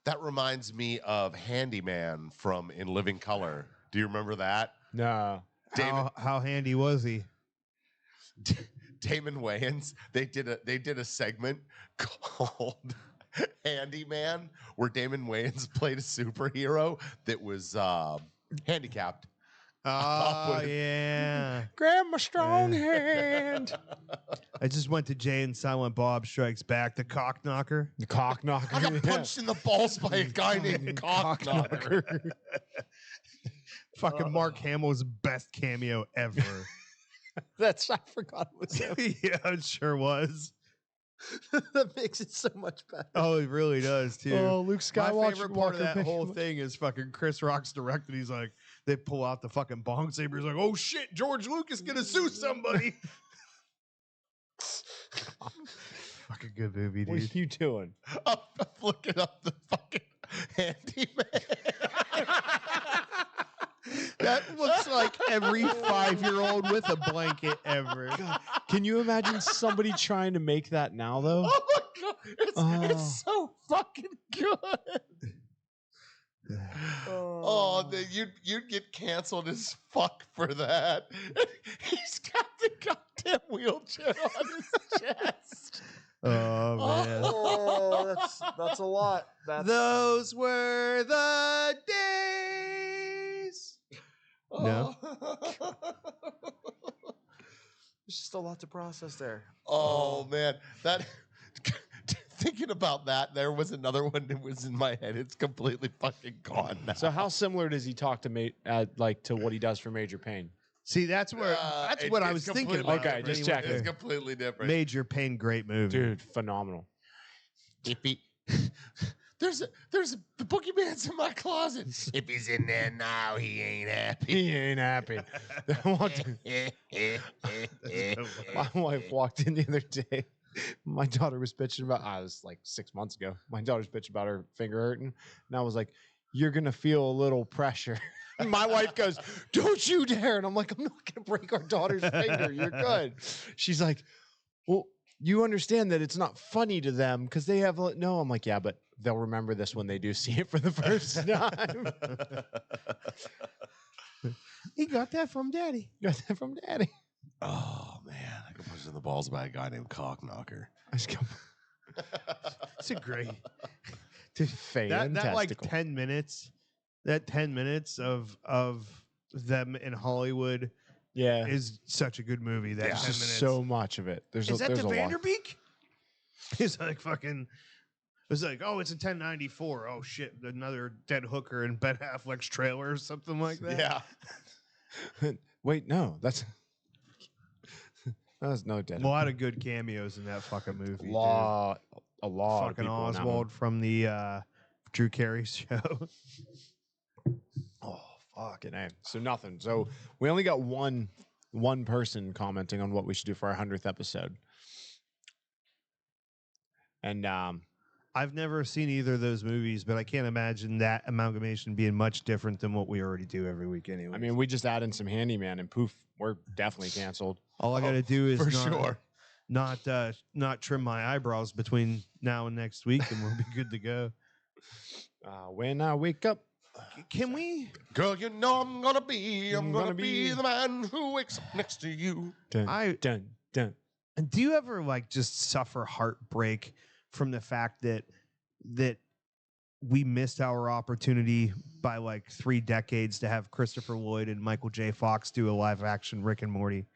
Speaker 1: That reminds me of Handyman from In Living Color. Do you remember that?
Speaker 3: No.
Speaker 2: How handy was he?
Speaker 1: Damon Wayans. They did a segment called Handyman, where Damon Wayans played a superhero that was handicapped.
Speaker 2: Oh, yeah.
Speaker 3: Grab my strong hand.
Speaker 2: I just went to Jay and Silent Bob Strikes Back, the cock knocker.
Speaker 3: The cock knocker.
Speaker 1: I got punched in the balls by a guy named Cockknocker.
Speaker 2: Fucking Mark Hamill's best cameo ever.
Speaker 3: I forgot it was him.
Speaker 2: Yeah, it sure was.
Speaker 3: That makes it so much better.
Speaker 2: Oh, it really does, too.
Speaker 3: Oh, Luke
Speaker 2: My
Speaker 3: Skywalker.
Speaker 2: favorite part of that whole thing is fucking Chris Rock's directed. He's like, they pull out the fucking bong saber. He's like, oh shit, George Lucas gonna sue somebody. Fucking good movie,
Speaker 3: What are
Speaker 2: dude.
Speaker 3: you doing?
Speaker 1: I'm looking up the fucking Handyman.
Speaker 2: That looks like every 5-year-old with a blanket ever.
Speaker 3: Can you imagine somebody trying to make that now, though?
Speaker 1: Oh my god, it's so fucking good. Oh, you'd get canceled as fuck for that. He's got the goddamn wheelchair on his chest.
Speaker 2: Oh man.
Speaker 3: Oh, that's a lot.
Speaker 2: Those were the days. No.
Speaker 3: There's just a lot to process there.
Speaker 1: Oh man, that thinking about that, there was another one that was in my head. It's completely fucking gone now.
Speaker 3: So how similar does he talk to to what he does for Major Pain?
Speaker 2: See, that's where what I was thinking
Speaker 1: completely
Speaker 2: about.
Speaker 3: Okay, just
Speaker 1: different.
Speaker 3: checking.
Speaker 1: It's completely different.
Speaker 2: Major Pain, great movie.
Speaker 3: Dude, phenomenal.
Speaker 1: If he, there's the boogeyman's in my closet. If he's in there now, he ain't happy.
Speaker 3: He ain't happy. My wife walked in the other day. My daughter was bitching about, it was like 6 months ago. My daughter's bitching about her finger hurting. And I was like, you're going to feel a little pressure. And my wife goes, don't you dare. And I'm like, I'm not going to break our daughter's finger. You're good. She's like, well, you understand that it's not funny to them because they have no. I'm like, yeah, but they'll remember this when they do see it for the first time.
Speaker 2: He got that from Daddy.
Speaker 3: Got that from Daddy.
Speaker 1: Oh man, I got punched in the balls by a guy named Cockknocker.
Speaker 3: I just go,
Speaker 2: It's a great. That like 10 minutes, that 10 minutes of them in Hollywood
Speaker 3: yeah,
Speaker 2: is such a good movie. That 10
Speaker 3: there's
Speaker 2: minutes.
Speaker 3: just so much of it. There's
Speaker 2: Is that
Speaker 3: there's
Speaker 2: the
Speaker 3: a lot.
Speaker 2: Vanderbeek? It's like fucking. It's like, oh, it's a 1094. Oh shit, another dead hooker in Ben Affleck's trailer or something like that.
Speaker 1: Yeah.
Speaker 3: Wait, no, that's no dead.
Speaker 2: A lot of good cameos in that fucking movie.
Speaker 3: a lot
Speaker 2: Dude.
Speaker 3: of
Speaker 2: Fucking
Speaker 3: people in that
Speaker 2: Oswald from the Drew Carey show.
Speaker 3: one. Oh fucking A. So nothing. So we only got one person commenting on what we should do for our 100th episode, and
Speaker 2: I've never seen either of those movies, but I can't imagine that amalgamation being much different than what we already do every week anyway.
Speaker 3: I mean, we just add in some handyman, and poof, we're definitely canceled.
Speaker 2: all I got to do is
Speaker 1: For
Speaker 2: not trim my eyebrows between now and next week, and we'll be good to go.
Speaker 3: When I wake up,
Speaker 2: Can we?
Speaker 1: Girl, you know I'm gonna be the man who wakes up next to you.
Speaker 3: dun, dun.
Speaker 2: And do you ever like just suffer heartbreak from the fact that we missed our opportunity by like 3 decades to have Christopher Lloyd and Michael J. Fox do a live action Rick and Morty?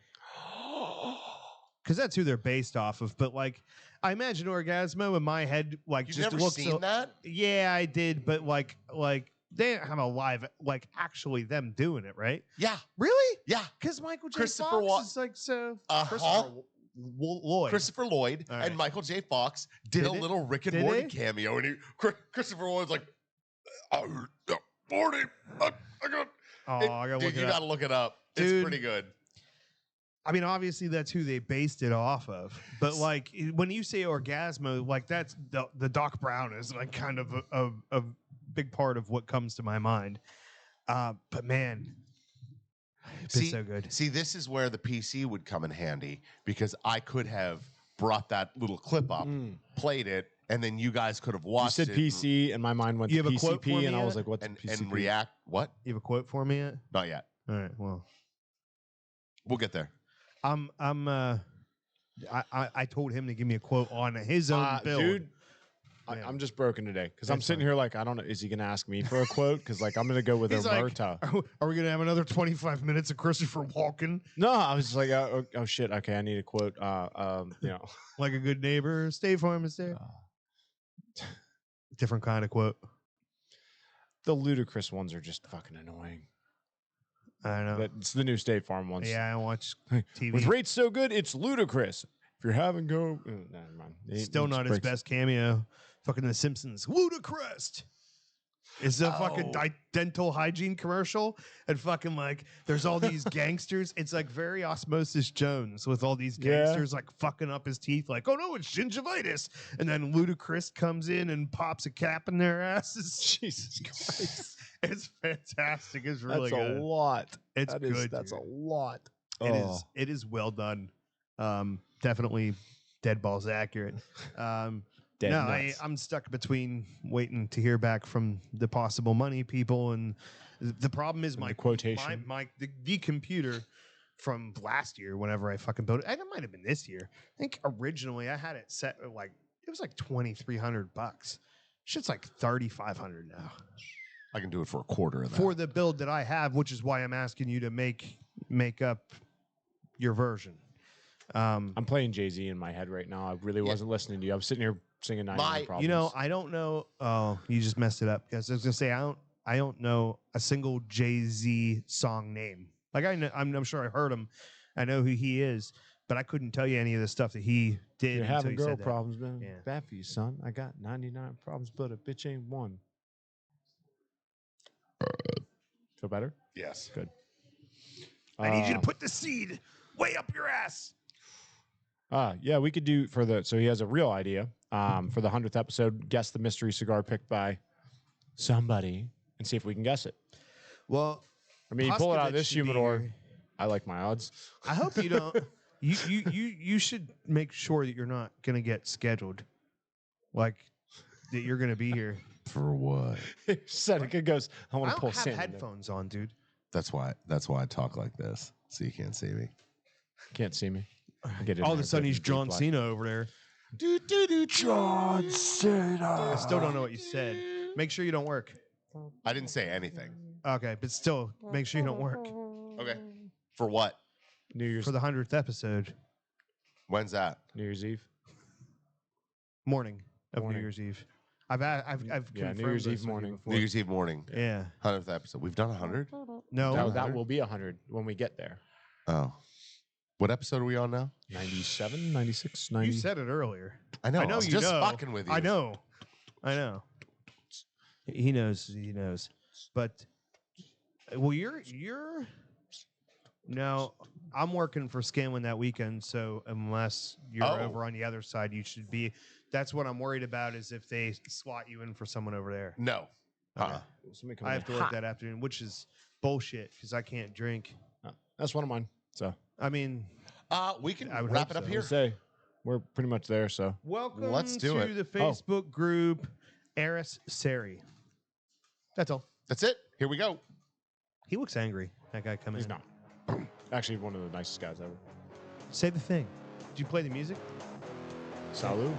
Speaker 2: Because that's who they're based off of. But like, I imagine Orgasmo in my head, like,
Speaker 1: You've
Speaker 2: just
Speaker 1: never
Speaker 2: looks.
Speaker 1: seen that?
Speaker 2: Yeah, I did, but like they didn't have a live, like actually them doing it, right?
Speaker 1: Yeah.
Speaker 2: Really?
Speaker 1: Yeah.
Speaker 2: Because Michael J.
Speaker 1: Christopher
Speaker 2: Fox is like so.
Speaker 1: Uh-huh.
Speaker 2: Lloyd.
Speaker 1: Christopher Lloyd
Speaker 2: All right.
Speaker 1: and Michael J. Fox did
Speaker 2: Did
Speaker 1: a
Speaker 2: it?
Speaker 1: little Rick and
Speaker 2: Did
Speaker 1: Morty
Speaker 2: they?
Speaker 1: cameo, and Christopher Lloyd's like, Morty, I got.
Speaker 2: Oh, I gotta
Speaker 1: Dude,
Speaker 2: look
Speaker 1: you
Speaker 2: it
Speaker 1: gotta
Speaker 2: up.
Speaker 1: look it up.
Speaker 2: Dude.
Speaker 1: It's pretty good.
Speaker 2: I mean, obviously that's who they based it off of. But like when you say Orgasmo, like that's the Doc Brown is like kind of a big part of what comes to my mind. But man, it's been so good.
Speaker 1: See, this is where the PC would come in handy because I could have brought that little clip up, played it, and then you guys could have
Speaker 3: You
Speaker 1: watched
Speaker 3: said
Speaker 1: it
Speaker 3: PC, and my mind went
Speaker 2: You
Speaker 3: to
Speaker 2: have a quote for
Speaker 3: PCP,
Speaker 2: me
Speaker 3: and I was
Speaker 2: yet?
Speaker 3: like, "What's
Speaker 1: and
Speaker 3: PCP?"
Speaker 1: react. What?
Speaker 2: You have a quote for me yet?
Speaker 1: Not yet.
Speaker 2: All right. Well,
Speaker 1: We'll get there.
Speaker 2: I told him to give me a quote on his own build.
Speaker 3: Dude,
Speaker 2: Yeah.
Speaker 3: I'm just broken today because I'm
Speaker 2: That's
Speaker 3: sitting
Speaker 2: fine.
Speaker 3: here like I don't know. Is he gonna ask me for a quote? Because like I'm gonna go with
Speaker 2: He's like,
Speaker 3: Omerta.
Speaker 2: are we gonna have another 25 minutes of Christopher Walken?
Speaker 3: No, I was just like, oh shit. Okay, I need a quote.
Speaker 2: Like a good neighbor, State Farm is there. Different kind of quote.
Speaker 3: The ludicrous ones are just fucking annoying.
Speaker 2: I don't know.
Speaker 3: But it's the new State Farm ones.
Speaker 2: Yeah, I watch TV.
Speaker 3: With rates so good, it's ludicrous. If you're having never mind.
Speaker 2: Still not his best cameo. Fucking The Simpsons. Ludicrous. It's a fucking dental hygiene commercial, and fucking like there's all these gangsters. It's like very Osmosis Jones with all these gangsters like fucking up his teeth, like, oh no, it's gingivitis. And then Ludacris comes in and pops a cap in their asses.
Speaker 3: Jesus Christ.
Speaker 2: It's fantastic. It's really
Speaker 3: That's
Speaker 2: good.
Speaker 3: a lot.
Speaker 2: It's good.
Speaker 3: That's a
Speaker 2: dude.
Speaker 3: lot.
Speaker 2: It is well done. Definitely dead balls accurate.
Speaker 3: Dead
Speaker 2: No,
Speaker 3: nuts.
Speaker 2: I'm stuck between waiting to hear back from the possible money people, and the problem is
Speaker 3: And
Speaker 2: my
Speaker 3: the quotation.
Speaker 2: the computer from last year. Whenever I fucking built it, and it might have been this year. I think originally I had it set at like it was like $2,300. Shit's like $3,500 now
Speaker 1: I can do it for a quarter of that.
Speaker 2: for the build that I have, which is why I'm asking you to make up your version.
Speaker 3: I'm playing Jay-Z in my head right now. I really wasn't listening to you. I'm sitting here singing 99 Problems.
Speaker 2: You know, I don't know. Oh, you just messed it up. Because I was gonna say I don't know a single Jay-Z song name. Like I know, I'm sure I heard him. I know who he is, but I couldn't tell you any of the stuff that he did.
Speaker 3: You're
Speaker 2: until
Speaker 3: having
Speaker 2: you
Speaker 3: girl
Speaker 2: said that.
Speaker 3: problems, man.
Speaker 2: Yeah.
Speaker 3: Bad for you, son. I got 99 problems, but a bitch ain't one. Feel better?
Speaker 1: Yes.
Speaker 3: Good.
Speaker 2: I need you to put the seed way up your ass.
Speaker 3: Yeah, we could do so he has a real idea. For the 100th episode, guess the mystery cigar picked by somebody and see if we can guess it.
Speaker 2: Well,
Speaker 3: I mean, you pull it out of
Speaker 2: Poskovich
Speaker 3: this
Speaker 2: should be
Speaker 3: humidor.
Speaker 2: here.
Speaker 3: I like my odds.
Speaker 2: I hope you don't. You should make sure that you're not gonna get scheduled, like that you're gonna be here.
Speaker 1: For what?
Speaker 3: Seneca goes, I
Speaker 2: I
Speaker 3: want to
Speaker 2: don't
Speaker 3: pull
Speaker 2: have
Speaker 3: Sam in there.
Speaker 2: headphones on, dude.
Speaker 1: That's why I talk like this, so you can't see me.
Speaker 3: Can't see me. Get in
Speaker 2: All of
Speaker 3: there,
Speaker 2: a sudden,
Speaker 3: get
Speaker 2: he's
Speaker 3: in
Speaker 2: John
Speaker 3: black.
Speaker 2: Cena over there.
Speaker 4: John Cena.
Speaker 2: I still don't know what you said. Make sure you don't work.
Speaker 1: I didn't say anything.
Speaker 2: Okay, but still, make sure you don't work
Speaker 1: Okay. For what?
Speaker 3: New Year's
Speaker 2: for the 100th episode
Speaker 1: When's that?
Speaker 3: New Year's Eve.
Speaker 2: morning of
Speaker 3: Morning.
Speaker 2: New Year's Eve. I've confirmed
Speaker 3: New Year's
Speaker 2: this
Speaker 3: Eve
Speaker 2: with you
Speaker 3: morning.
Speaker 2: before.
Speaker 1: New Year's Eve morning.
Speaker 2: Yeah.
Speaker 1: 100th episode. We've done 100?
Speaker 2: No.
Speaker 3: That
Speaker 1: 100?
Speaker 3: will be 100 when we get there.
Speaker 1: Oh. What episode are we on now?
Speaker 3: 97, 96, 90.
Speaker 2: You said it earlier.
Speaker 1: I know.
Speaker 2: I know
Speaker 1: I'm
Speaker 2: you
Speaker 1: just
Speaker 2: know.
Speaker 1: fucking with you.
Speaker 2: I know. He knows. But well, you're no. I'm working for Scanlon that weekend, so unless you're
Speaker 1: Oh.
Speaker 2: over on the other side, you should be. That's what I'm worried about is if they slot you in for someone over there.
Speaker 1: No.
Speaker 2: Okay.
Speaker 3: Somebody come
Speaker 2: I
Speaker 3: in.
Speaker 2: have to work that afternoon, which is bullshit because I can't drink.
Speaker 3: That's one of mine. So
Speaker 2: I mean,
Speaker 1: We can
Speaker 2: I would
Speaker 1: wrap
Speaker 2: hope
Speaker 1: it up
Speaker 2: so.
Speaker 1: here.
Speaker 3: we'll say we're pretty much there. So
Speaker 2: welcome
Speaker 1: Let's do
Speaker 2: to
Speaker 1: it.
Speaker 2: the Facebook group Eris Seri. That's all.
Speaker 1: That's it. Here we go.
Speaker 2: He looks angry. That guy coming
Speaker 3: he's
Speaker 2: in.
Speaker 3: not. Actually, one of the nicest guys ever.
Speaker 2: Say the thing. Did you play the music?
Speaker 3: Salut.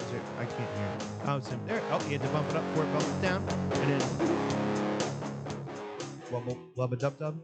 Speaker 2: Is it? I can't hear it. Oh, it's in there. Oh, you had to bump it up before it bumps it down. And then. Wubba dub dub.